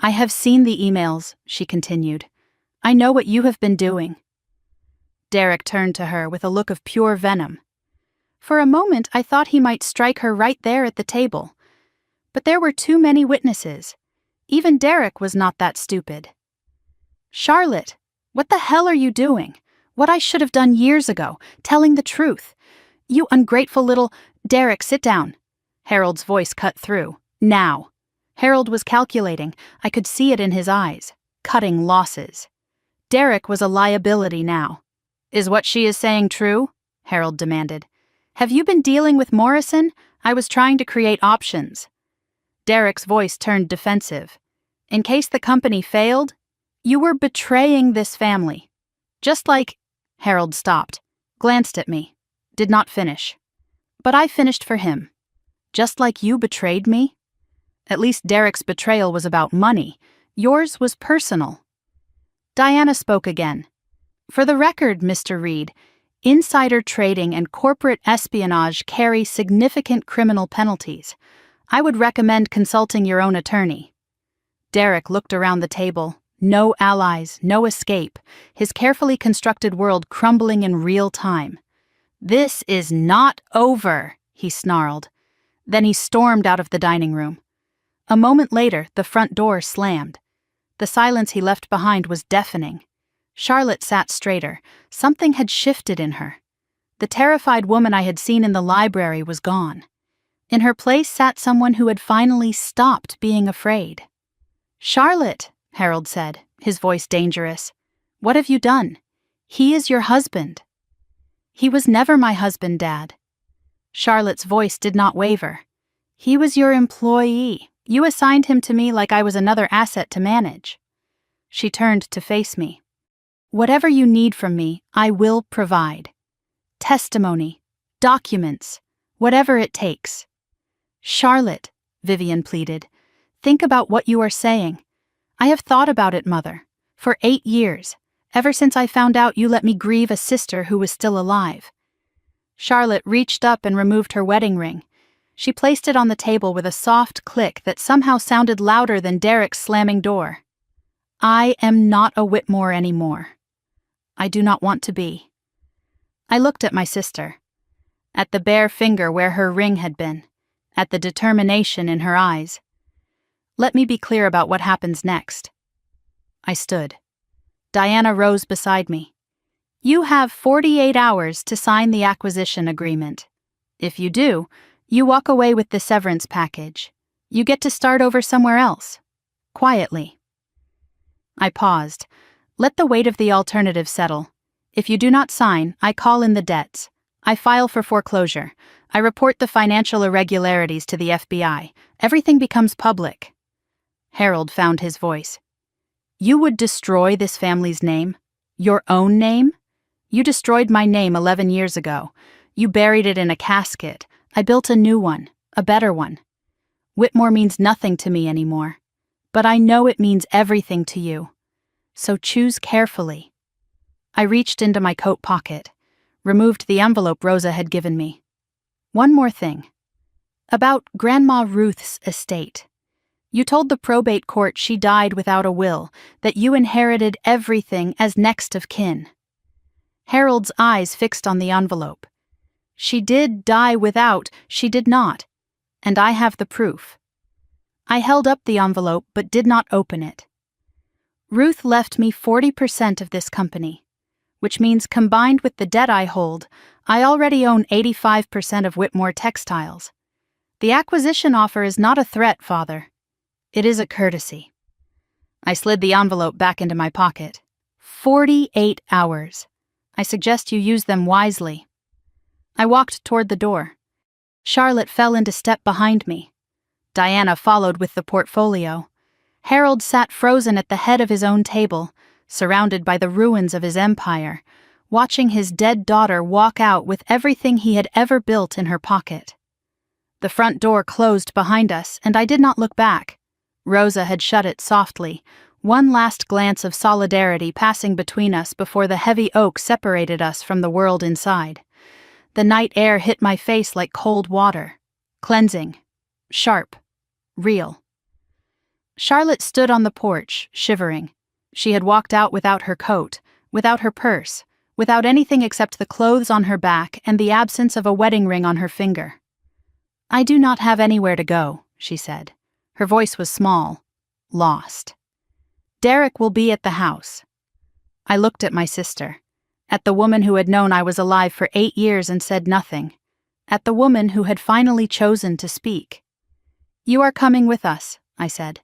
I have seen the emails, she continued. I know what you have been doing. Derek turned to her with a look of pure venom. For a moment I thought he might strike her right there at the table. But there were too many witnesses. Even Derek was not that stupid. Charlotte, what the hell are you doing? What I should have done years ago, telling the truth. You ungrateful little... Derek, sit down. Harold's voice cut through. Now. Harold was calculating. I could see it in his eyes. Cutting losses. Derek was a liability now. Is what she is saying true? Harold demanded. Have you been dealing with Morrison? I was trying to create options. Derek's voice turned defensive. In case the company failed, you were betraying this family. Just like... Harold stopped, glanced at me, did not finish. But I finished for him. Just like you betrayed me? At least Derek's betrayal was about money. Yours was personal. Diana spoke again. For the record, Mr. Reed, insider trading and corporate espionage carry significant criminal penalties. I would recommend consulting your own attorney. Derek looked around the table. No allies, no escape, his carefully constructed world crumbling in real time. "This is not over," he snarled. Then he stormed out of the dining room. A moment later, the front door slammed. The silence he left behind was deafening. Charlotte sat straighter. Something had shifted in her. The terrified woman I had seen in the library was gone. In her place sat someone who had finally stopped being afraid. "Charlotte," Harold said, his voice dangerous. "What have you done? He is your husband." "He was never my husband, Dad." Charlotte's voice did not waver. "He was your employee. You assigned him to me like I was another asset to manage." She turned to face me. "Whatever you need from me, I will provide. Testimony, documents, whatever it takes." "Charlotte," Vivian pleaded, "think about what you are saying. I have thought about it, Mother, for 8 years, ever since I found out you let me grieve a sister who was still alive." Charlotte reached up and removed her wedding ring. She placed it on the table with a soft click that somehow sounded louder than Derek's slamming door. "I am not a Whitmore anymore. I do not want to be." I looked at my sister, at the bare finger where her ring had been, at the determination in her eyes. "Let me be clear about what happens next." I stood. Diana rose beside me. "You have 48 hours to sign the acquisition agreement. If you do, you walk away with the severance package. You get to start over somewhere else. Quietly." I paused. "Let the weight of the alternative settle. If you do not sign, I call in the debts. I file for foreclosure. I report the financial irregularities to the FBI. Everything becomes public." Harold found his voice. "You would destroy this family's name? Your own name? You destroyed my name 11 years ago. You buried it in a casket. I built a new one, a better one. Whitmore means nothing to me anymore. But I know it means everything to you. So choose carefully." I reached into my coat pocket, removed the envelope Rosa had given me. "One more thing. About Grandma Ruth's estate. You told the probate court she died without a will, that you inherited everything as next of kin." Harold's eyes fixed on the envelope. "She did die without, she did not, and I have the proof." I held up the envelope but did not open it. "Ruth left me 40% of this company, which means combined with the debt I hold, I already own 85% of Whitmore Textiles. The acquisition offer is not a threat, Father. It is a courtesy." I slid the envelope back into my pocket. 48 hours. I suggest you use them wisely." I walked toward the door. Charlotte fell into step behind me. Diana followed with the portfolio. Harold sat frozen at the head of his own table, surrounded by the ruins of his empire, watching his dead daughter walk out with everything he had ever built in her pocket. The front door closed behind us, and I did not look back. Rosa had shut it softly, one last glance of solidarity passing between us before the heavy oak separated us from the world inside. The night air hit my face like cold water, cleansing, sharp, real. Charlotte stood on the porch, shivering. She had walked out without her coat, without her purse, without anything except the clothes on her back and the absence of a wedding ring on her finger. "I do not have anywhere to go," she said. Her voice was small, lost. "Derek will be at the house." I looked at my sister, at the woman who had known I was alive for 8 years and said nothing, at the woman who had finally chosen to speak. "You are coming with us," I said.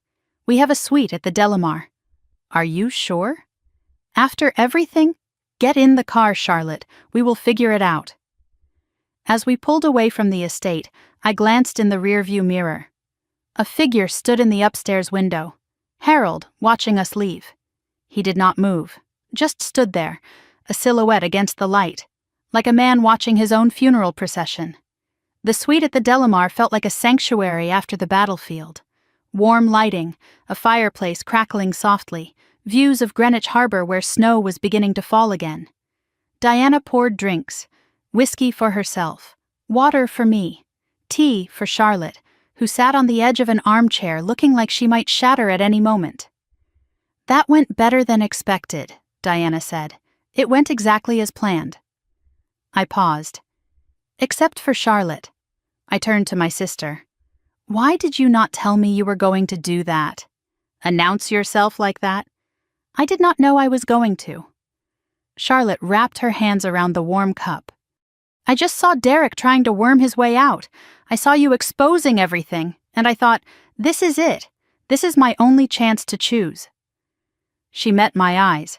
"We have a suite at the Delamar." "Are you sure?" "After everything? Get in the car, Charlotte. We will figure it out." As we pulled away from the estate, I glanced in the rearview mirror. A figure stood in the upstairs window. Harold, watching us leave. He did not move, just stood there, a silhouette against the light, like a man watching his own funeral procession. The suite at the Delamar felt like a sanctuary after the battlefield. Warm lighting, a fireplace crackling softly, views of Greenwich Harbor where snow was beginning to fall again. Diana poured drinks, whiskey for herself, water for me, tea for Charlotte, who sat on the edge of an armchair looking like she might shatter at any moment. "That went better than expected," Diana said. "It went exactly as planned." I paused. Except for Charlotte. I turned to my sister. Why did you not tell me you were going to do that? Announce yourself like that? I did not know I was going to. Charlotte wrapped her hands around the warm cup. I just saw Derek trying to worm his way out. I saw you exposing everything, and I thought, this is it. This is my only chance to choose. She met my eyes.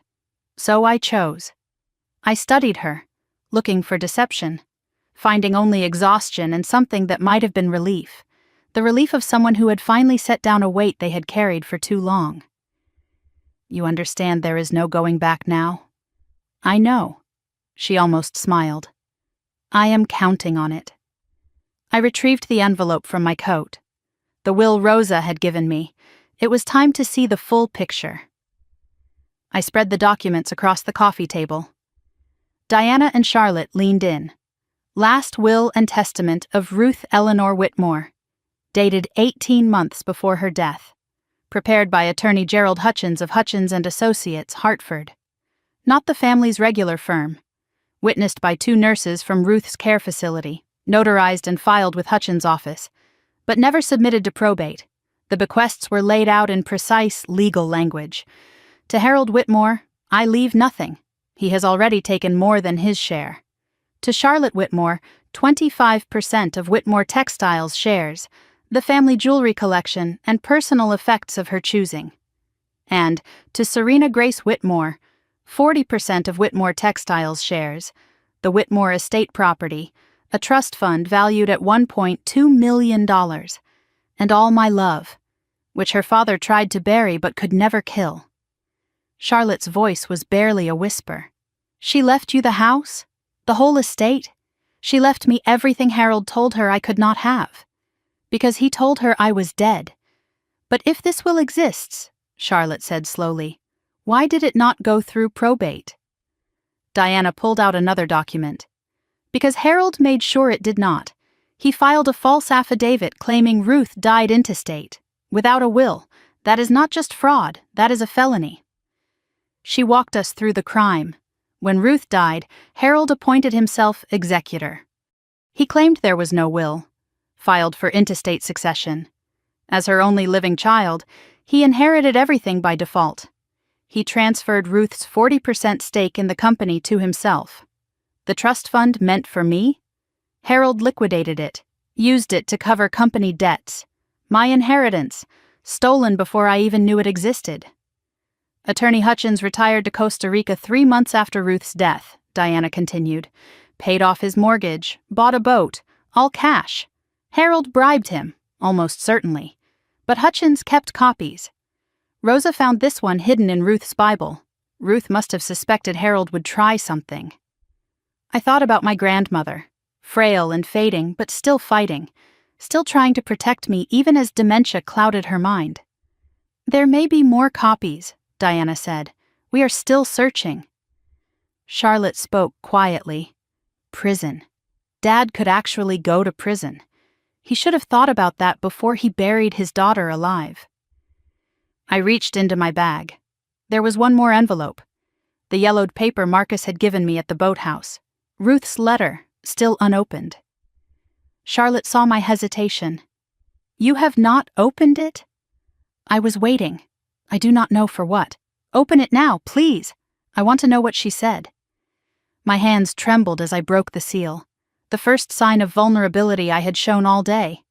So I chose. I studied her, looking for deception, finding only exhaustion and something that might have been relief. The relief of someone who had finally set down a weight they had carried for too long. You understand there is no going back now? I know. She almost smiled. I am counting on it. I retrieved the envelope from my coat. The will Rosa had given me. It was time to see the full picture. I spread the documents across the coffee table. Diana and Charlotte leaned in. Last will and testament of Ruth Eleanor Whitmore, dated 18 months before her death, prepared by attorney Gerald Hutchins of Hutchins and Associates, Hartford. Not the family's regular firm. Witnessed by 2 nurses from Ruth's care facility, notarized and filed with Hutchins' office, but never submitted to probate. The bequests were laid out in precise legal language. To Harold Whitmore, I leave nothing. He has already taken more than his share. To Charlotte Whitmore, 25% of Whitmore Textiles shares, the family jewelry collection and personal effects of her choosing. And to Serena Grace Whitmore, 40% of Whitmore Textiles shares, the Whitmore estate property, a trust fund valued at $1.2 million, and all my love, which her father tried to bury but could never kill. Charlotte's voice was barely a whisper. She left you the house? The whole estate? She left me everything Harold told her I could not have. Because he told her I was dead. But if this will exists, Charlotte said slowly, why did it not go through probate? Diana pulled out another document. Because Harold made sure it did not. He filed a false affidavit claiming Ruth died intestate, without a will. That is not just fraud, that is a felony. She walked us through the crime. When Ruth died, Harold appointed himself executor. He claimed there was no will, filed for intestate succession. As her only living child, he inherited everything by default. He transferred Ruth's 40% stake in the company to himself. The trust fund meant for me? Harold liquidated it, used it to cover company debts. My inheritance, stolen before I even knew it existed. Attorney Hutchins retired to Costa Rica 3 months after Ruth's death, Diana continued. Paid off his mortgage, bought a boat, all cash. Harold bribed him, almost certainly. But Hutchins kept copies. Rosa found this one hidden in Ruth's Bible. Ruth must have suspected Harold would try something. I thought about my grandmother, frail and fading, but still fighting, still trying to protect me even as dementia clouded her mind. There may be more copies, Diana said. We are still searching. Charlotte spoke quietly. Prison. Dad could actually go to prison. He should have thought about that before he buried his daughter alive. I reached into my bag. There was one more envelope. The yellowed paper Marcus had given me at the boathouse. Ruth's letter, still unopened. Charlotte saw my hesitation. You have not opened it? I was waiting. I do not know for what. Open it now, please. I want to know what she said. My hands trembled as I broke the seal, the first sign of vulnerability I had shown all day.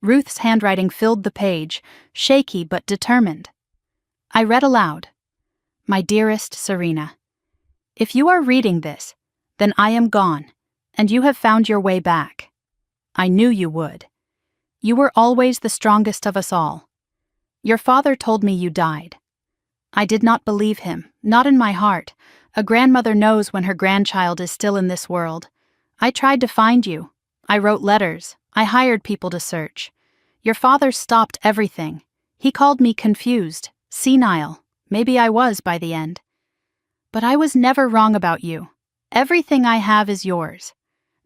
Ruth's handwriting filled the page, shaky but determined. I read aloud. My dearest Serena, if you are reading this, then I am gone, and you have found your way back. I knew you would. You were always the strongest of us all. Your father told me you died. I did not believe him, not in my heart. A grandmother knows when her grandchild is still in this world. I tried to find you. I wrote letters. I hired people to search. Your father stopped everything. He called me confused, senile. Maybe I was by the end. But I was never wrong about you. Everything I have is yours.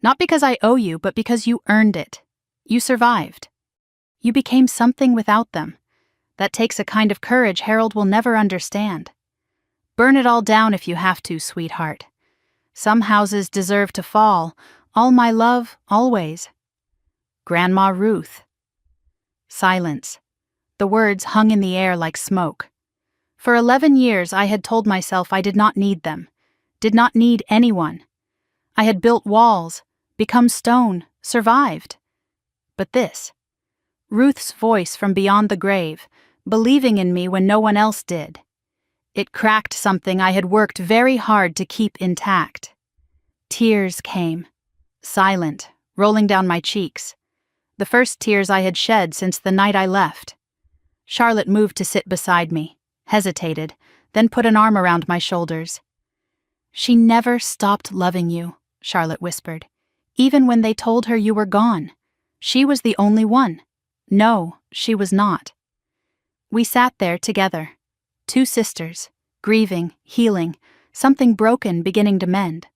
Not because I owe you, but because you earned it. You survived. You became something without them. That takes a kind of courage Harold will never understand. Burn it all down if you have to, sweetheart. Some houses deserve to fall. All my love, always. Grandma Ruth. Silence. The words hung in the air like smoke. For 11 years I had told myself I did not need them, did not need anyone. I had built walls, become stone, survived. But this, Ruth's voice from beyond the grave, believing in me when no one else did. It cracked something I had worked very hard to keep intact. Tears came, silent, rolling down my cheeks. The first tears I had shed since the night I left. Charlotte moved to sit beside me, hesitated, then put an arm around my shoulders. She never stopped loving you, Charlotte whispered, even when they told her you were gone. She was the only one. No, she was not. We sat there together, two sisters, grieving, healing, something broken beginning to mend.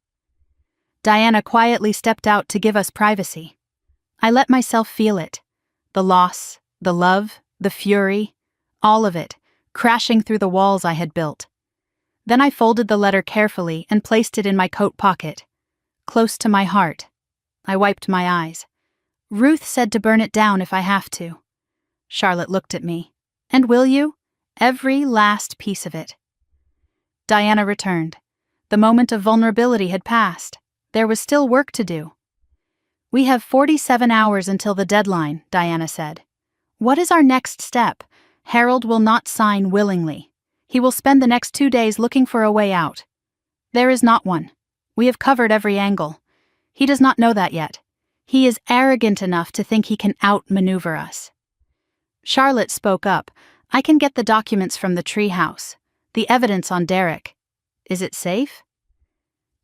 Diana quietly stepped out to give us privacy. I let myself feel it. The loss, the love, the fury, all of it, crashing through the walls I had built. Then I folded the letter carefully and placed it in my coat pocket, close to my heart. I wiped my eyes. Ruth said to burn it down if I have to. Charlotte looked at me. And will you? Every last piece of it. Diana returned. The moment of vulnerability had passed. There was still work to do. We have 47 hours until the deadline, Diana said. What is our next step? Harold will not sign willingly. He will spend the next 2 days looking for a way out. There is not one. We have covered every angle. He does not know that yet. He is arrogant enough to think he can outmaneuver us. Charlotte spoke up. I can get the documents from the treehouse. The evidence on Derek. Is it safe?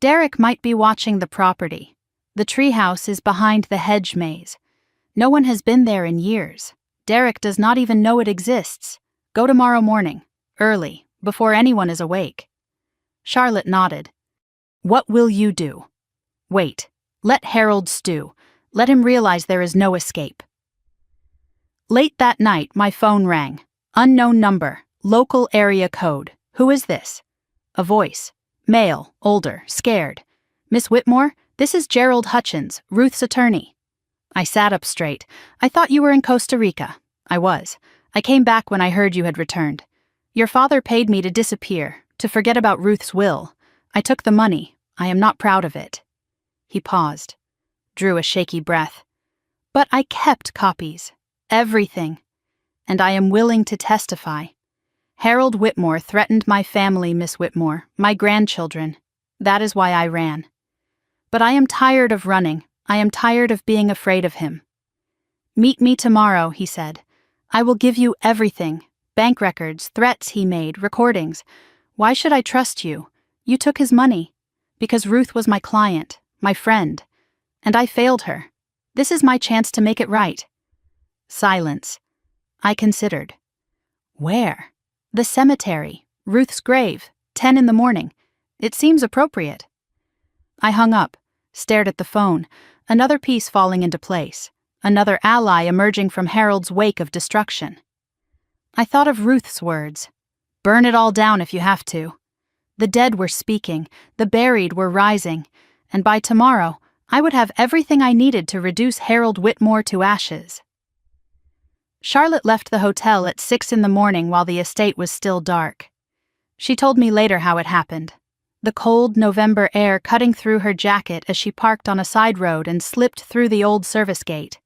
Derek might be watching the property. The treehouse is behind the hedge maze. No one has been there in years. Derek does not even know it exists. Go tomorrow morning, early, before anyone is awake. Charlotte nodded. What will you do? Wait. Let Harold stew. Let him realize there is no escape. Late that night, my phone rang. Unknown number, local area code. Who is this? A voice. Male, older, scared. Miss Whitmore, this is Gerald Hutchins, Ruth's attorney. I sat up straight. I thought you were in Costa Rica. I was. I came back when I heard you had returned. Your father paid me to disappear, to forget about Ruth's will. I took the money. I am not proud of it. He paused, drew a shaky breath. But I kept copies. Everything. And I am willing to testify. Harold Whitmore threatened my family, Miss Whitmore, my grandchildren. That is why I ran. But I am tired of running. I am tired of being afraid of him. Meet me tomorrow, he said. I will give you everything. Bank records, threats he made, recordings. Why should I trust you? You took his money. Because Ruth was my client, my friend. And I failed her. This is my chance to make it right. Silence. I considered. Where? The cemetery. Ruth's grave. 10 in the morning. It seems appropriate. I hung up, stared at the phone, another piece falling into place, another ally emerging from Harold's wake of destruction. I thought of Ruth's words. Burn it all down if you have to. The dead were speaking, the buried were rising, and by tomorrow, I would have everything I needed to reduce Harold Whitmore to ashes. Charlotte left the hotel at 6 in the morning while the estate was still dark. She told me later how it happened. The cold November air cutting through her jacket as she parked on a side road and slipped through the old service gate.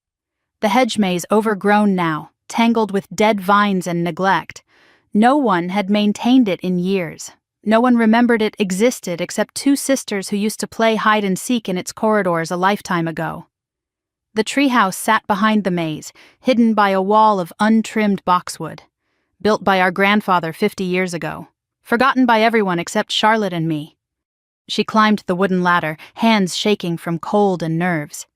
The hedge maze overgrown now, tangled with dead vines and neglect. No one had maintained it in years. No one remembered it existed except two sisters who used to play hide and seek in its corridors a lifetime ago. The treehouse sat behind the maze, hidden by a wall of untrimmed boxwood, built by our grandfather 50 years ago, forgotten by everyone except Charlotte and me. She climbed the wooden ladder, hands shaking from cold and nerves.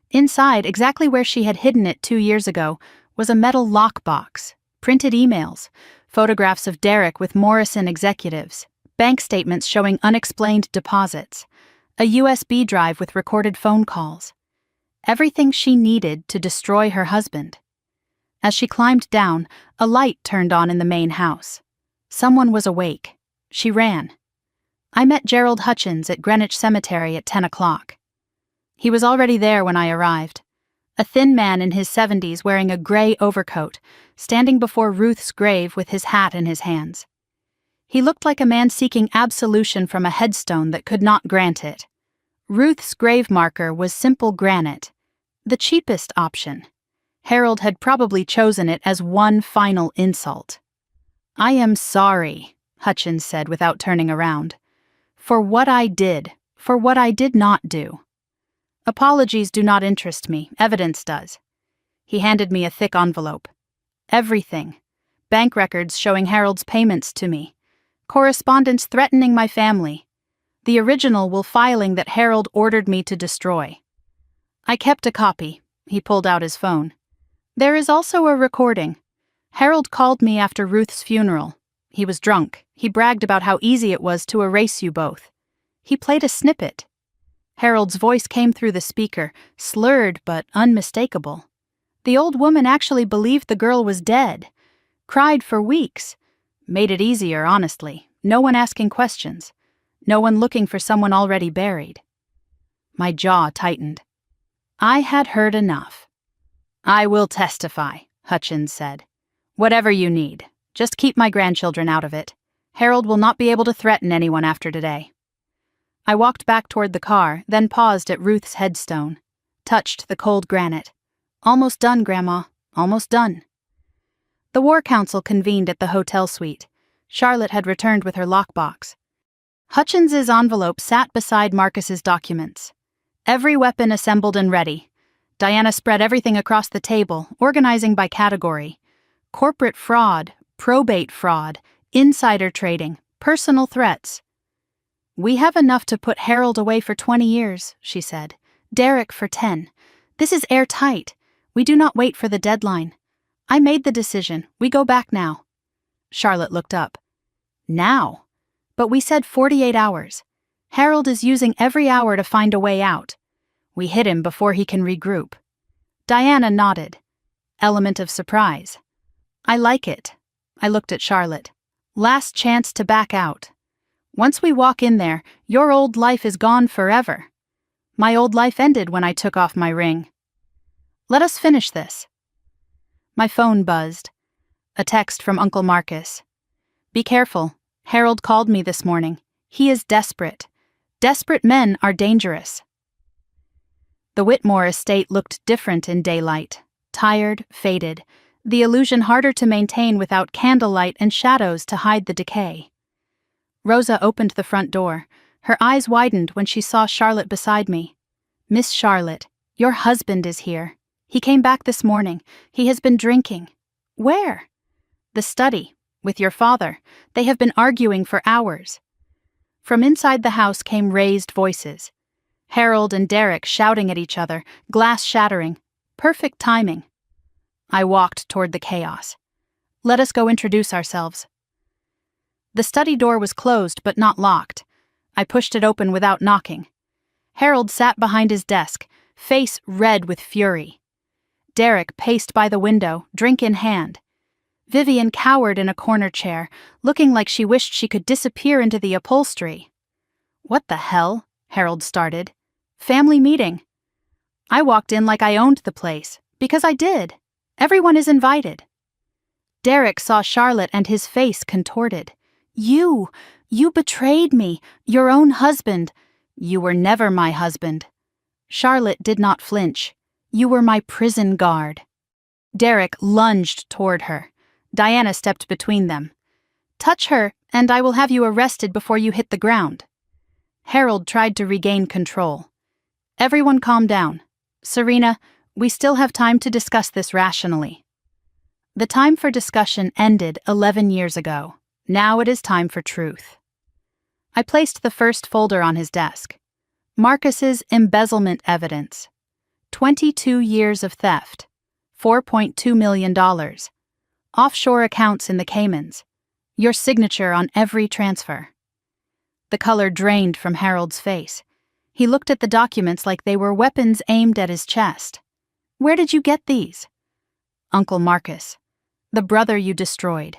Inside, exactly where she had hidden it 2 years ago, was a metal lockbox, printed emails, photographs of Derek with Morrison executives, bank statements showing unexplained deposits, a USB drive with recorded phone calls. Everything she needed to destroy her husband. As she climbed down, a light turned on in the main house. Someone was awake. She ran. I met Gerald Hutchins at Greenwich Cemetery at 10 o'clock. He was already there when I arrived. A thin man in his 70s wearing a gray overcoat, standing before Ruth's grave with his hat in his hands. He looked like a man seeking absolution from a headstone that could not grant it. Ruth's grave marker was simple granite, the cheapest option. Harold had probably chosen it as one final insult. "I am sorry," Hutchins said without turning around. "For what I did, for what I did not do. Apologies do not interest me, evidence does." He handed me a thick envelope. Everything. Bank records showing Harold's payments to me. Correspondence threatening my family. The original will filing that Harold ordered me to destroy. I kept a copy. He pulled out his phone. There is also a recording. Harold called me after Ruth's funeral. He was drunk. He bragged about how easy it was to erase you both. He played a snippet. Harold's voice came through the speaker, slurred but unmistakable. The old woman actually believed the girl was dead. Cried for weeks. Made it easier, honestly. No one asking questions. No one looking for someone already buried. My jaw tightened. I had heard enough. "I will testify," Hutchins said. "Whatever you need. Just keep my grandchildren out of it. Harold will not be able to threaten anyone after today." I walked back toward the car, then paused at Ruth's headstone. Touched the cold granite. "Almost done, Grandma. Almost done." The War Council convened at the hotel suite. Charlotte had returned with her lockbox. Hutchins's envelope sat beside Marcus's documents. Every weapon assembled and ready. Diana spread everything across the table, organizing by category. Corporate fraud, probate fraud, insider trading, personal threats. "We have enough to put Harold away for 20 years, she said. "Derek for 10. This is airtight. We do not wait for the deadline. I made the decision. We go back now." Charlotte looked up. "Now? But we said 48 hours. Harold is using every hour to find a way out. We hit him before he can regroup." Diana nodded. Element of surprise. "I like it." I looked at Charlotte. "Last chance to back out. Once we walk in there, your old life is gone forever. My old life ended when I took off my ring. Let us finish this." My phone buzzed. A text from Uncle Marcus. "Be careful. Harold called me this morning. He is desperate. Desperate men are dangerous." The Whitmore estate looked different in daylight. Tired, faded. The illusion harder to maintain without candlelight and shadows to hide the decay. Rosa opened the front door. Her eyes widened when she saw Charlotte beside me. "Miss Charlotte, your husband is here. He came back this morning. He has been drinking." "Where?" "The study, with your father. They have been arguing for hours." From inside the house came raised voices. Harold and Derek shouting at each other, glass shattering. Perfect timing. I walked toward the chaos. "Let us go introduce ourselves." The study door was closed but not locked. I pushed it open without knocking. Harold sat behind his desk, face red with fury. Derek paced by the window, drink in hand. Vivian cowered in a corner chair, looking like she wished she could disappear into the upholstery. "What the hell?" Harold started. "Family meeting." I walked in like I owned the place, because I did. Everyone is invited. Derek saw Charlotte and his face contorted. You betrayed me, your own husband. You were never my husband." Charlotte did not flinch. "You were my prison guard." Derek lunged toward her. Diana stepped between them. "Touch her, and I will have you arrested before you hit the ground." Harold tried to regain control. "Everyone calm down. Serena, we still have time to discuss this rationally." The time for discussion ended 11 years ago. Now it is time for truth. I placed the first folder on his desk. Marcus's embezzlement evidence. 22 years of theft. $4.2 million. Offshore accounts in the Caymans. Your signature on every transfer. The color drained from Harold's face. He looked at the documents like they were weapons aimed at his chest. "Where did you get these?" "Uncle Marcus. The brother you destroyed.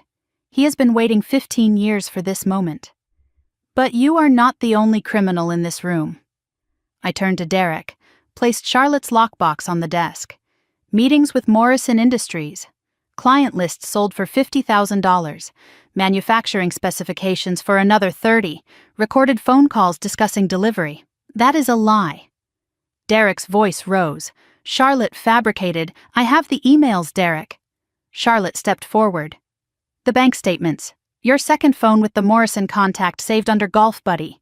He has been waiting 15 years for this moment." But you are not the only criminal in this room. I turned to Derek, placed Charlotte's lockbox on the desk. Meetings with Morrison Industries. Client list sold for $50,000. Manufacturing specifications for another 30. Recorded phone calls discussing delivery. That is a lie. Derek's voice rose. Charlotte fabricated. I have the emails, Derek. Charlotte stepped forward. The bank statements. Your second phone with the Morrison contact saved under Golf Buddy.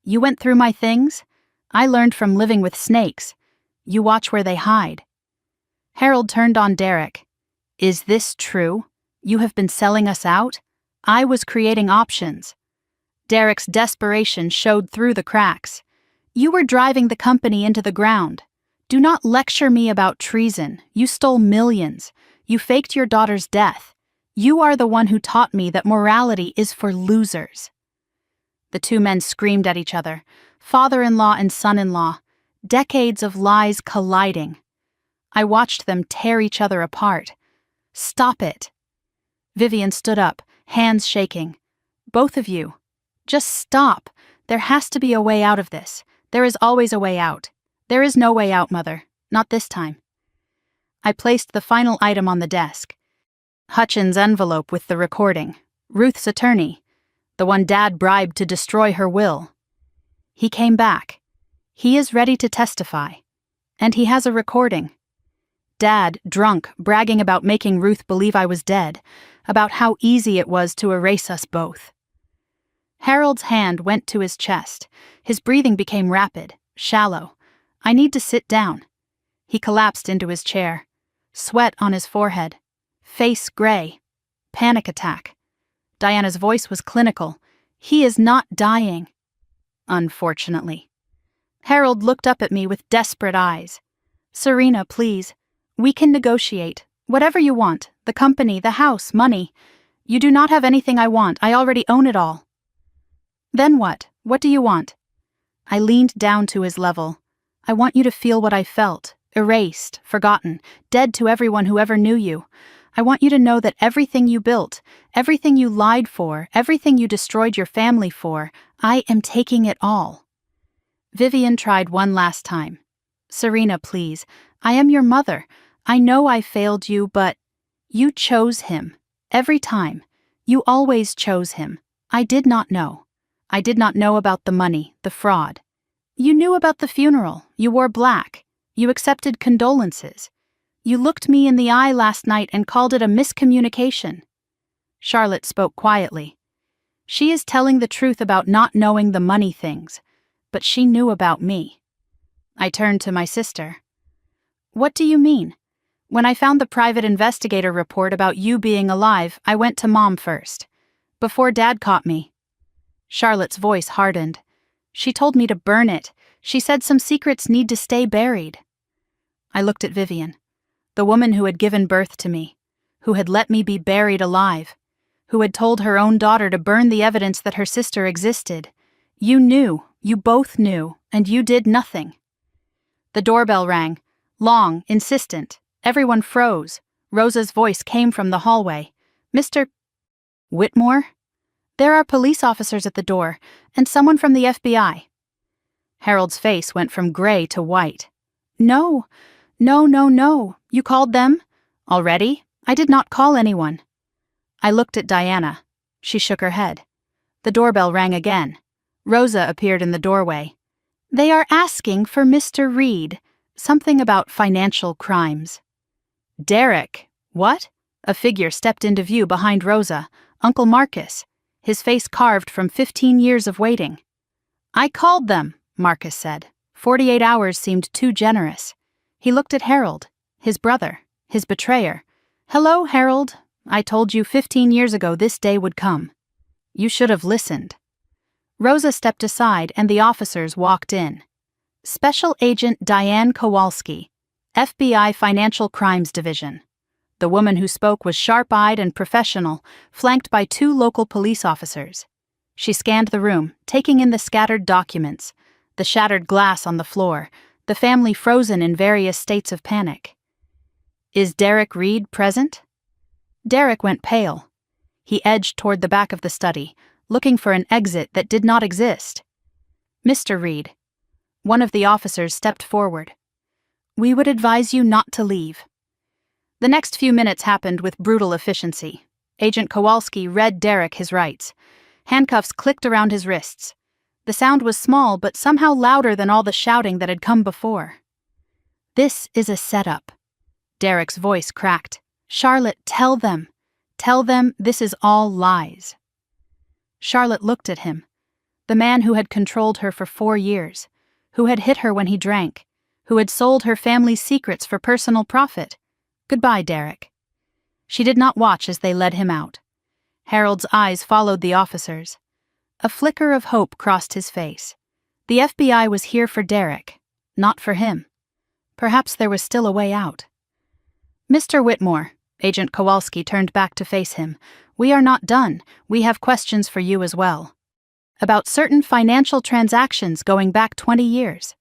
You went through my things? I learned from living with snakes. You watch where they hide. Harold turned on Derek. Is this true? You have been selling us out? I was creating options. Derek's desperation showed through the cracks. You were driving the company into the ground. Do not lecture me about treason. You stole millions. You faked your daughter's death. You are the one who taught me that morality is for losers. The two men screamed at each other, father-in-law and son-in-law, decades of lies colliding. I watched them tear each other apart. Stop it. Vivian stood up, hands shaking. Both of you. Just stop. There has to be a way out of this. There is always a way out. There is no way out, Mother. Not this time. I placed the final item on the desk. Hutchins' envelope with the recording. Ruth's attorney. The one Dad bribed to destroy her will. He came back. He is ready to testify. And he has a recording. Dad, drunk, bragging about making Ruth believe I was dead, about how easy it was to erase us both. Harold's hand went to his chest. His breathing became rapid, shallow. I need to sit down. He collapsed into his chair. Sweat on his forehead. Face gray. Panic attack. Diana's voice was clinical. He is not dying. Unfortunately. Harold looked up at me with desperate eyes. Serena, please. We can negotiate. Whatever you want. The company, the house, money. You do not have anything I want. I already own it all. Then what? What do you want? I leaned down to his level. I want you to feel what I felt. Erased, forgotten, dead to everyone who ever knew you. I want you to know that everything you built, everything you lied for, everything you destroyed your family for, I am taking it all. Vivian tried one last time. Serena, please. I am your mother. I know I failed you, but you chose him. Every time. You always chose him. I did not know. I did not know about the money, the fraud. You knew about the funeral. You wore black. You accepted condolences. You looked me in the eye last night and called it a miscommunication. Charlotte spoke quietly. She is telling the truth about not knowing the money things, but she knew about me. I turned to my sister. What do you mean? When I found the private investigator report about you being alive, I went to Mom first. Before Dad caught me. Charlotte's voice hardened. She told me to burn it. She said some secrets need to stay buried. I looked at Vivian, the woman who had given birth to me, who had let me be buried alive, who had told her own daughter to burn the evidence that her sister existed. You knew, you both knew, and you did nothing. The doorbell rang, long, insistent. Everyone froze. Rosa's voice came from the hallway. Mr. Whitmore? There are police officers at the door, and someone from the FBI. Harold's face went from gray to white. No. You called them? Already? I did not call anyone. I looked at Diana. She shook her head. The doorbell rang again. Rosa appeared in the doorway. They are asking for Mr. Reed. Something about financial crimes. Derek. What? A figure stepped into view behind Rosa. Uncle Marcus. His face carved from 15 years of waiting. I called them, Marcus said. 48 hours seemed too generous. He looked at Harold, his brother, his betrayer. Hello, Harold. I told you 15 years ago this day would come. You should have listened. Rosa stepped aside and the officers walked in. Special Agent Diane Kowalski, FBI Financial Crimes Division. The woman who spoke was sharp-eyed and professional, flanked by 2 local police officers. She scanned the room, taking in the scattered documents, the shattered glass on the floor, the family frozen in various states of panic. Is Derek Reed present? Derek went pale. He edged toward the back of the study, looking for an exit that did not exist. "Mr. Reed." One of the officers stepped forward. "We would advise you not to leave." The next few minutes happened with brutal efficiency. Agent Kowalski read Derek his rights. Handcuffs clicked around his wrists. The sound was small, but somehow louder than all the shouting that had come before. "This is a setup." Derek's voice cracked. "Charlotte, tell them. Tell them this is all lies." Charlotte looked at him. The man who had controlled her for 4 years, who had hit her when he drank, who had sold her family's secrets for personal profit. "Goodbye, Derek." She did not watch as they led him out. Harold's eyes followed the officers. A flicker of hope crossed his face. The FBI was here for Derek, not for him. Perhaps there was still a way out. "Mr. Whitmore," Agent Kowalski turned back to face him, "we are not done. We have questions for you as well. About certain financial transactions going back 20 years.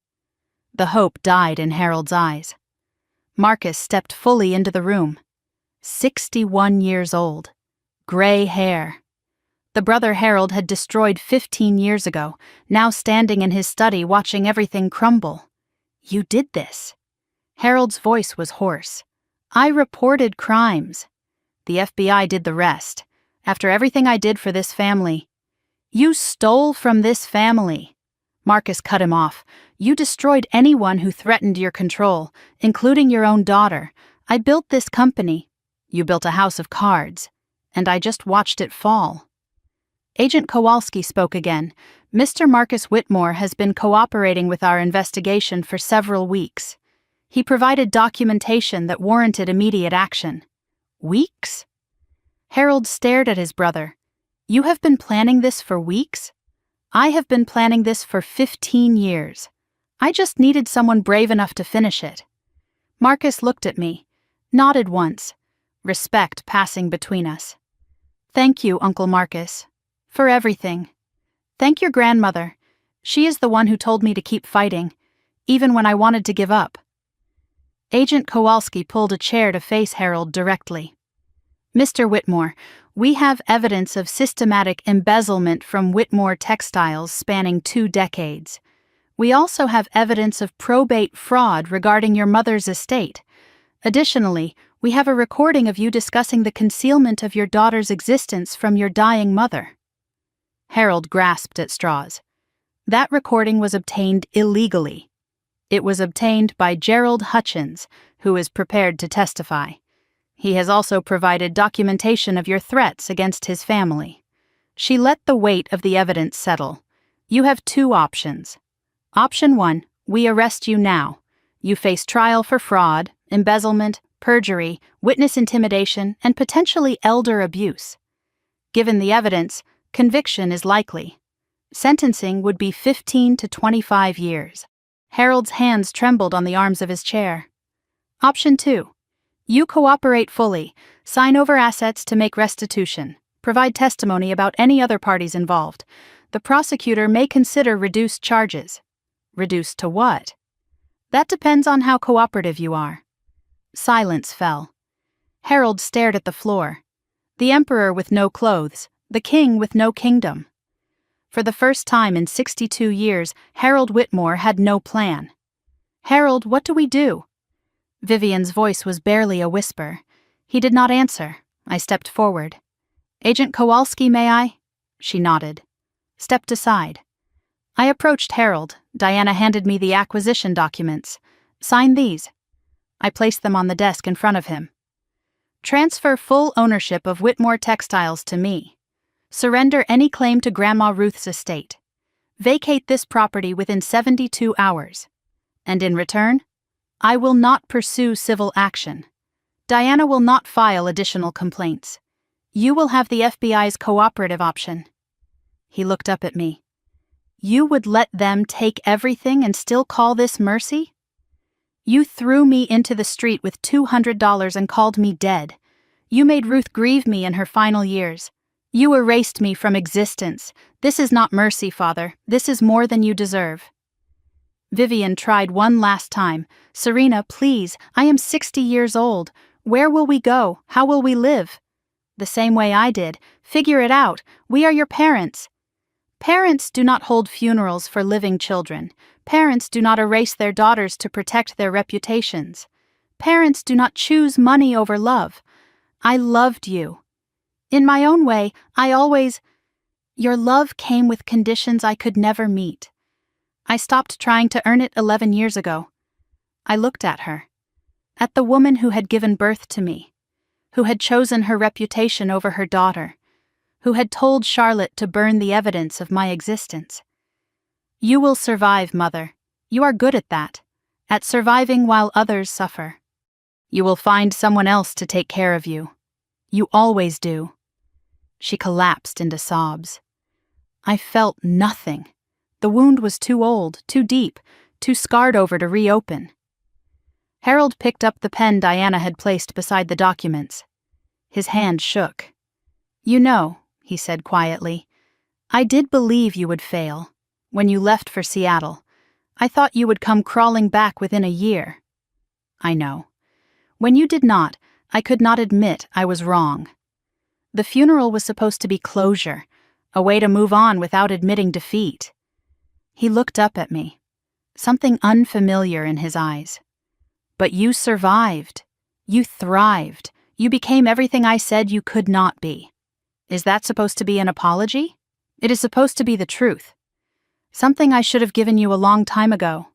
The hope died in Harold's eyes. Marcus stepped fully into the room. 61 years old. Gray hair. The brother Harold had destroyed 15 years ago, now standing in his study watching everything crumble. "You did this." Harold's voice was hoarse. "I reported crimes. The FBI did the rest. After everything I did for this family." "You stole from this family." Marcus cut him off. "You destroyed anyone who threatened your control, including your own daughter. I built this company. You built a house of cards, and I just watched it fall." Agent Kowalski spoke again. "Mr. Marcus Whitmore has been cooperating with our investigation for several weeks. He provided documentation that warranted immediate action." "Weeks?" Harold stared at his brother. "You have been planning this for weeks? I have been planning this for 15 years. I just needed someone brave enough to finish it." Marcus looked at me, nodded once, respect passing between us. "Thank you, Uncle Marcus, for everything. Thank your grandmother. She is the one who told me to keep fighting, even when I wanted to give up." Agent Kowalski pulled a chair to face Harold directly. "Mr. Whitmore, we have evidence of systematic embezzlement from Whitmore Textiles spanning 2 decades. We also have evidence of probate fraud regarding your mother's estate. Additionally, we have a recording of you discussing the concealment of your daughter's existence from your dying mother." Harold grasped at straws. "That recording was obtained illegally. It was obtained by Gerald Hutchins, who is prepared to testify. He has also provided documentation of your threats against his family." She let the weight of the evidence settle. "You have 2 options. Option 1, we arrest you now. You face trial for fraud, embezzlement, perjury, witness intimidation, and potentially elder abuse. Given the evidence, conviction is likely. Sentencing would be 15 to 25 years. Harold's hands trembled on the arms of his chair. "Option 2. You cooperate fully, sign over assets to make restitution, provide testimony about any other parties involved. The prosecutor may consider reduced charges." "Reduced to what?" "That depends on how cooperative you are." Silence fell. Harold stared at the floor. The emperor with no clothes, the king with no kingdom. For the first time in 62 years, Harold Whitmore had no plan. "Harold, what do we do?" Vivian's voice was barely a whisper. He did not answer. I stepped forward. "Agent Kowalski, may I?" She nodded. Stepped aside. I approached Harold. Diana handed me the acquisition documents. "Sign these." I placed them on the desk in front of him. "Transfer full ownership of Whitmore Textiles to me. Surrender any claim to Grandma Ruth's estate. Vacate this property within 72 hours. And in return, I will not pursue civil action. Diana will not file additional complaints. You will have the FBI's cooperative option." He looked up at me. "You would let them take everything and still call this mercy? You threw me into the street with $200 and called me dead. You made Ruth grieve me in her final years. You erased me from existence. This is not mercy, Father. This is more than you deserve." Vivian tried one last time. "Serena, please, I am 60 years old. Where will we go? How will we live?" the same way I did. Figure it out. We are your parents. Parents do not hold funerals for living children. Parents do not erase their daughters to protect their reputations. Parents do not choose money over love. I loved you. In my own way, Your love came with conditions I could never meet. I stopped trying to earn it 11 years ago. I looked at her. At the woman who had given birth to me. Who had chosen her reputation over her daughter. Who had told Charlotte to burn the evidence of my existence. You will survive, Mother. You are good at that. At surviving while others suffer. You will find someone else to take care of you. You always do. She collapsed into sobs. I felt nothing. The wound was too old, too deep, too scarred over to reopen. Harold picked up the pen Diana had placed beside the documents. His hand shook. You know, he said quietly, I did believe you would fail. When you left for Seattle, I thought you would come crawling back within a year. I know. When you did not, I could not admit I was wrong. The funeral was supposed to be closure, a way to move on without admitting defeat. He looked up at me, something unfamiliar in his eyes. But you survived. You thrived. You became everything I said you could not be. Is that supposed to be an apology? It is supposed to be the truth. Something I should have given you a long time ago.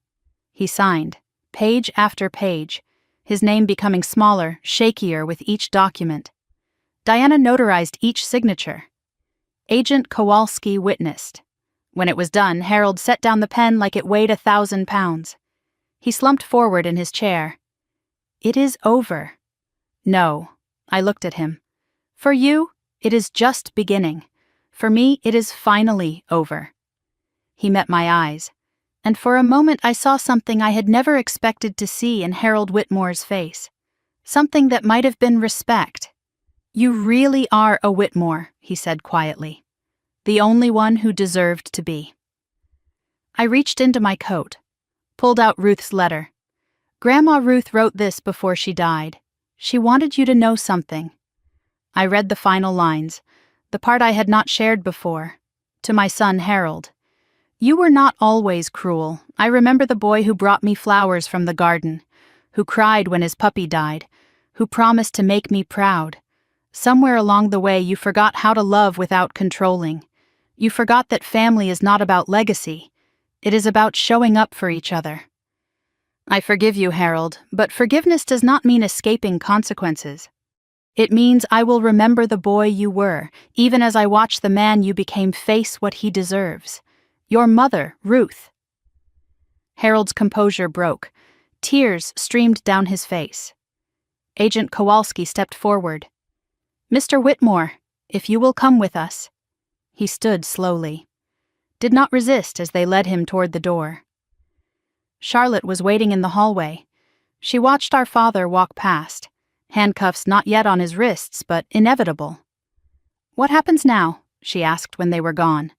He signed, page after page, his name becoming smaller, shakier with each document. Diana notarized each signature. Agent Kowalski witnessed. When it was done, Harold set down the pen like it weighed 1,000 pounds. He slumped forward in his chair. It is over. No, I looked at him. For you, it is just beginning. For me, it is finally over. He met my eyes, and for a moment I saw something I had never expected to see in Harold Whitmore's face. Something that might have been respect. You really are a Whitmore, he said quietly. The only one who deserved to be. I reached into my coat, pulled out Ruth's letter. Grandma Ruth wrote this before she died. She wanted you to know something. I read the final lines, the part I had not shared before, to my son Harold. You were not always cruel. I remember the boy who brought me flowers from the garden, who cried when his puppy died, who promised to make me proud. Somewhere along the way you forgot how to love without controlling. You forgot that family is not about legacy. It is about showing up for each other. I forgive you, Harold, but forgiveness does not mean escaping consequences. It means I will remember the boy you were, even as I watch the man you became face what he deserves. Your mother, Ruth. Harold's composure broke. Tears streamed down his face. Agent Kowalski stepped forward. Mr. Whitmore, if you will come with us. He stood slowly. Did not resist as they led him toward the door. Charlotte was waiting in the hallway. She watched our father walk past, handcuffs not yet on his wrists, but inevitable. What happens now? She asked when they were gone.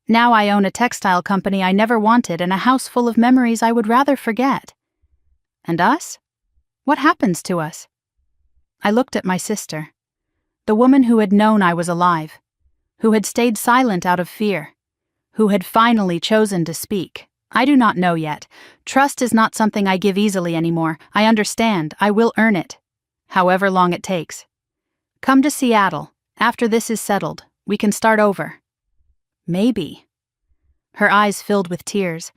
Now I own a textile company I never wanted and a house full of memories I would rather forget. And us? What happens to us? I looked at my sister, the woman who had known I was alive, who had stayed silent out of fear, who had finally chosen to speak. I do not know yet. Trust is not something I give easily anymore. I understand. I will earn it, however long it takes. Come to Seattle. After this is settled, we can start over. Maybe. Her eyes filled with tears.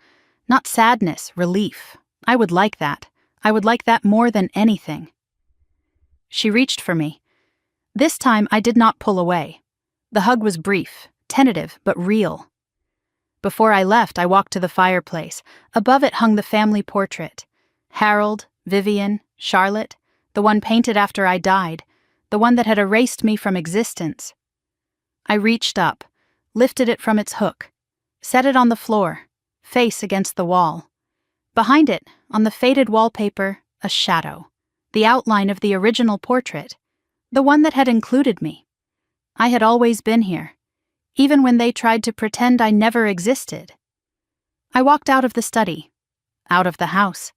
Not sadness, relief. I would like that. I would like that more than anything. She reached for me. This time I did not pull away. The hug was brief, tentative, but real. Before I left, I walked to the fireplace. Above it hung the family portrait. Harold, Vivian, Charlotte, the one painted after I died, the one that had erased me from existence. I reached up, lifted it from its hook, set it on the floor, face against the wall. Behind it, on the faded wallpaper, a shadow, the outline of the original portrait, the one that had included me. I had always been here, even when they tried to pretend I never existed. I walked out of the study, out of the house,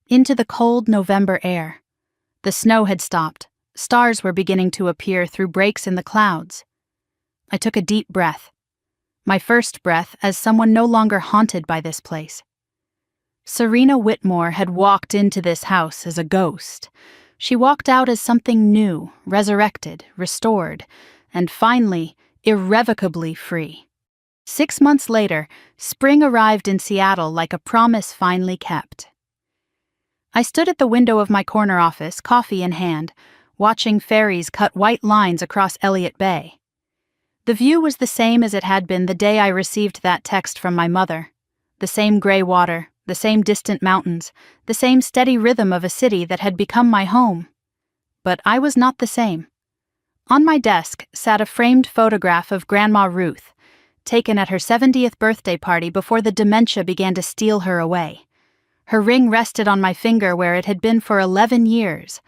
into the cold November air. The snow had stopped, Stars were beginning to appear through breaks in the clouds. I took a deep breath. My first breath as someone no longer haunted by this place. Serena Whitmore had walked into this house as a ghost. She walked out as something new, resurrected, restored, and finally, irrevocably free. 6 months later, spring arrived in Seattle like a promise finally kept. I stood at the window of my corner office, coffee in hand, watching ferries cut white lines across Elliott Bay. The view was the same as it had been the day I received that text from my mother. The same gray water, the same distant mountains, the same steady rhythm of a city that had become my home. But I was not the same. On my desk sat a framed photograph of Grandma Ruth, taken at her 70th birthday party before the dementia began to steal her away. Her ring rested on my finger where it had been for 11 years.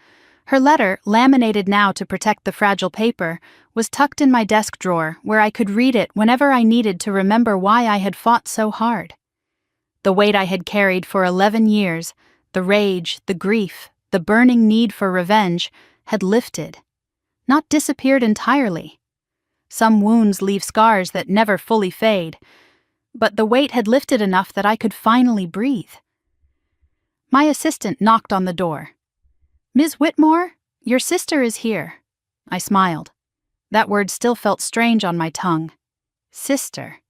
Her letter, laminated now to protect the fragile paper, was tucked in my desk drawer where I could read it whenever I needed to remember why I had fought so hard. The weight I had carried for 11 years, the rage, the grief, the burning need for revenge, had lifted, not disappeared entirely. Some wounds leave scars that never fully fade, but the weight had lifted enough that I could finally breathe. My assistant knocked on the door. "Ms. Whitmore, your sister is here." I smiled. That word still felt strange on my tongue. Sister.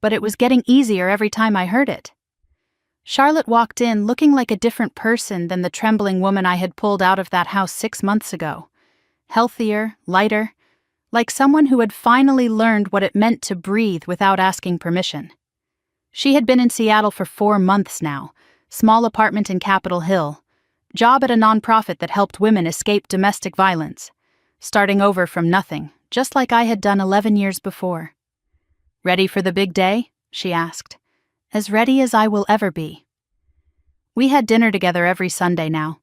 But it was getting easier every time I heard it. Charlotte walked in looking like a different person than the trembling woman I had pulled out of that house 6 months ago. Healthier, lighter, like someone who had finally learned what it meant to breathe without asking permission. She had been in Seattle for 4 months now, small apartment in Capitol Hill, job at a nonprofit that helped women escape domestic violence, starting over from nothing, just like I had done 11 years before. "Ready for the big day?" she asked. "As ready as I will ever be." We had dinner together every Sunday now.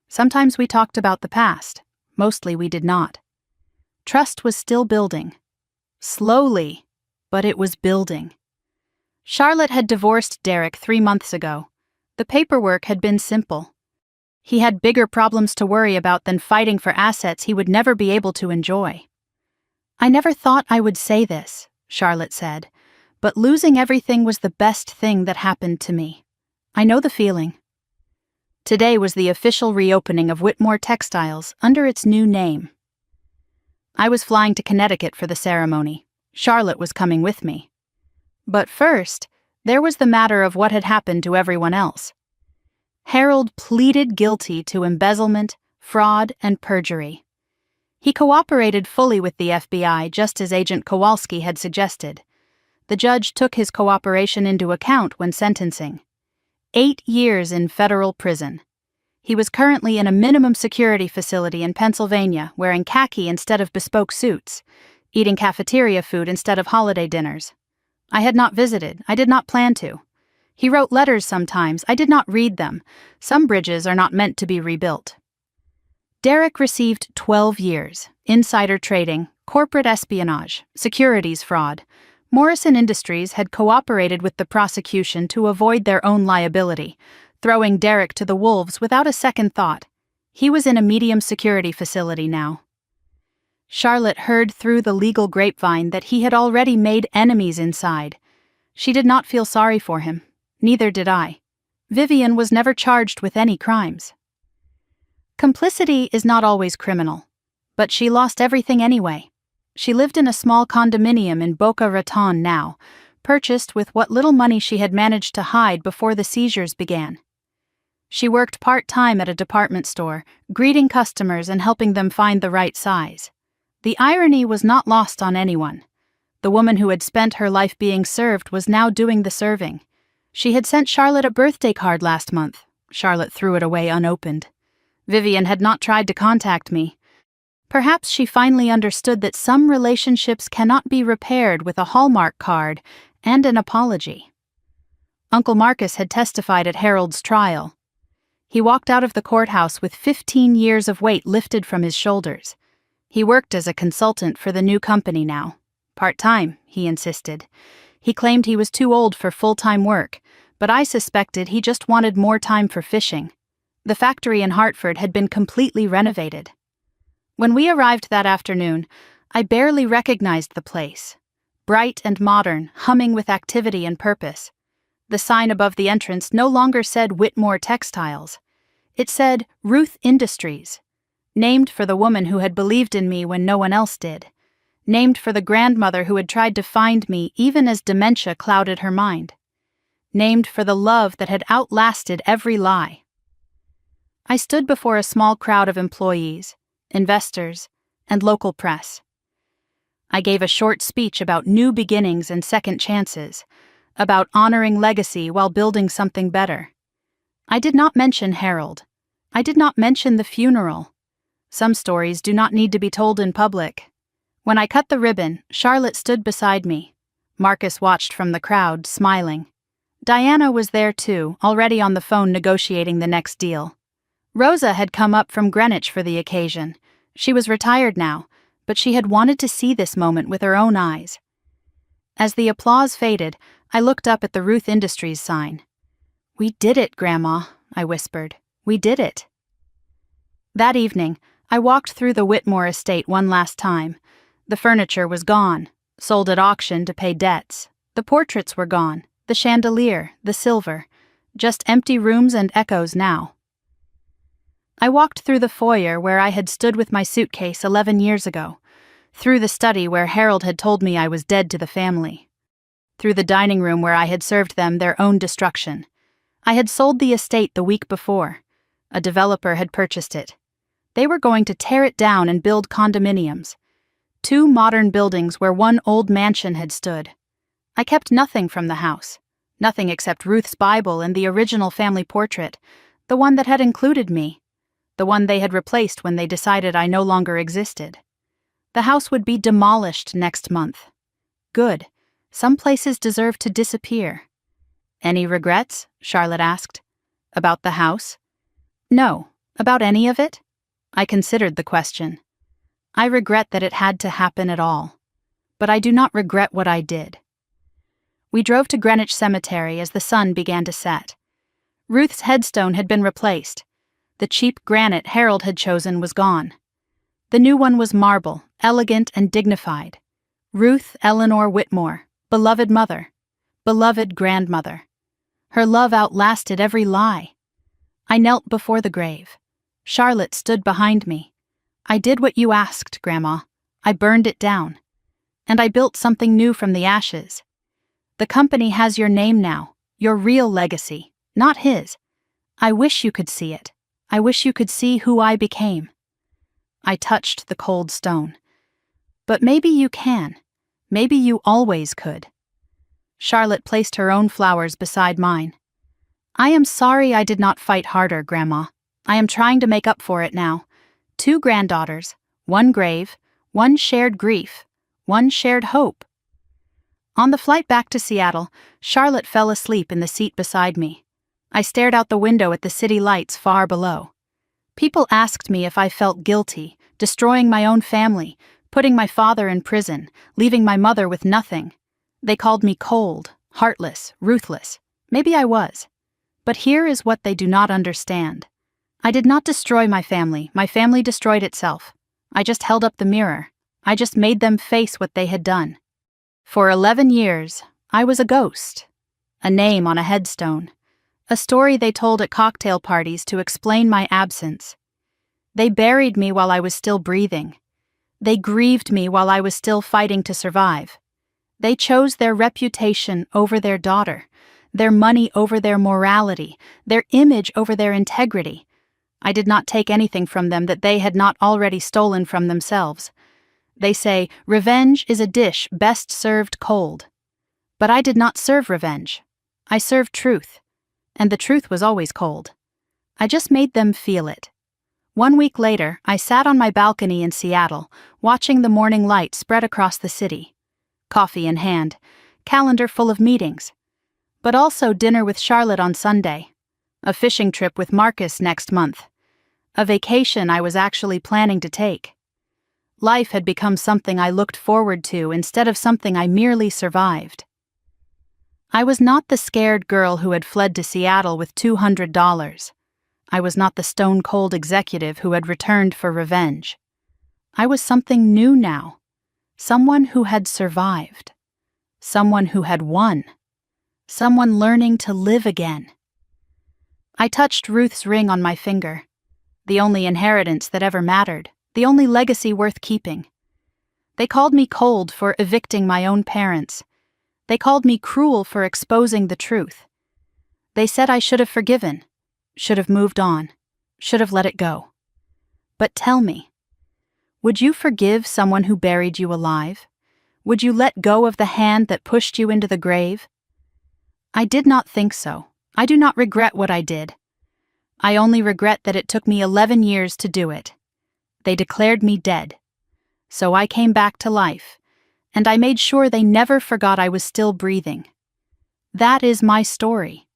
Sometimes we talked about the past. Mostly we did not. Trust was still building. Slowly, but it was building. Charlotte had divorced Derek 3 months ago. The paperwork had been simple. He had bigger problems to worry about than fighting for assets he would never be able to enjoy. "I never thought I would say this," Charlotte said, "but losing everything was the best thing that happened to me. I know the feeling." Today was the official reopening of Whitmore Textiles under its new name. I was flying to Connecticut for the ceremony. Charlotte was coming with me. But first, there was the matter of what had happened to everyone else. Harold pleaded guilty to embezzlement, fraud, and perjury. He cooperated fully with the FBI, just as Agent Kowalski had suggested. The judge took his cooperation into account when sentencing. 8 years in federal prison. He was currently in a minimum security facility in Pennsylvania, wearing khaki instead of bespoke suits, eating cafeteria food instead of holiday dinners. I had not visited. I did not plan to. He wrote letters sometimes. I did not read them. Some bridges are not meant to be rebuilt. Derek received 12 years, insider trading, corporate espionage, securities fraud. Morrison Industries had cooperated with the prosecution to avoid their own liability, throwing Derek to the wolves without a second thought. He was in a medium security facility now. Charlotte heard through the legal grapevine that he had already made enemies inside. She did not feel sorry for him. Neither did I. Vivian was never charged with any crimes. Complicity is not always criminal, but she lost everything anyway. She lived in a small condominium in Boca Raton now, purchased with what little money she had managed to hide before the seizures began. She worked part-time at a department store, greeting customers and helping them find the right size. The irony was not lost on anyone. The woman who had spent her life being served was now doing the serving. She had sent Charlotte a birthday card last month. Charlotte threw it away unopened. Vivian had not tried to contact me. Perhaps she finally understood that some relationships cannot be repaired with a Hallmark card and an apology. Uncle Marcus had testified at Harold's trial. He walked out of the courthouse with 15 years of weight lifted from his shoulders. He worked as a consultant for the new company now. Part-time, he insisted. He claimed he was too old for full-time work, but I suspected he just wanted more time for fishing. The factory in Hartford had been completely renovated. When we arrived that afternoon, I barely recognized the place. Bright and modern, humming with activity and purpose. The sign above the entrance no longer said Whitmore Textiles. It said Ruth Industries, named for the woman who had believed in me when no one else did, named for the grandmother who had tried to find me even as dementia clouded her mind, named for the love that had outlasted every lie. I stood before a small crowd of employees, investors, and local press. I gave a short speech about new beginnings and second chances, about honoring legacy while building something better. I did not mention Harold. I did not mention the funeral. Some stories do not need to be told in public. When I cut the ribbon, Charlotte stood beside me. Marcus watched from the crowd, smiling. Diana was there too, already on the phone negotiating the next deal. Rosa had come up from Greenwich for the occasion. She was retired now, but she had wanted to see this moment with her own eyes. As the applause faded, I looked up at the Ruth Industries sign. "We did it, Grandma," I whispered. "We did it." That evening, I walked through the Whitmore estate one last time. The furniture was gone, sold at auction to pay debts. The portraits were gone, the chandelier, the silver. Just empty rooms and echoes now. I walked through the foyer where I had stood with my suitcase 11 years ago, through the study where Harold had told me I was dead to the family, through the dining room where I had served them their own destruction. I had sold the estate the week before. A developer had purchased it. They were going to tear it down and build condominiums. 2 modern buildings where one old mansion had stood. I kept nothing from the house. Nothing except Ruth's Bible and the original family portrait, the one that had included me. The one they had replaced when they decided I no longer existed. The house would be demolished next month. Good. Some places deserve to disappear. "Any regrets?" Charlotte asked. "About the house?" "No. About any of it?" I considered the question. I regret that it had to happen at all. But I do not regret what I did. We drove to Greenwich Cemetery as the sun began to set. Ruth's headstone had been replaced. The cheap granite Harold had chosen was gone. The new one was marble, elegant and dignified. Ruth Eleanor Whitmore, beloved mother, beloved grandmother. Her love outlasted every lie. I knelt before the grave. Charlotte stood behind me. "I did what you asked, Grandma. I burned it down. And I built something new from the ashes. The company has your name now, your real legacy, not his. I wish you could see it. I wish you could see who I became." I touched the cold stone. "But maybe you can. Maybe you always could." Charlotte placed her own flowers beside mine. "I am sorry I did not fight harder, Grandma. I am trying to make up for it now. 2 granddaughters, 1 grave, 1 shared grief, 1 shared hope." On the flight back to Seattle, Charlotte fell asleep in the seat beside me. I stared out the window at the city lights far below. People asked me if I felt guilty, destroying my own family, putting my father in prison, leaving my mother with nothing. They called me cold, heartless, ruthless. Maybe I was. But here is what they do not understand. I did not destroy my family destroyed itself. I just held up the mirror. I just made them face what they had done. For 11 years, I was a ghost. A name on a headstone. A story they told at cocktail parties to explain my absence. They buried me while I was still breathing. They grieved me while I was still fighting to survive. They chose their reputation over their daughter, their money over their morality, their image over their integrity. I did not take anything from them that they had not already stolen from themselves. They say, revenge is a dish best served cold. But I did not serve revenge. I served truth. And the truth was always cold. I just made them feel it. 1 week later, I sat on my balcony in Seattle, watching the morning light spread across the city. Coffee in hand, calendar full of meetings. But also dinner with Charlotte on Sunday. A fishing trip with Marcus next month. A vacation I was actually planning to take. Life had become something I looked forward to instead of something I merely survived. I was not the scared girl who had fled to Seattle with $200. I was not the stone-cold executive who had returned for revenge. I was something new now. Someone who had survived. Someone who had won. Someone learning to live again. I touched Ruth's ring on my finger. The only inheritance that ever mattered. The only legacy worth keeping. They called me cold for evicting my own parents. They called me cruel for exposing the truth. They said I should have forgiven, should have moved on, should have let it go. But tell me, would you forgive someone who buried you alive? Would you let go of the hand that pushed you into the grave? I did not think so. I do not regret what I did. I only regret that it took me 11 years to do it. They declared me dead. So I came back to life, and I made sure they never forgot I was still breathing. That is my story.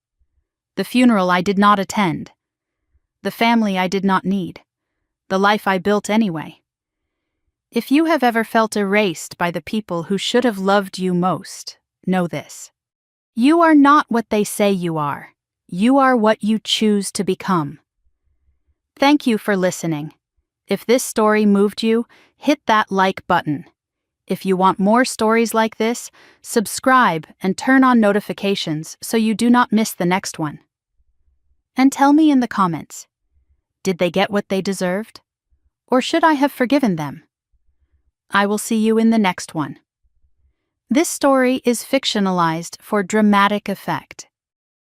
The funeral I did not attend. The family I did not need. The life I built anyway. If you have ever felt erased by the people who should have loved you most, know this. You are not what they say you are. You are what you choose to become. Thank you for listening. If this story moved you, hit that like button. If you want more stories like this, subscribe and turn on notifications so you do not miss the next one. And tell me in the comments, did they get what they deserved? Or should I have forgiven them? I will see you in the next one. This story is fictionalized for dramatic effect.